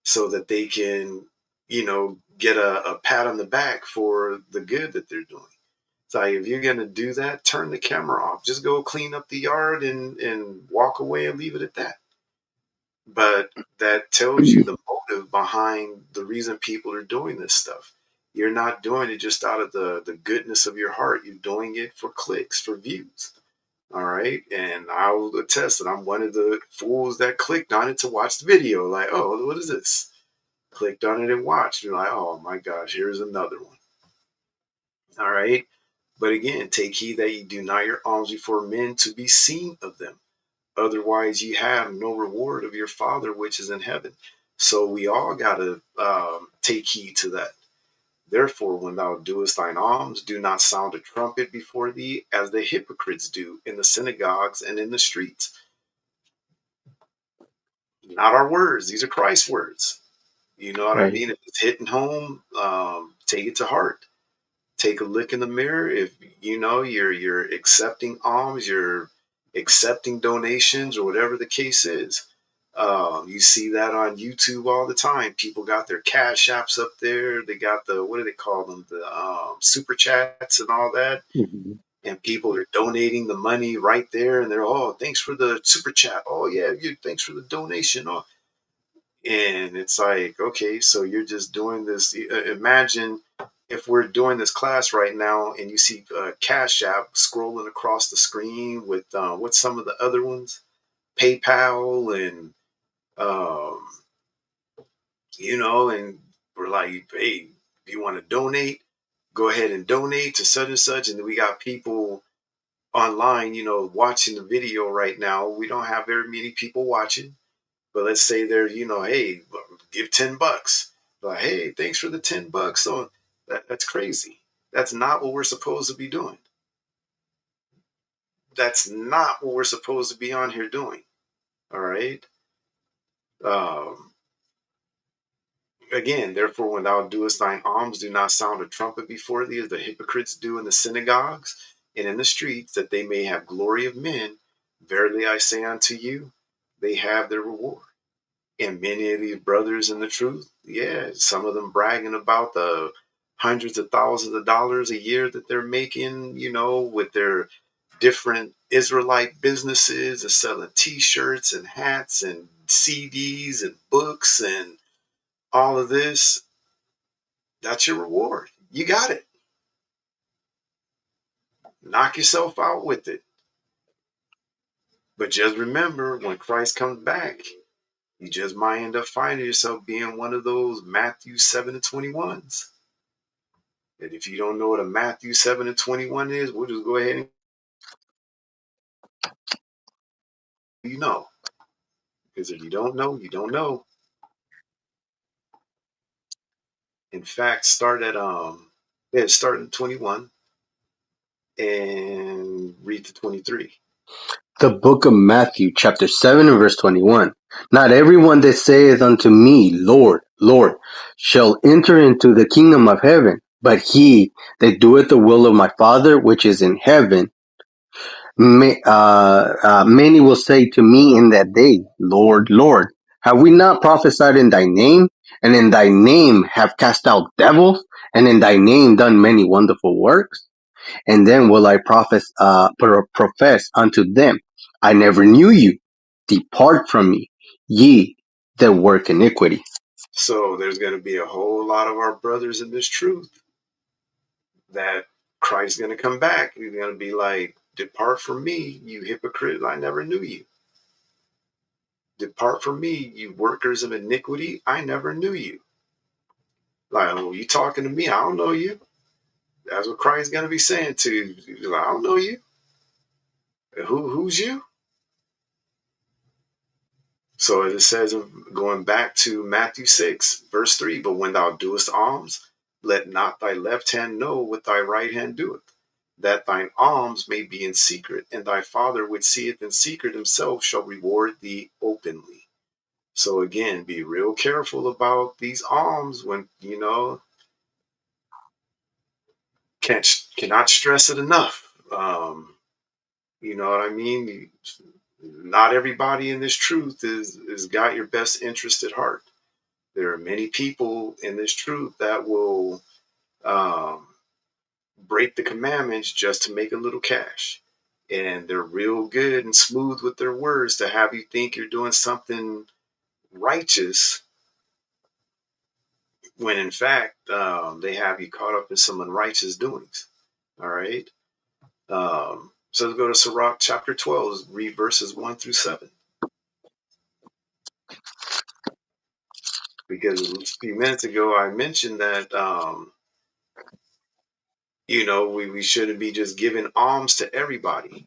so that they can, get a pat on the back for the good that they're doing. So if you're gonna do that, turn the camera off. Just go clean up the yard and walk away and leave it at that. But that tells you the motive behind the reason people are doing this stuff. You're not doing it just out of the goodness of your heart. You're doing it for clicks, for views. All right. And I will attest that I'm one of the fools that clicked on it to watch the video. Like, oh, what is this? Clicked on it and watched. You're like, oh my gosh, here's another one. All right. But again, take heed that ye do not your alms before men to be seen of them. Otherwise, ye have no reward of your Father which is in heaven. So we all got to take heed to that. Therefore, when thou doest thine alms, do not sound a trumpet before thee, as the hypocrites do in the synagogues and in the streets. Not our words, these are Christ's words. You know what I Right. mean? If it's hitting home, take it to heart. Take a look in the mirror. If you know you're accepting alms, you're accepting donations, or whatever the case is. You see that on YouTube all the time. People got their cash apps up there. They got the, what do they call them? The super chats and all that. Mhm. And people are donating the money right there. And they're, oh, thanks for the super chat. Oh yeah, thanks for the donation. Oh, and it's like, okay, so you're just doing this. Imagine if we're doing this class right now and you see Cash App scrolling across the screen with what's some of the other ones? PayPal and, um, and we're like, hey, if you want to donate, go ahead and donate to such and such. And then we got people online, watching the video right now. We don't have very many people watching. But let's say they're, hey, give $10. Like, hey, thanks for the $10. So that's crazy. That's not what we're supposed to be doing. That's not what we're supposed to be on here doing. All right. Um, Again, therefore, when thou doest thine alms, do not sound a trumpet before thee, as the hypocrites do in the synagogues and in the streets, that they may have glory of men. Verily I say unto you, they have their reward. And many of these brothers in the truth, yeah, some of them bragging about the hundreds of thousands of dollars a year that they're making, with their different Israelite businesses and selling t-shirts and hats and CDs and books and all of this. That's your reward. You got it. Knock yourself out with it. But just remember, when Christ comes back, you just might end up finding yourself being one of those Matthew 7 and 21s. And if you don't know what a Matthew 7 and 21 is, we'll just go ahead and you know. Because if you don't know, you don't know. In fact, start in 21 and read to 23. The book of Matthew, chapter 7 and verse 21. Not everyone that saith unto me, Lord, Lord, shall enter into the kingdom of heaven, but he that doeth the will of my Father which is in heaven. Many will say to me in that day, Lord, Lord, have we not prophesied in thy name? And in thy name have cast out devils? And in thy name done many wonderful works? And then will I profess unto them, I never knew you. Depart from me, ye that work iniquity. So there's going to be a whole lot of our brothers in this truth that Christ's going to come back. He's going to be like, depart from me, you hypocrite. I never knew you. Depart from me, you workers of iniquity. I never knew you. Like, oh, you talking to me? I don't know you. That's what Christ's going to be saying to you. He's like, I don't know you. Who's you? So as it says, going back to Matthew 6, verse 3, but when thou doest alms, let not thy left hand know what thy right hand doeth, that thine alms may be in secret, and thy Father which seeth in secret himself shall reward thee openly. So again, be real careful about these alms when, cannot stress it enough. You know what I mean? Not everybody in this truth is got your best interest at heart. There are many people in this truth that will um, break the commandments just to make a little cash. And they're real good and smooth with their words to have you think you're doing something righteous when in fact they have you caught up in some unrighteous doings. All right. So let's go to Sirach chapter 12, read verses 1 through 7. Because a few minutes ago I mentioned that we shouldn't be just giving alms to everybody.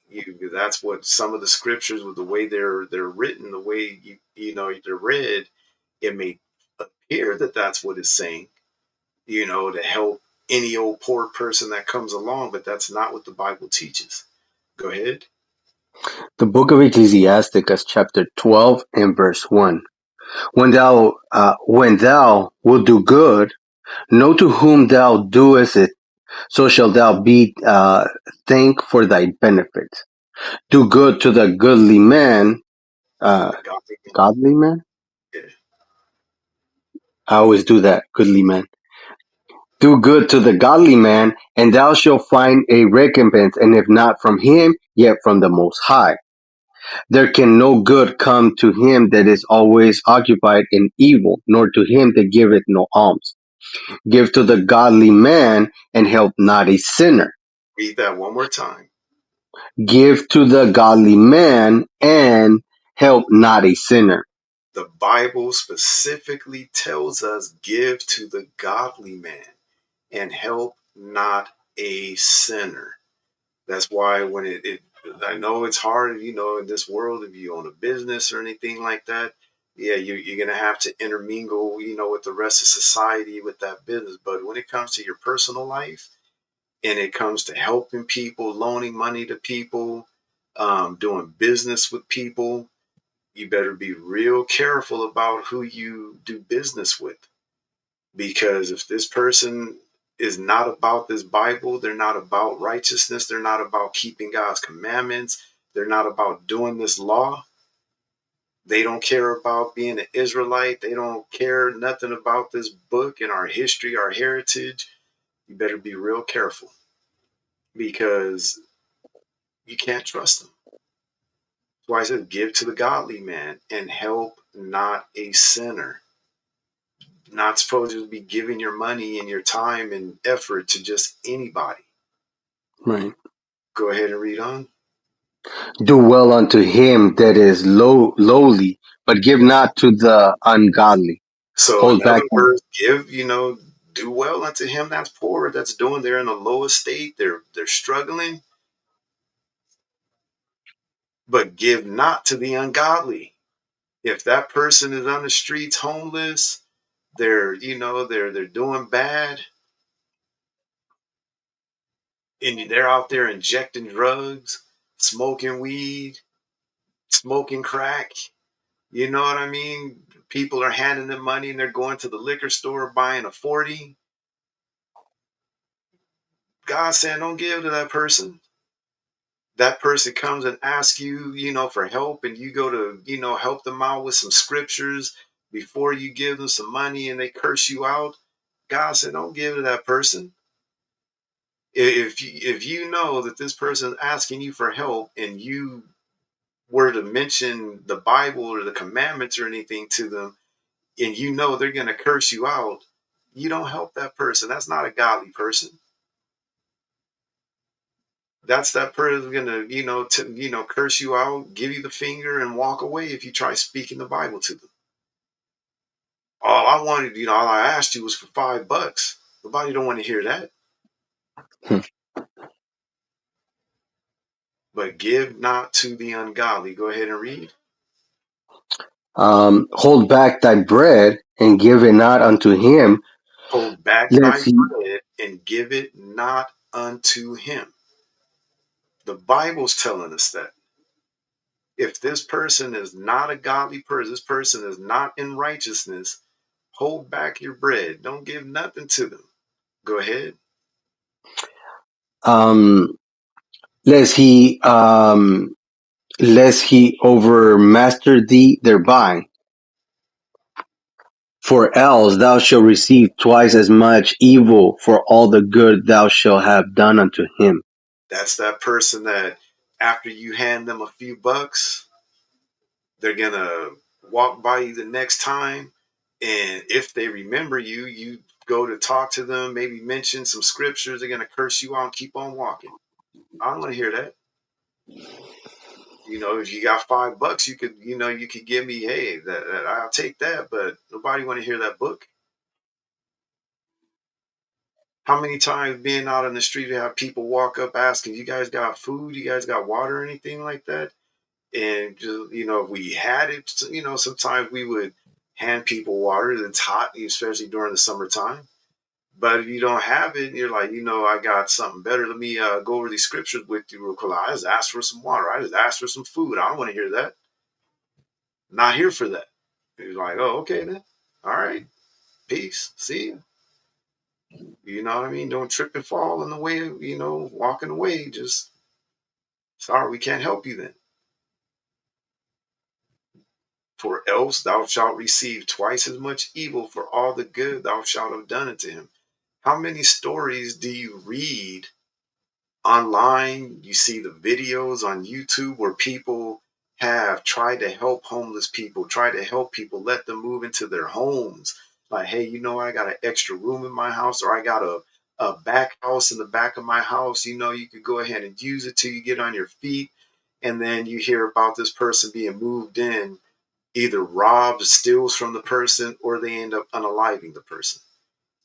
That's what some of the scriptures, with the way they're written, the way they're read, it may appear that that's what it's saying. To help any old poor person that comes along, but that's not what the Bible teaches. Go ahead. The book of Ecclesiasticus, chapter 12 and verse 1. When thou wilt do good, know to whom thou doest it, so shall thou be thanked for thy benefit. Do good to the goodly man, uh, The godly man. godly man. Yeah. I always do that, goodly man. Do good to the godly man, and thou shalt find a recompense, and if not from him, yet from the Most High. There can no good come to him that is always occupied in evil, nor to him that giveth no alms. Give to the godly man, and help not a sinner. Read that one more time. Give to the godly man, and help not a sinner. The Bible specifically tells us give to the godly man and help not a sinner. That's why when I know it's hard, in this world, if you own a business or anything like that, yeah, you're going to have to intermingle, with the rest of society with that business. But when it comes to your personal life and it comes to helping people, loaning money to people, doing business with people, you better be real careful about who you do business with. Because if this person is not about this Bible, they're not about righteousness, they're not about keeping God's commandments, they're not about doing this law, they don't care about being an Israelite, they don't care nothing about this book and our history, our heritage, you better be real careful because you can't trust them. That's why I said give to the godly man and help not a sinner. Not supposed to be giving your money and your time and effort to just anybody. Right. Go ahead and read on. Do well unto him that is lowly, but give not to the ungodly. So, in Hold back. other words, give, do well unto him that's poor, that's doing, they're in the lowest state, they're struggling, but give not to the ungodly. If that person is on the streets homeless, they're doing bad, and they're out there injecting drugs, smoking weed, smoking crack. You know what I mean? People are handing them money and they're going to the liquor store buying a 40. God's saying, don't give to that person. That person comes and asks you, for help, and you go to, help them out with some scriptures before you give them some money and they curse you out. God said, don't give to that person. If you know that this person is asking you for help and you were to mention the Bible or the commandments or anything to them, and they're going to curse you out, you don't help that person. That's not a godly person. That's that person going to, curse you out, give you the finger, and walk away if you try speaking the Bible to them. All I wanted, all I asked you was for $5. Nobody don't want to hear that. Hmm. But give not to the ungodly. Go ahead and read. Hold back thy bread and give it not unto him, Hold back thy lest he. bread and give it not unto him. The Bible's telling us that. If this person is not a godly person, this person is not in righteousness, hold back your bread. Don't give nothing to them. Go ahead. Um, lest he lest he overmaster thee thereby. For else thou shalt receive twice as much evil for all the good thou shalt have done unto him. That's that person that after you hand them a few bucks, they're going to walk by you the next time. And if they remember you, you go to talk to them, maybe mention some scriptures, they're going to curse you out and keep on walking. I don't want to hear that. If you got $5, you could give me, hey, that I'll take that, but nobody want to hear that book. How many times being out on the street, you have people walk up asking, you guys got food? You guys got water or anything like that? And just, if we had it, sometimes we would hand people water. It's hot, especially during the summertime. But if you don't have it, you're like, I got something better. Let me go over these scriptures with you real quick. I just asked for some water. I just asked for some food. I don't want to hear that. Not here for that. He's like, oh, okay then. All right. Peace. See you. You know what I mean? Don't trip and fall in the way of, walking away. Just, sorry, we can't help you then. For else thou shalt receive twice as much evil for all the good thou shalt have done unto him. How many stories do you read online? You see the videos on YouTube where people have tried to help homeless people, try to help people, let them move into their homes. Like, hey, I got an extra room in my house, or I got a back house in the back of my house. You could go ahead and use it till you get on your feet. And then you hear about this person being moved in, either robbed, steals from the person, or they end up unaliving the person.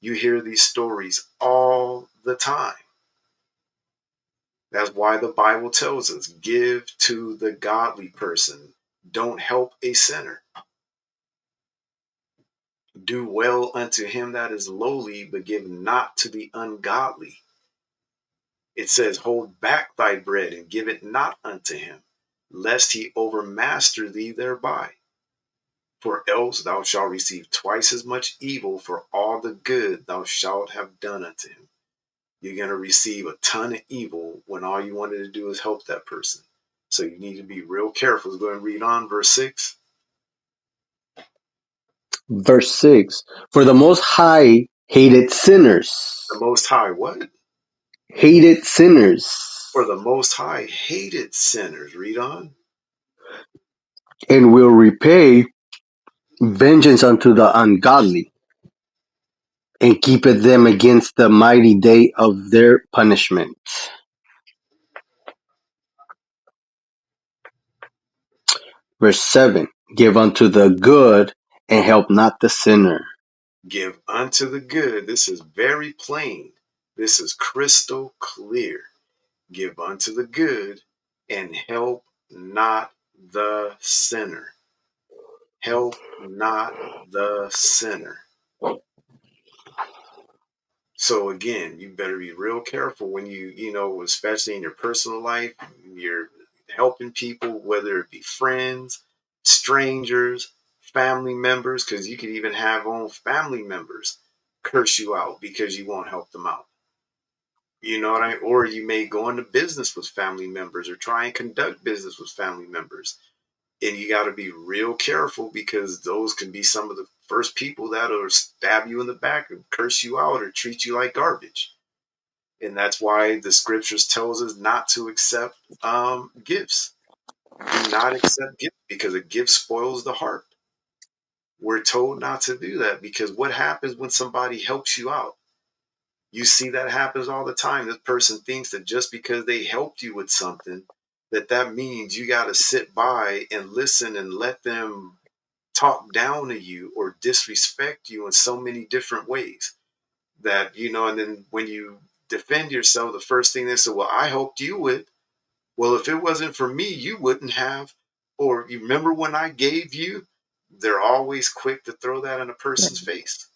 You hear these stories all the time. That's why the Bible tells us, give to the godly person. Don't help a sinner. Do well unto him that is lowly, but give not to the ungodly. It says, hold back thy bread and give it not unto him, lest he overmaster thee thereby. For else thou shalt receive twice as much evil for all the good thou shalt have done unto him. You're going to receive a ton of evil when all you wanted to do is help that person. So you need to be real careful. Let's go and read on verse 6. Verse 6. For the Most High hated The sinners. Most High what? Hated sinners. For the Most High hated sinners. Read on. And will repay vengeance unto the ungodly, and keepeth them against the mighty day of their punishment. Verse 7. Give unto the good, and help not the sinner. Give unto the good. This is very plain. This is crystal clear. Give unto the good and help not the sinner. Help not the sinner. So again, you better be real careful when especially in your personal life, you're helping people, whether it be friends, strangers, family members, because you could even have own family members curse you out because you won't help them out. You know what I mean? Or you may go into business with family members or try and conduct business with family members. And you got to be real careful because those can be some of the first people that'll stab you in the back and curse you out or treat you like garbage. And that's why the scriptures tells us not to accept gifts. Do not accept gifts because a gift spoils the heart. We're told not to do that because what happens when somebody helps you out? You see that happens all the time. This person thinks that just because they helped you with something, that means you got to sit by and listen and let them talk down to you or disrespect you in so many different ways that, and then when you defend yourself, the first thing they say, well, I helped you with. Well, if it wasn't for me, you wouldn't have. Or you remember when I gave you? They're always quick to throw that in a person's face.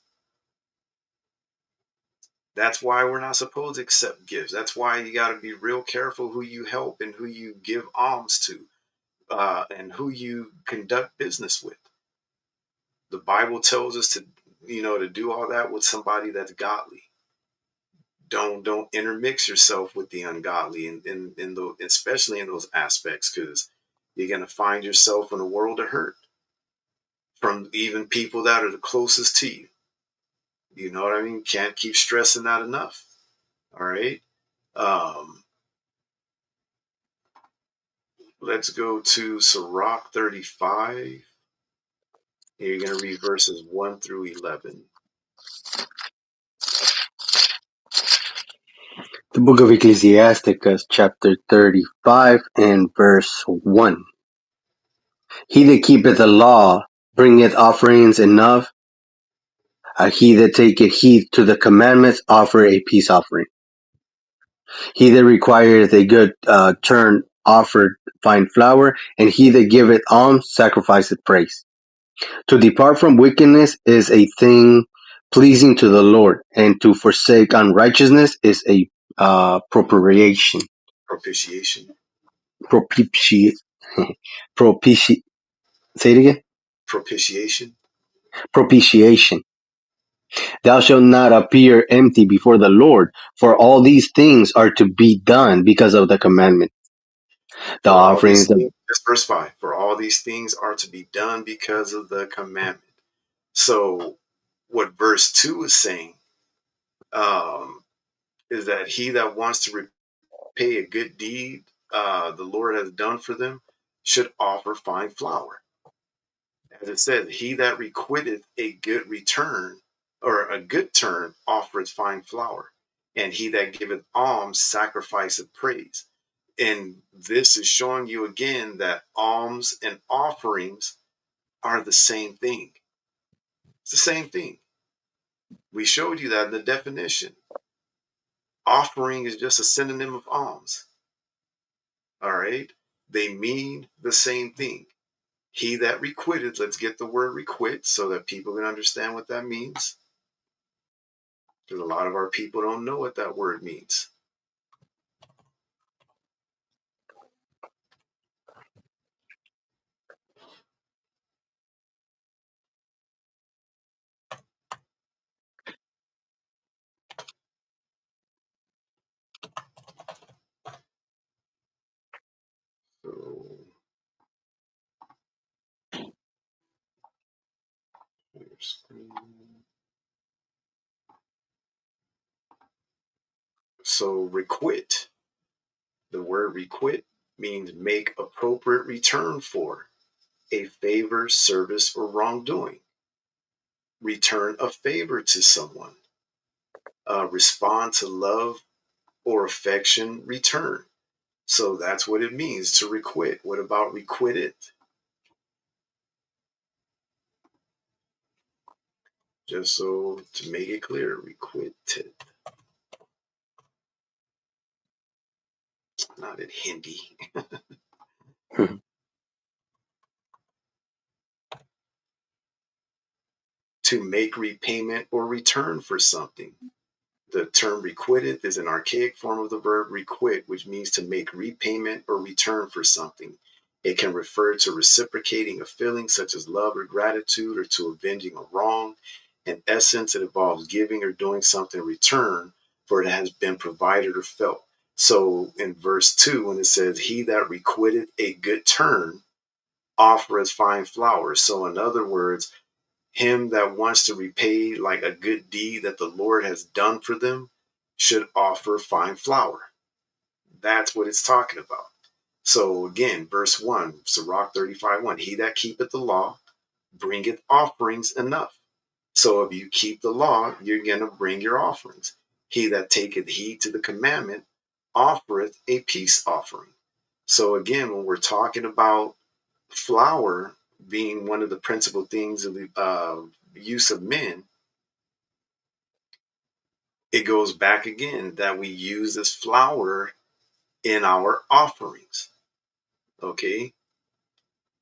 That's why we're not supposed to accept gifts. That's why you got to be real careful who you help and who you give alms to, and who you conduct business with. The Bible tells us to do all that with somebody that's godly. Don't intermix yourself with the ungodly, especially in those aspects, because you're gonna find yourself in a world of hurt from even people that are the closest to you. You know what I mean? Can't keep stressing that enough. All right. Um, let's go to Sirach 35. You're gonna read verses 1 through 11. The book of Ecclesiasticus, chapter 35, and verse 1. He that keepeth the law bringeth offerings enough. He that taketh heed to the commandments offer a peace offering. He that requireth a good turn offered fine flour, and he that giveth alms sacrificeth praise. To depart from wickedness is a thing pleasing to the Lord, and to forsake unrighteousness is a propitiation. Propitiation. Propitiate. Propitiate. Say it again. Propitiation. Propitiation. Thou shalt not appear empty before the Lord, for all these things are to be done because of the commandment. The For all these offerings of things, that's verse 5. For all these things are to be done because of the commandment. So, what verse 2 is saying is that he that wants to repay a good deed the Lord has done for them should offer fine flour. As it says, he that requiteth a good return or a good turn offereth fine flour, and he that giveth alms sacrificeth praise. And this is showing you again that alms and offerings are the same thing. It's the same thing. We showed you that in the definition. Offering is just a synonym of alms. All right? They mean the same thing. He that requited, let's get the word requit so that people can understand what that means. Because a lot of our people don't know what that word means. So, requit. The word requit means make appropriate return for a favor, service, or wrongdoing. Return a favor to someone. Respond to love or affection, return. So that's what it means to requit. What about requit it? Just so to make it clear, requit it. Not in Hindi. To make repayment or return for something. The term requiteth is an archaic form of the verb requit, which means to make repayment or return for something. It can refer to reciprocating a feeling such as love or gratitude, or to avenging a wrong. In essence, it involves giving or doing something in return for it has been provided or felt. So in verse 2, when it says, he that requiteth a good turn offereth fine flowers. So in other words, him that wants to repay like a good deed that the Lord has done for them should offer fine flour. That's what it's talking about. So again, verse 1, Sirach 35:1, he that keepeth the law bringeth offerings enough. So if you keep the law, you're going to bring your offerings. He that taketh heed to the commandment offereth a peace offering. So again, when we're talking about flour being one of the principal things of the use of men, it goes back again that we use this flour in our offerings. Okay,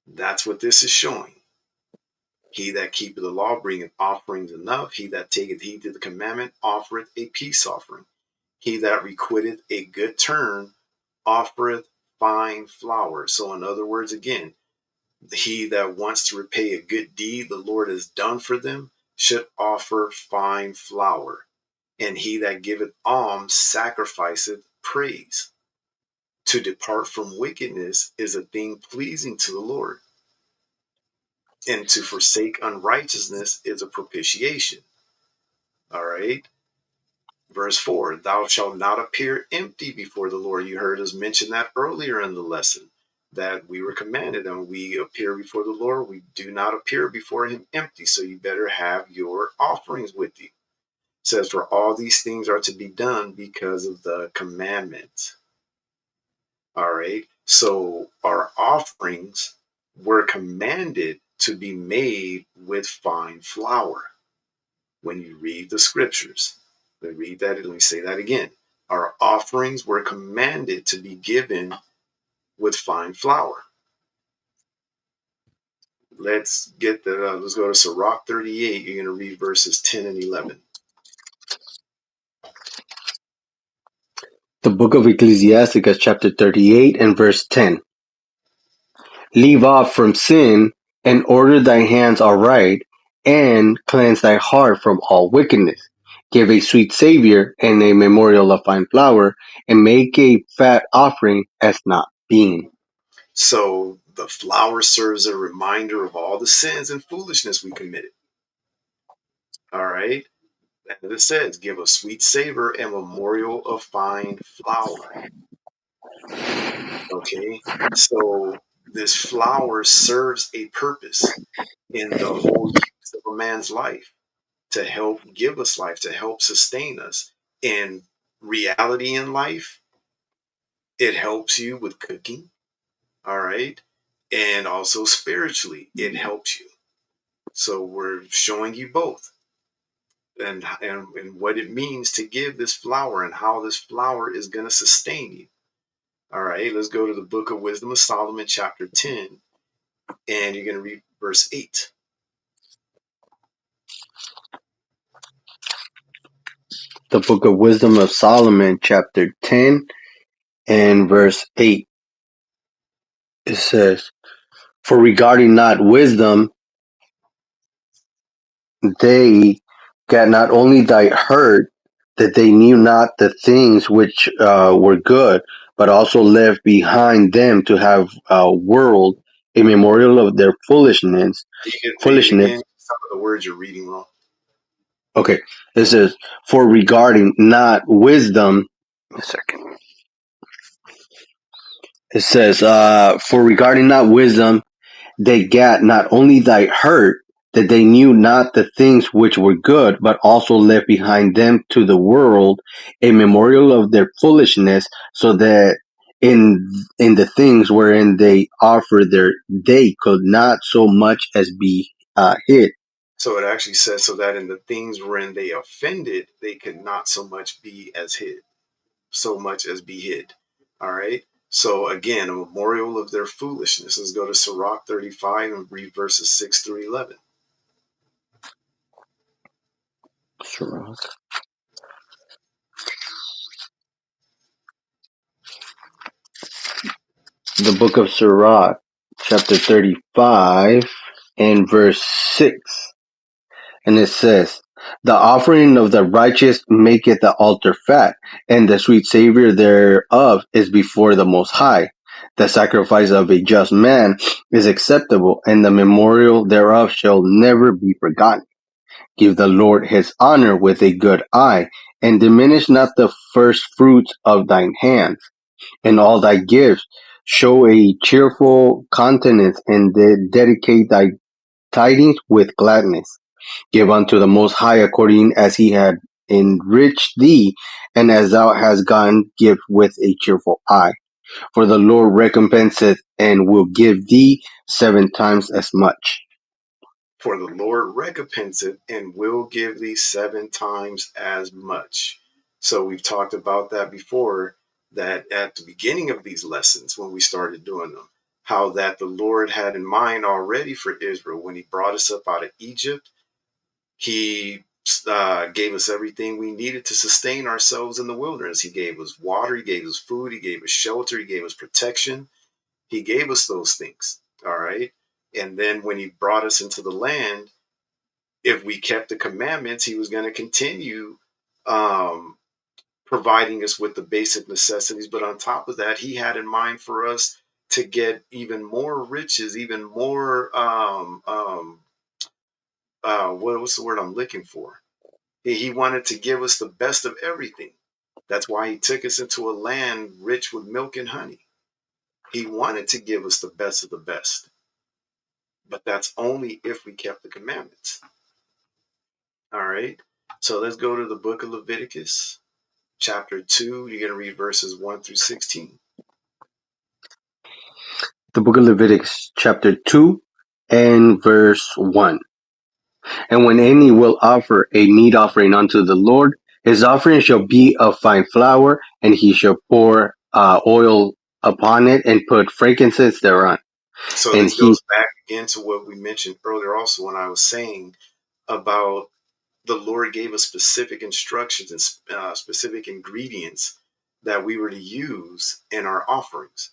that's what this is showing. He that keepeth the law bringeth offerings enough. He that taketh heed to the commandment offereth a peace offering. He that requiteth a good turn offereth fine flour. So in other words, again, he that wants to repay a good deed the Lord has done for them should offer fine flour. And he that giveth alms sacrificeth praise. To depart from wickedness is a thing pleasing to the Lord, and to forsake unrighteousness is a propitiation. All right. Verse 4, thou shalt not appear empty before the Lord. You heard us mention that earlier in the lesson, that we were commanded, and we appear before the Lord, we do not appear before him empty. So you better have your offerings with you. It says, for all these things are to be done because of the commandment. All right. So our offerings were commanded to be made with fine flour. When you read the scriptures, let me say that again. Our offerings were commanded to be given with fine flour. Let's go to Sirach 38. You're going to read verses 10 and 11. the book of Ecclesiasticus, chapter 38 and verse 10. Leave off from sin and order thy hands aright, and cleanse thy heart from all wickedness. Give a sweet Savior and a memorial of fine flour, and make a fat offering as not being. So the flour serves a reminder of all the sins and foolishness we committed. All right. And it says, give a sweet savor and memorial of fine flour. Okay. So this flour serves a purpose in the whole use of a man's life to help give us life, to help sustain us. In reality in life, it helps you with cooking. All right. And also spiritually, it helps you. So we're showing you both and what it means to give this flour and how this flour is going to sustain you. All right, let's go to the book of Wisdom of Solomon, chapter 10, and you're going to read verse 8. The Book of Wisdom of Solomon, chapter 10, and verse 8. It says, for regarding not wisdom, they got not only thy hurt, that they knew not the things which were good, but also left behind them to have world a memorial of their foolishness. Read it Foolishness. again. Some of the words you're reading wrong. Okay, this is for regarding not wisdom. A second. It says, for regarding not wisdom, they gat not only thy hurt, that they knew not the things which were good, but also left behind them to the world a memorial of their foolishness, so that in the things wherein they offer their they could not so much as be hid. So it actually says, so that in the things wherein they offended, they could not so much as be hid. All right. So again, a memorial of their foolishness. Let's go to Sirach 35 and read verses 6 through 11. Sirach. The book of Sirach, chapter 35, and verse 6. And it says, the offering of the righteous maketh the altar fat, and the sweet savor thereof is before the Most High. The sacrifice of a just man is acceptable, and the memorial thereof shall never be forgotten. Give the Lord his honor with a good eye, and diminish not the first fruits of thine hands. In all thy gifts show a cheerful countenance, and dedicate thy tidings with gladness. Give unto the Most High according as he had enriched thee, and as thou hast gone, give with a cheerful eye. For the Lord recompenseth and will give thee 7 times as much. For the Lord recompenseth and will give thee 7 times as much. So we've talked about that before, that at the beginning of these lessons, when we started doing them, how that the Lord had in mind already for Israel when he brought us up out of Egypt. He gave us everything we needed to sustain ourselves in the wilderness. He gave us water, he gave us food, he gave us shelter, he gave us protection. He gave us those things. All right. And then when he brought us into the land, if we kept the commandments, he was going to continue um, providing us with the basic necessities. But on top of that, he had in mind for us to get even more riches, even more, what's the word I'm looking for? He wanted to give us the best of everything. That's why he took us into a land rich with milk and honey. He wanted to give us the best of the best, but that's only if we kept the commandments. All right. So let's go to the book of Leviticus, chapter 2. You're going to read verses 1 through 16. The book of Leviticus, chapter 2, and verse 1. And when any will offer a meat offering unto the Lord, his offering shall be of fine flour, and he shall pour oil upon it, and put frankincense thereon. So And this he goes back again to what we mentioned earlier, also, when I was saying about the Lord gave us specific instructions and specific ingredients that we were to use in our offerings.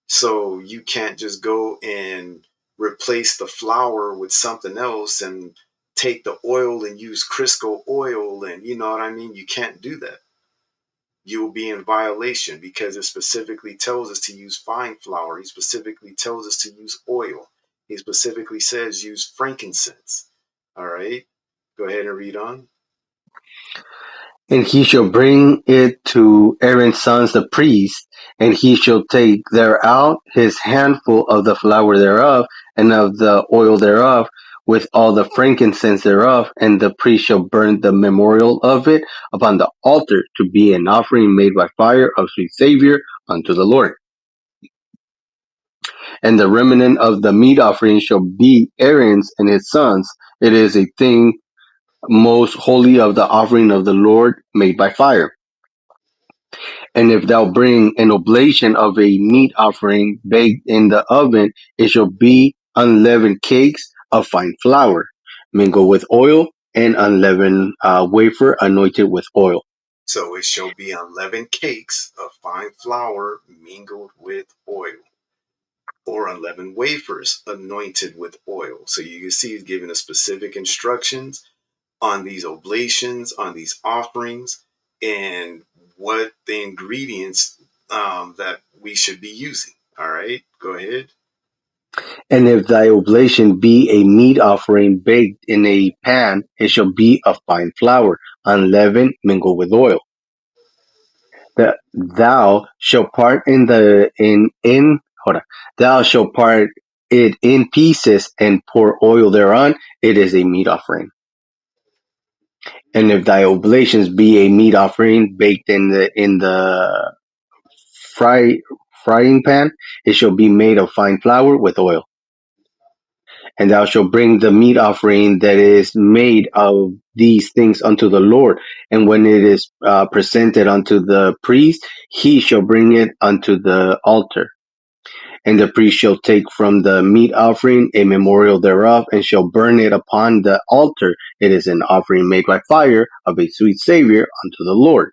So you can't just go and replace the flour with something else and take the oil and use Crisco oil, and you know what I mean? You can't do that. You will be in violation because it specifically tells us to use fine flour. He specifically tells us to use oil. He specifically says use frankincense. All right. Go ahead and read on. And he shall bring it to Aaron's sons the priests, and he shall take thereout his handful of the flour thereof, and of the oil thereof, with all the frankincense thereof, and the priest shall burn the memorial of it upon the altar to be an offering made by fire of sweet savour unto the Lord. And the remnant of the meat offering shall be Aaron's and his sons. It is a thing most holy of the offering of the Lord made by fire. And if thou bring an oblation of a meat offering baked in the oven, it shall be unleavened cakes of fine flour, mingled with oil, and unleavened wafer anointed with oil. So it shall be unleavened cakes of fine flour mingled with oil, or unleavened wafers anointed with oil. So you can see he's giving us specific instructions on these oblations, on these offerings, and what the ingredients that we should be using. All right, go ahead. And if thy oblation be a meat offering baked in a pan, it shall be of fine flour, unleavened, mingled with oil. That thou shalt part in hold on. Thou shalt part it in pieces and pour oil thereon. It is a meat offering. And if thy oblations be a meat offering baked in the fry, frying pan, it shall be made of fine flour with oil. And thou shalt bring the meat offering that is made of these things unto the Lord. And when it is presented unto the priest, he shall bring it unto the altar. And the priest shall take from the meat offering a memorial thereof, and shall burn it upon the altar. It is an offering made by fire of a sweet savour unto the Lord.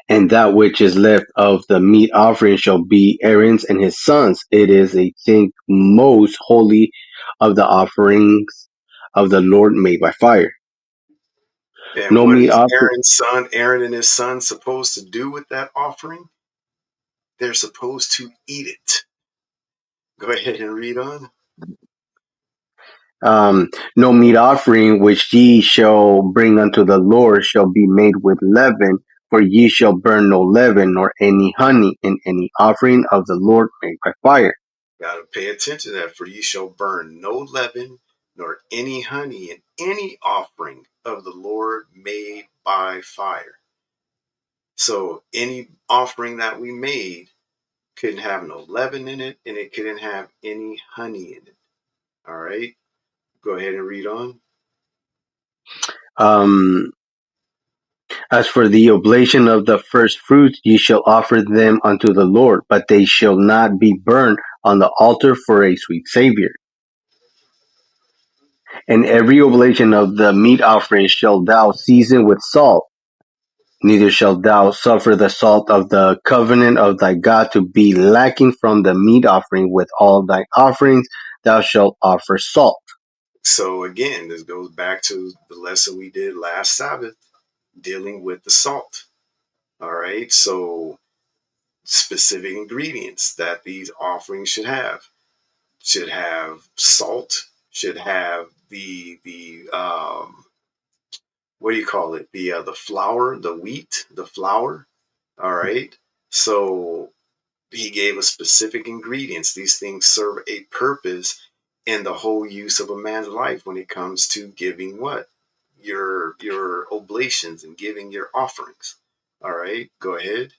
And that which is left of the meat offering shall be Aaron's and his sons. It is a thing most holy of the offerings of the Lord made by fire. And No what meat is offering. Aaron and his son supposed to do with that offering? They're supposed to eat it. Go ahead and read on. No meat offering which ye shall bring unto the Lord shall be made with leaven, for ye shall burn no leaven nor any honey in any offering of the Lord made by fire. Got to pay attention to that. For ye shall burn no leaven nor any honey in any offering of the Lord made by fire. So any offering that we made couldn't have no leaven in it, and it couldn't have any honey in it. All right. Go ahead and read on. Um, As for the oblation of the first fruits, ye shall offer them unto the Lord, but they shall not be burned on the altar for a sweet savour. And every oblation of the meat offering shalt thou season with salt, neither shalt thou suffer the salt of the covenant of thy God to be lacking from the meat offering. With all thy offerings thou shalt offer salt. So again, this goes back to the lesson we did last Sabbath dealing with the salt. All right. So specific ingredients that these offerings should have salt, should have the what do you call it, the flour, the wheat, the flour. All right. So he gave us specific ingredients. These things serve a purpose in the whole use of a man's life when it comes to giving what, your oblations and giving your offerings. All right, go ahead.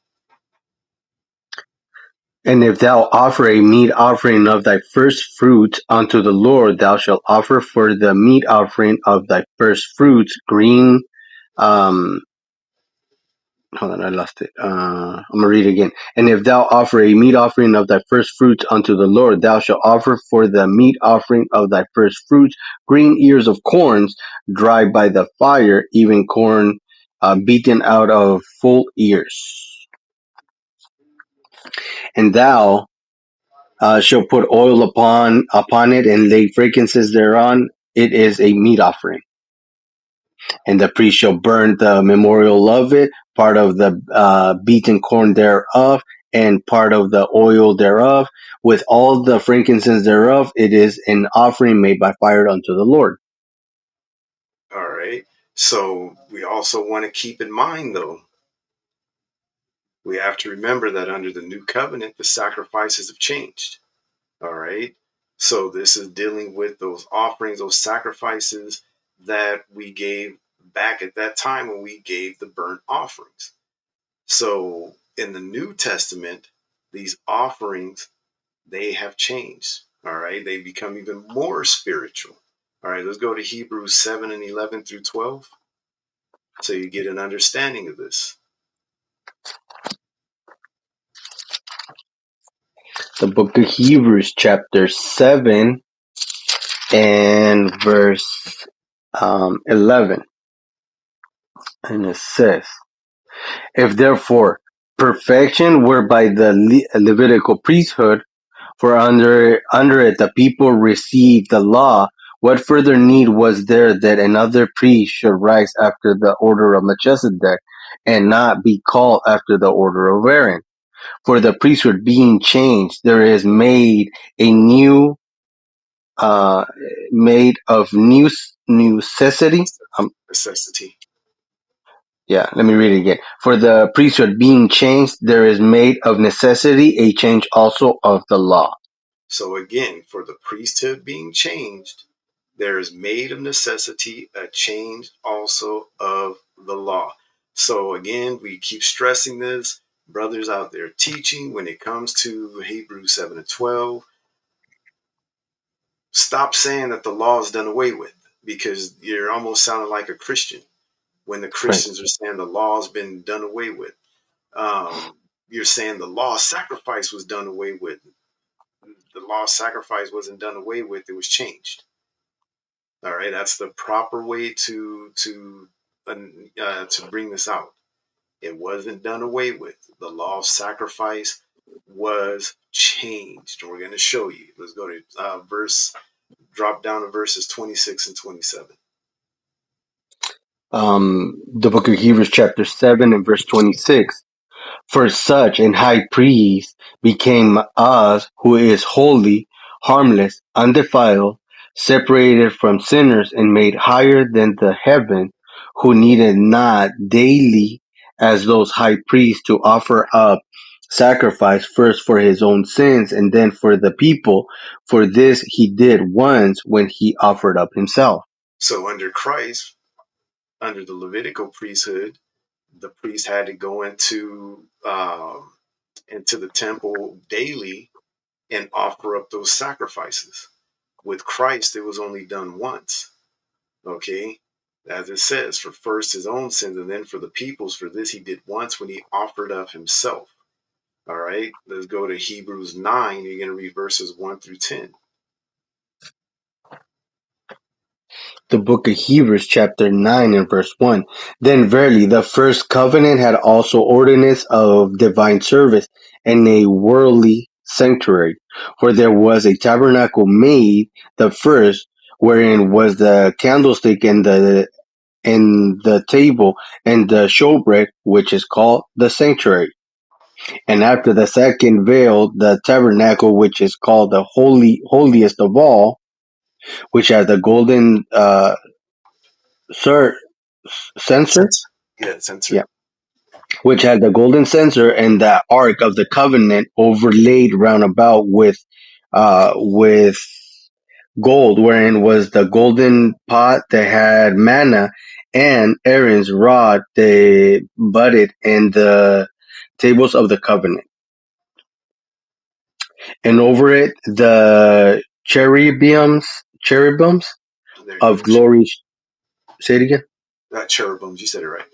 And if thou offer a meat offering of thy first fruits unto the Lord, thou shalt offer for the meat offering of thy first fruits green. Um, Hold on, I lost it. I'm gonna read it again. And if thou offer a meat offering of thy first fruits unto the Lord, thou shalt offer for the meat offering of thy first fruits green ears of corns, dried by the fire, even corn beaten out of full ears. And thou shall put oil upon it and lay frankincense thereon. It is a meat offering. And the priest shall burn the memorial of it, part of the beaten corn thereof, and part of the oil thereof, with all the frankincense thereof. It is an offering made by fire unto the Lord. All right. So we also want to keep in mind, though, we have to remember that under the new covenant, the sacrifices have changed. All right. So this is dealing with those offerings, those sacrifices that we gave back at that time when we gave the burnt offerings. So in the New Testament, these offerings, they have changed. All right. They become even more spiritual. All right. Let's go to Hebrews 7 and 11 through 12. So you get an understanding of this. The book of Hebrews, chapter 7, and verse 11. And it says, if therefore perfection were by the Levitical priesthood, for under it the people received the law, what further need was there that another priest should rise after the order of Melchizedek, and not be called after the order of Aaron? For the priesthood being changed, there is made a new, made of new necessity. Necessity. Yeah, let me read it again. For the priesthood being changed, there is made of necessity a change also of the law. So again, for the priesthood being changed, there is made of necessity a change also of the law. So again, we keep stressing this. Brothers out there teaching when it comes to Hebrews 7 and 12, stop saying that the law is done away with, because you're almost sounding like a Christian when the Right. Christians are saying the law has been done away with. You're saying the law of sacrifice was done away with. The law of sacrifice wasn't done away with, it was changed. All right, that's the proper way to bring this out. It wasn't done away with. The law of sacrifice was changed. And we're going to show you. Let's go to drop down to verses 26 and 27. The book of Hebrews, chapter 7, and verse 26. For such an high priest became us, who is holy, harmless, undefiled, separated from sinners, and made higher than the heaven, who needed not daily, as those high priests, to offer up sacrifice first for his own sins and then for the people. For this he did once when he offered up himself. So under Christ, under the Levitical priesthood, the priest had to go into the temple daily and offer up those sacrifices. With Christ, it was only done once. Okay, as it says, for first his own sins and then for the people's. For this he did once when he offered up himself. All right, let's go to Hebrews 9. You're going to read verses 1 through 10. The book of Hebrews, chapter 9, and verse 1. Then verily the first covenant had also ordinance of divine service and a worldly sanctuary. For there was a tabernacle made, the first, wherein was the candlestick and the table and the showbread, which is called the sanctuary. And after the second veil, the tabernacle, which is called the holiest of all, which has the golden Sir censer, Censer. Yeah, censer. yeah, which had the golden censer and the ark of the covenant overlaid round about with gold, wherein was the golden pot that had manna, and Aaron's rod they budded, and the tables of the covenant, and over it the cherubims There you of go. glory. Say it again. Cherubims. You said it right.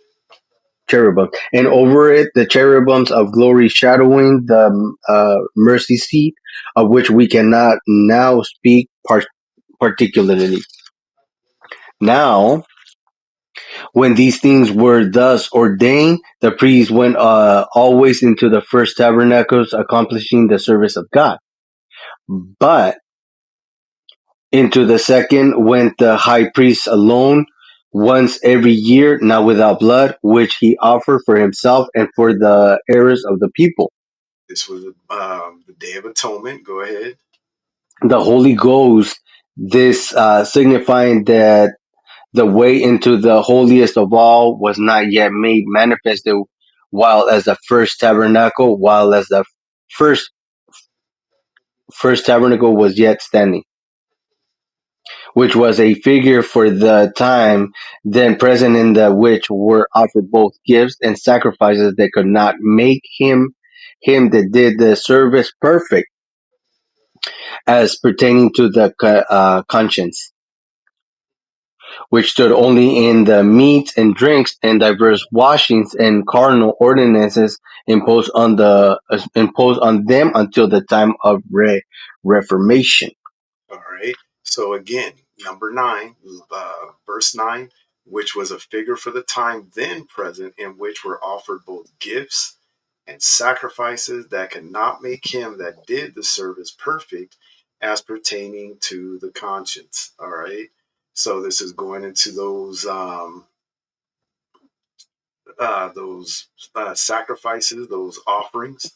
Cherubim, and over it the cherubims of glory shadowing the mercy seat, of which we cannot now speak particularly. Now, when these things were thus ordained, the priest went always into the first tabernacles, accomplishing the service of God. But into the second went the high priest alone, once every year, not without blood, which he offered for himself and for the errors of the people. This was the Day of Atonement. Go ahead. The Holy Ghost, this signifying that the way into the holiest of all was not yet made manifested, while as the first tabernacle, while as the first first tabernacle was yet standing, which was a figure for the time then present, in the which were offered both gifts and sacrifices that could not make him that did the service perfect, as pertaining to the conscience, which stood only in the meats and drinks and diverse washings and carnal ordinances imposed on them until the time of Reformation. All right. So again, number 9, verse 9, which was a figure for the time then present, in which were offered both gifts and sacrifices that could not make him that did the service perfect, as pertaining to the conscience. All right. So this is going into those sacrifices, those offerings.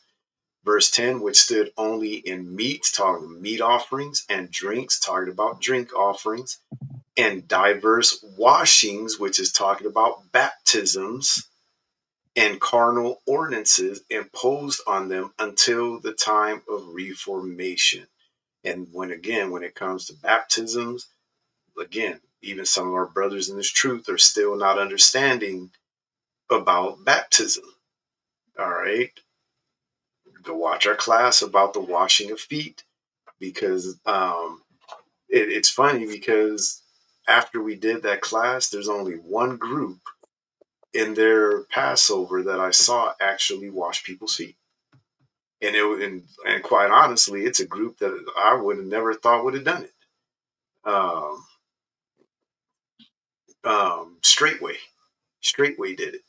Verse 10, which stood only in meats, talking meat offerings, and drinks, talking about drink offerings, and diverse washings, which is talking about baptisms, and carnal ordinances imposed on them until the time of Reformation. And when it comes to baptisms, again, even some of our brothers in this truth are still not understanding about baptism. All right. Go watch our class about the washing of feet, because it's funny because after we did that class, there's only one group in their Passover that I saw actually wash people's feet. And quite honestly, it's a group that I would have never thought would have done it. Um, Straightway did it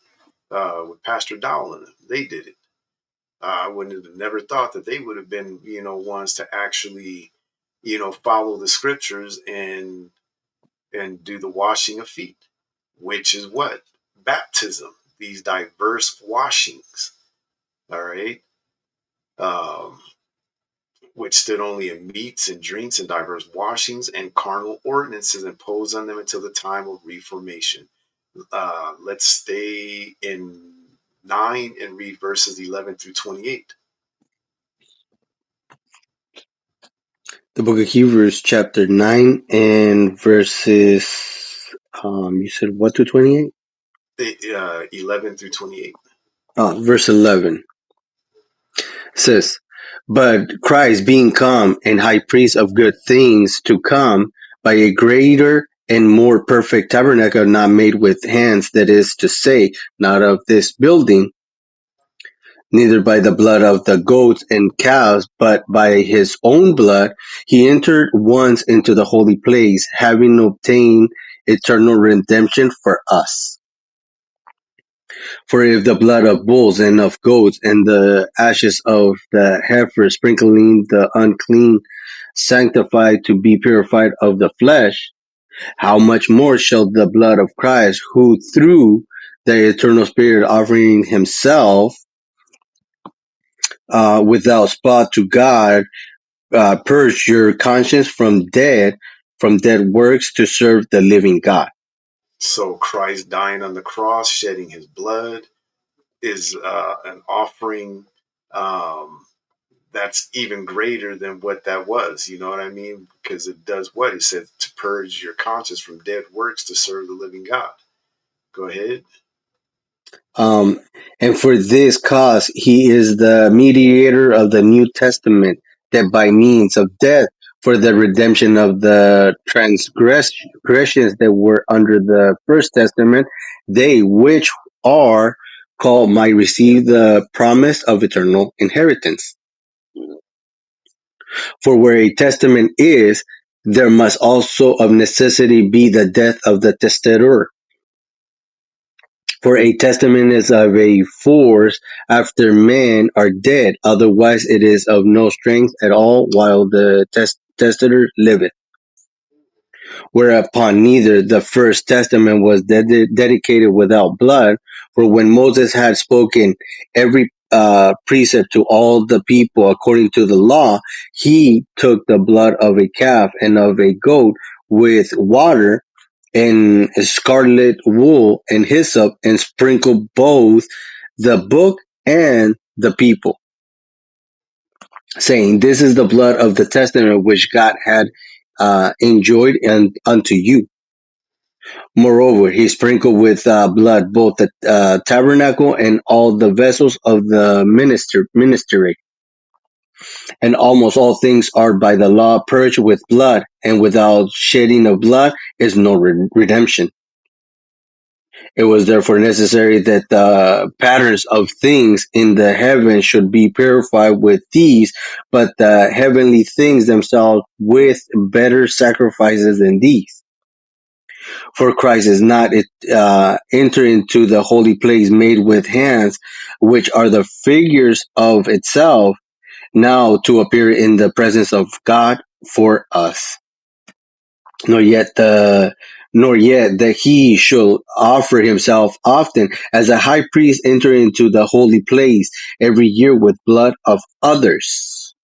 with Pastor Dowell and them. They did it. I wouldn't have never thought that they would have been, ones to actually, follow the scriptures and do the washing of feet, which is what? Baptism, these diverse washings. All right. Um, which stood only in meats and drinks and diverse washings and carnal ordinances imposed on them until the time of Reformation. Let's stay in 9 and read verses 11 through 28. The book of Hebrews, chapter 9, and verses, you said what to 28? 11 through 28. Verse 11 says, "But Christ being come and high priest of good things to come, by a greater and more perfect tabernacle, not made with hands, that is to say, not of this building, neither by the blood of the goats and calves, but by his own blood, he entered once into the holy place, having obtained eternal redemption for us. For if the blood of bulls and of goats and the ashes of the heifer sprinkling the unclean sanctified to be purified of the flesh, how much more shall the blood of Christ, who through the eternal Spirit offering himself without spot to God, purge your conscience from dead works to serve the living God." So Christ dying on the cross, shedding his blood, is an offering that's even greater than what that was. You know what I mean? Because it does what? It said to purge your conscience from dead works to serve the living God. Go ahead. Um, and for this cause, he is the mediator of the New Testament, that by means of death, for the redemption of the transgressions that were under the First Testament, they which are called might receive the promise of eternal inheritance. For where a testament is, there must also of necessity be the death of the testator. For a testament is of a force after men are dead, otherwise it is of no strength at all while the testator liveth. Whereupon neither the first testament was dedicated without blood, for when Moses had spoken every precept to all the people according to the law, he took the blood of a calf and of a goat with water and scarlet wool and hyssop, and sprinkled both the book and the people, saying, "This is the blood of the testament which God had enjoined and unto you." Moreover, he sprinkled with blood both the tabernacle and all the vessels of the ministry. And almost all things are by the law purged with blood, and without shedding of blood is no redemption. It was therefore necessary that the patterns of things in the heavens should be purified with these, but the heavenly things themselves with better sacrifices than these. For Christ is not enter into the holy place made with hands, which are the figures of itself, now to appear in the presence of God for us. Nor yet that he should offer himself often as a high priest enter into the holy place every year with blood of others.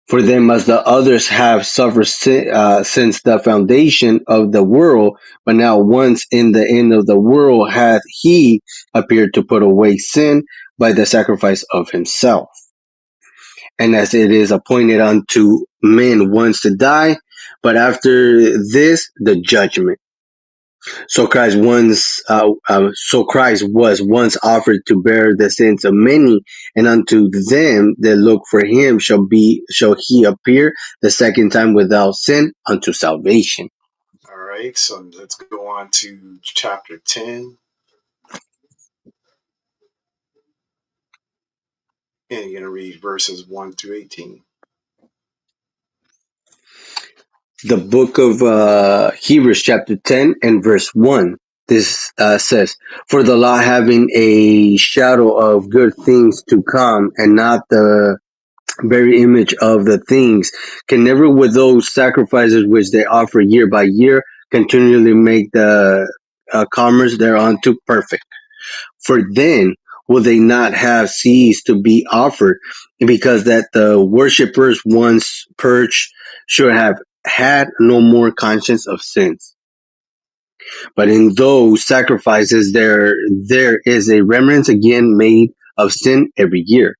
For then must the others have suffered since the foundation of the world, but now once in the end of the world hath he appeared to put away sin by the sacrifice of himself. And as it is appointed unto men once to die, but after this the judgment. So Christ was once offered to bear the sins of many, and unto them that look for him shall he appear the second time without sin unto salvation. All right, so let's go on to chapter 10. And you're going to read verses 1 through 18. The book of Hebrews chapter 10 and verse 1. This says, "For the law having a shadow of good things to come, and not the very image of the things, can never with those sacrifices which they offer year by year continually make the commerce thereunto perfect. For then will they not have ceased to be offered, because that the worshippers once purged should have had no more conscience of sins. But in those sacrifices there is a remnant again made of sin every year.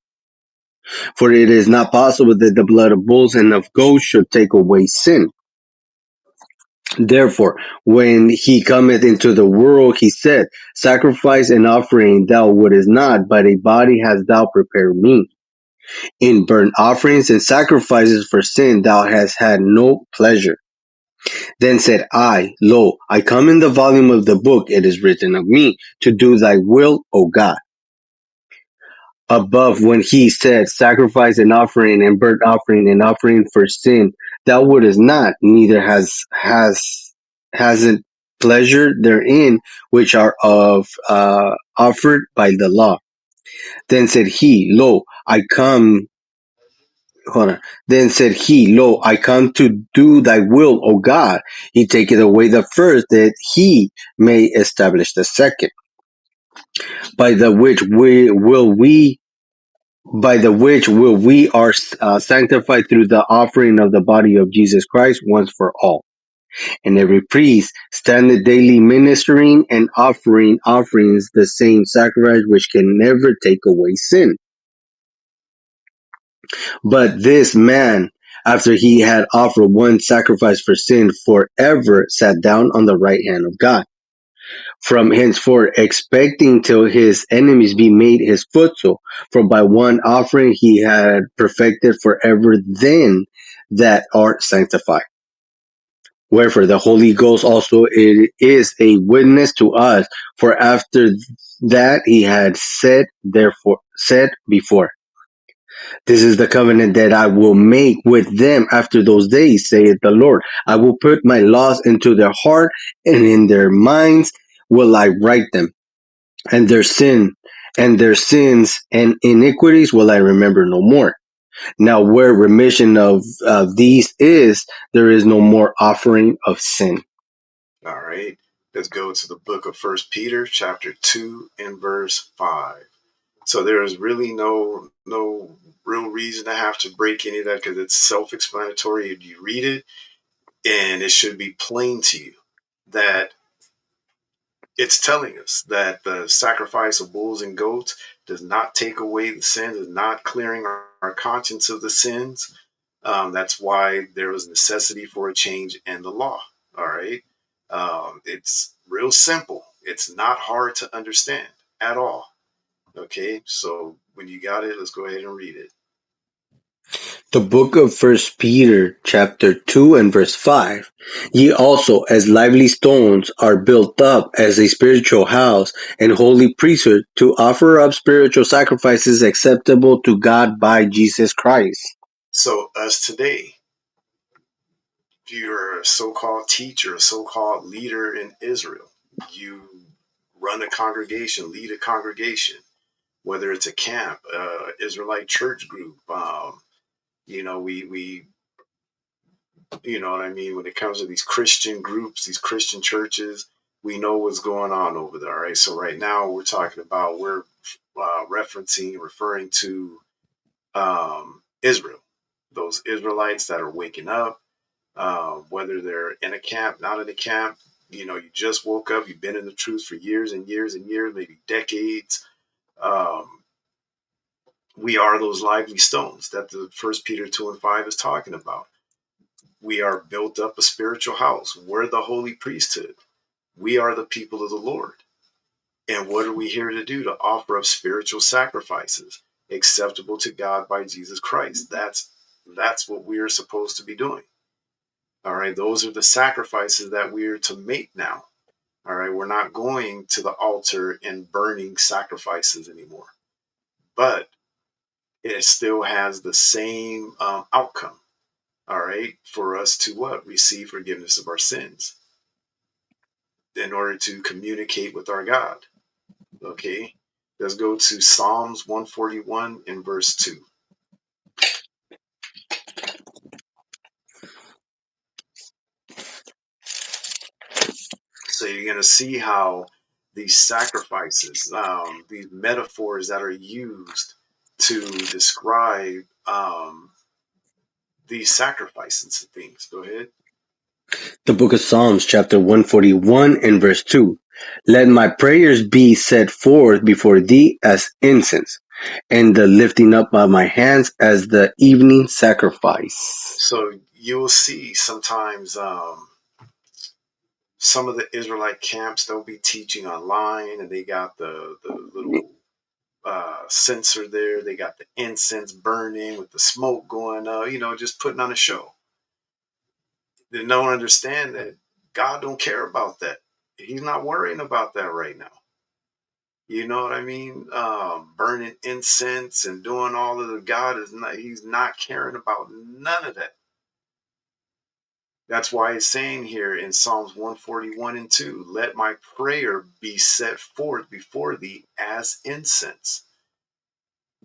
For it is not possible that the blood of bulls and of goats should take away sin. Therefore, when he cometh into the world, he said, Sacrifice and offering thou wouldest not, but a body hast thou prepared me. In burnt offerings and sacrifices for sin thou hast had no pleasure. Then said I, Lo, I come in the volume of the book, it is written of me, to do thy will, O God. Above, when he said, Sacrifice and offering and burnt offering and offering for sin, thou wouldest not, neither hasn't pleasure therein, which are of offered by the law. Then said he, Lo, I come. Hold on. Then said he, Lo, I come to do thy will, O God. He taketh away the first, that he may establish the second, by the which we are sanctified through the offering of the body of Jesus Christ once for all. And every priest standeth daily ministering and offering offerings the same sacrifice which can never take away sin. But this man, after he had offered one sacrifice for sin forever, sat down on the right hand of God. From henceforth, expecting till his enemies be made his footstool. For by one offering he had perfected forever them that are sanctified. Wherefore the Holy Ghost also is a witness to us. For after that he had said before, This is the covenant that I will make with them after those days, saith the Lord. I will put my laws into their heart, and in their minds will I write them. and their sins and iniquities will I remember no more. Now, where remission of these is, there is no more offering of sin. All right. Let's go to the book of First Peter, chapter 2, and verse 5. So there is really no real reason to have to break any of that because it's self-explanatory. You read it, and it should be plain to you that it's telling us that the sacrifice of bulls and goats does not take away the sins, is not clearing our conscience of the sins. That's why there was necessity for a change in the law. All right. It's real simple. It's not hard to understand at all. Okay. So when you got it, let's go ahead and read it. The book of First Peter, chapter 2 and verse 5. Ye also, as lively stones, are built up as a spiritual house and holy priesthood to offer up spiritual sacrifices acceptable to God by Jesus Christ. So, us today, if you're a so called teacher, a so called leader in Israel, you run a congregation, lead a congregation, whether it's a camp, Israelite church group. We you know what I mean? When it comes to these Christian groups, these Christian churches, we know what's going on over there. All right. So right now we're referring to Israel, those Israelites that are waking up, whether they're in a camp, not in a camp. You just woke up, you've been in the truth for years and years and years, maybe decades. Um, we are those lively stones that the First Peter 2 and 5 is talking about. We are built up a spiritual house. We're the holy priesthood. We are the people of the Lord. And what are we here to do? To offer up spiritual sacrifices acceptable to God by Jesus Christ. That's what we are supposed to be doing. All right. Those are the sacrifices that we are to make now. All right. We're not going to the altar and burning sacrifices anymore, but it still has the same outcome. All right. For us to what? Receive forgiveness of our sins in order to communicate with our God. Okay. Let's go to Psalms 141 and verse 2. So you're going to see how these sacrifices, these metaphors that are used to describe these sacrifices and things. Go ahead. The book of Psalms, chapter 141 and verse 2. Let my prayers be set forth before thee as incense, and the lifting up of my hands as the evening sacrifice. So you'll see sometimes some of the Israelite camps, they'll be teaching online and they got the little censer there. They got the incense burning with the smoke going up, just putting on a show. They don't understand that God don't care about that. He's not worrying about that right now. You know what I mean? Burning incense and doing all of the God is not. He's not caring about none of that. That's why it's saying here in Psalms 141 and 2, let my prayer be set forth before thee as incense.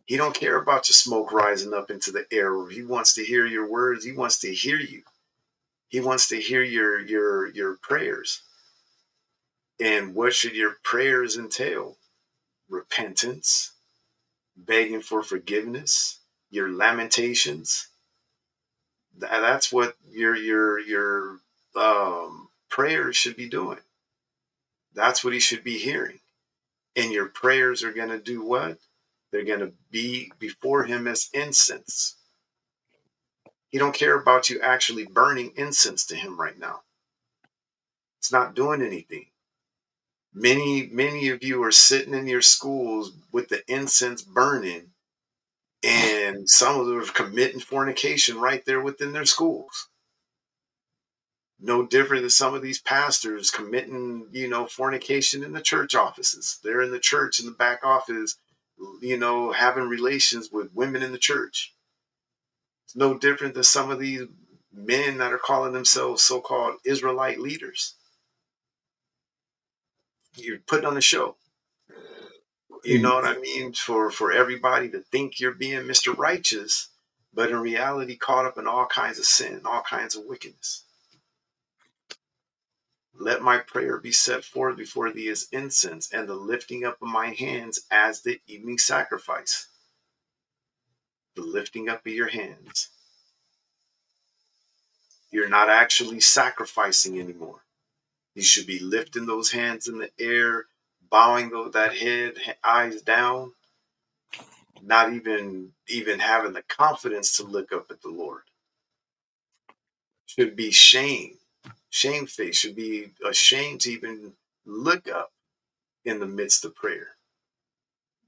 He don't care about your smoke rising up into the air. He wants to hear your words. He wants to hear you. He wants to hear your prayers. And what should your prayers entail? Repentance, begging for forgiveness, your lamentations. That's what your prayers should be doing. That's what he should be hearing. And your prayers are going to do what? They're going to be before him as incense. He don't care about you actually burning incense to him right now. It's not doing anything. Many of you are sitting in your schools with the incense burning, and some of them are committing fornication right there within their schools. No different than some of these pastors committing, fornication in the church offices. They're in the church in the back office, having relations with women in the church. It's no different than some of these men that are calling themselves so-called Israelite leaders. You're putting on a show. You know what I mean? For everybody to think you're being Mr. Righteous, but in reality caught up in all kinds of sin, all kinds of wickedness. Let my prayer be set forth before thee as incense, and the lifting up of my hands as the evening sacrifice. The lifting up of your hands. You're not actually sacrificing anymore. You should be lifting those hands in the air, bowing that head, eyes down, not even having the confidence to look up at the Lord. Should be shamefaced, should be ashamed to even look up in the midst of prayer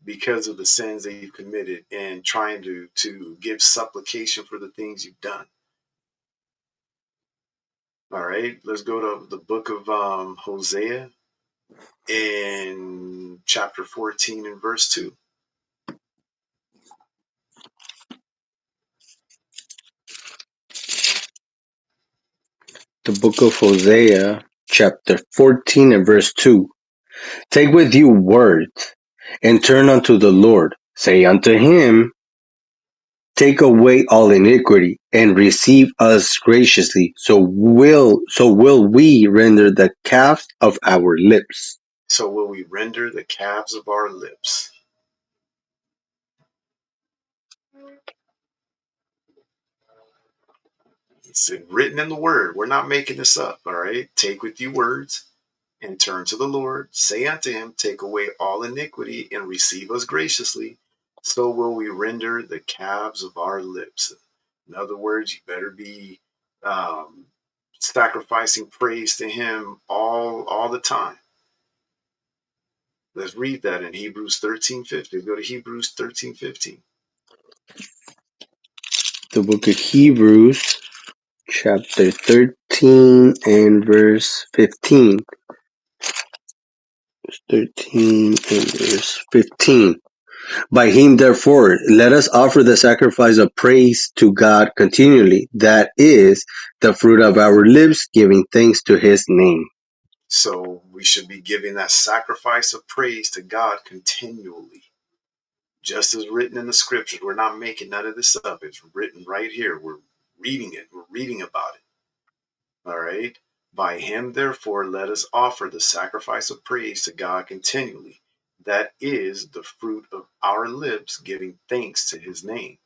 because of the sins that you've committed and trying to give supplication for the things you've done. All right, let's go to the book of Hosea in chapter 14 and verse 2. The book of Hosea, chapter 14 and verse 2. Take with you words, and turn unto the Lord. Say unto him, take away all iniquity, and receive us graciously, so will we render the calves of our lips. So will we render the calves of our lips. It's written in the word. We're not making this up. All right. Take with you words and turn to the Lord. Say unto him, take away all iniquity and receive us graciously. So will we render the calves of our lips. In other words, you better be sacrificing praise to him all the time. Let's read that in Hebrews 13:15. Go to Hebrews 13:15. The book of Hebrews, chapter 13 and verse 15. 13 and verse 15. By him, therefore, let us offer the sacrifice of praise to God continually, that is, the fruit of our lips, giving thanks to his name. So we should be giving that sacrifice of praise to God continually. Just as written in the scriptures. We're not making none of this up. It's written right here. We're reading it. We're reading about it. All right. By him, therefore, let us offer the sacrifice of praise to God continually. That is the fruit of our lips, giving thanks to his name.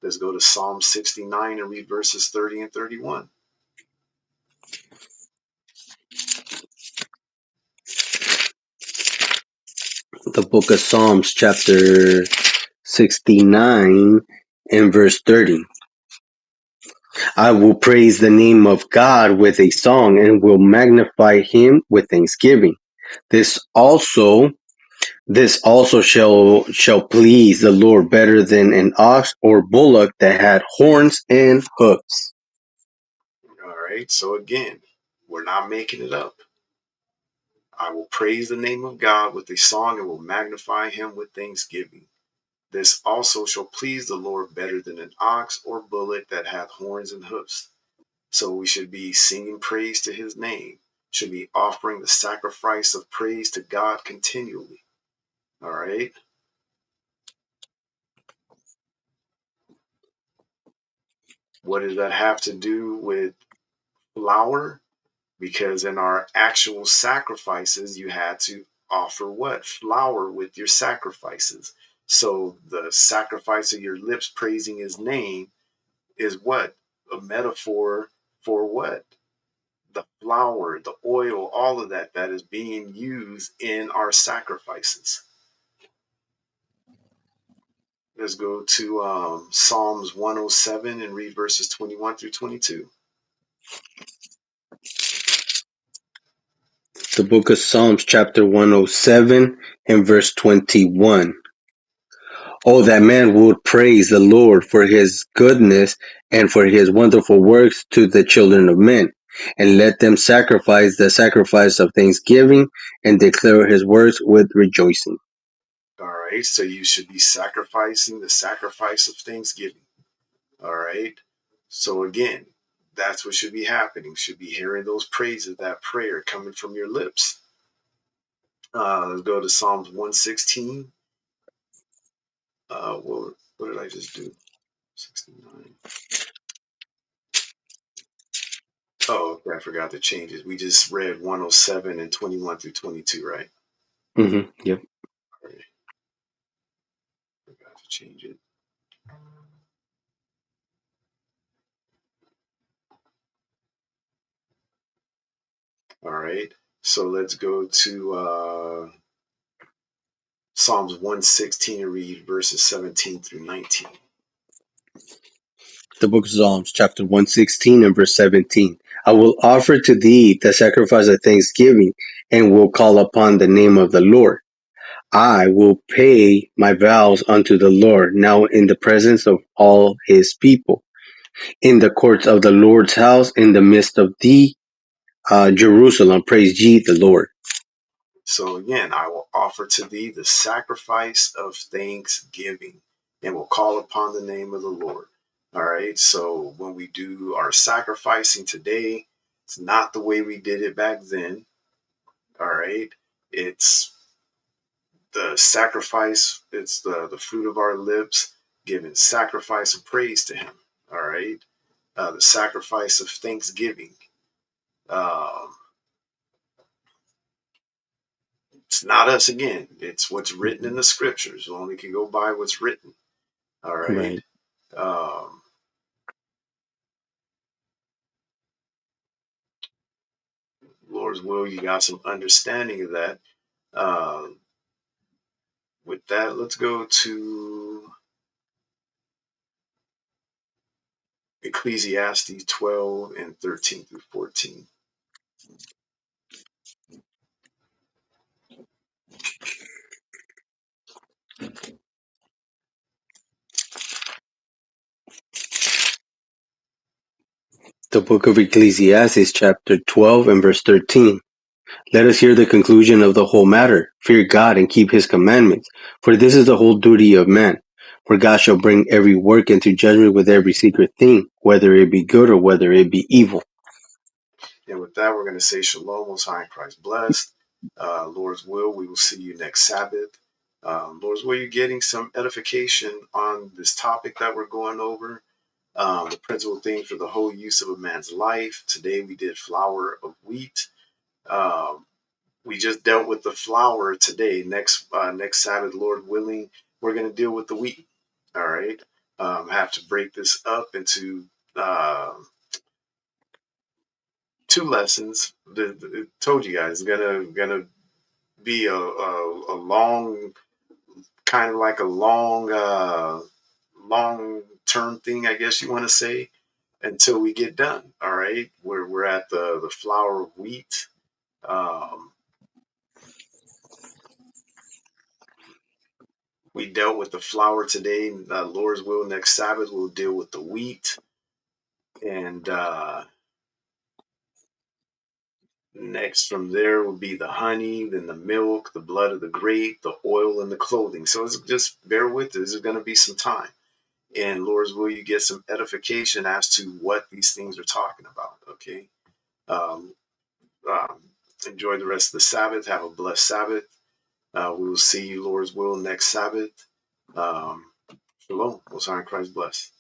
Let's go to Psalm 69 and read verses 30 and 31. The book of Psalms, chapter 69 and verse 30. I will praise the name of God with a song and will magnify him with thanksgiving. This also shall please the Lord better than an ox or bullock that had horns and hoofs. All right. So again, we're not making it up. I will praise the name of God with a song and will magnify him with thanksgiving. This also shall please the Lord better than an ox or bullock that hath horns and hoofs. So we should be singing praise to his name, should be offering the sacrifice of praise to God continually. All right. What does that have to do with flour? Because in our actual sacrifices, you had to offer what? Flour with your sacrifices. So the sacrifice of your lips praising his name is what? A metaphor for what? The flour, the oil, all of that is being used in our sacrifices. Let's go to Psalms 107 and read verses 21 through 22. The book of Psalms, chapter 107 and verse 21. Oh, that man would praise the Lord for his goodness and for his wonderful works to the children of men, and let them sacrifice the sacrifice of thanksgiving and declare his works with rejoicing. All right, so you should be sacrificing the sacrifice of thanksgiving. All right, so again, that's what should be happening. Should be hearing those praises, that prayer coming from your lips. Let's go to Psalms 116 what did I just do? 69. Oh, okay, I forgot the changes. We just read 107 and 21 through 22, right? Yep. All right. Forgot to change it. All right. So let's go to Psalms 116 and read verses 17 through 19. The book of Psalms, chapter 116 and verse 17. I will offer to thee the sacrifice of thanksgiving and will call upon the name of the Lord. I will pay my vows unto the Lord now in the presence of all his people, in the courts of the Lord's house, in the midst of thee, Jerusalem. Praise ye the Lord. So again, I will offer to thee the sacrifice of thanksgiving and will call upon the name of the Lord. All right. So when we do our sacrificing today, it's not the way we did it back then. All right. It's the sacrifice, it's the fruit of our lips, giving sacrifice of praise to him. All right. The sacrifice of thanksgiving. Um, it's not us again. It's what's written in the scriptures. We only can go by what's written. All right. Right. Um, Lord's will, you got some understanding of that. With that, let's go to Ecclesiastes 12 and 13 through 14. The book of Ecclesiastes, chapter 12 and verse 13. Let us hear the conclusion of the whole matter. Fear God and keep his commandments, for this is the whole duty of man. For God shall bring every work into judgment with every secret thing, whether it be good or whether it be evil. And with that, we're going to say Shalom, Most High, and Christ blessed. Lord's will, we will see you next Sabbath. Lord's will, you're getting some edification on this topic that we're going over. The principal thing for the whole use of a man's life. Today we did flour of wheat. Um, we just dealt with the flour today. Next Sabbath, Lord willing, we're going to deal with the wheat. All right. Have to break this up into two lessons. Told you guys, gonna be a long, kind of like a long term thing, I guess you want to say, until we get done. All right, we're at the flour of wheat. Um, we dealt with the flour today. Lord's will, next Sabbath we'll deal with the wheat, and next from there will be the honey, then the milk, the blood of the grape, the oil, and the clothing. So it's just bear with it. There's going to be some time. And Lord's will, you get some edification as to what these things are talking about. Okay. Um, um, Enjoy the rest of the Sabbath. Have a blessed Sabbath. We will see you, Lord's will, next Sabbath. Shalom. Most High in Christ bless.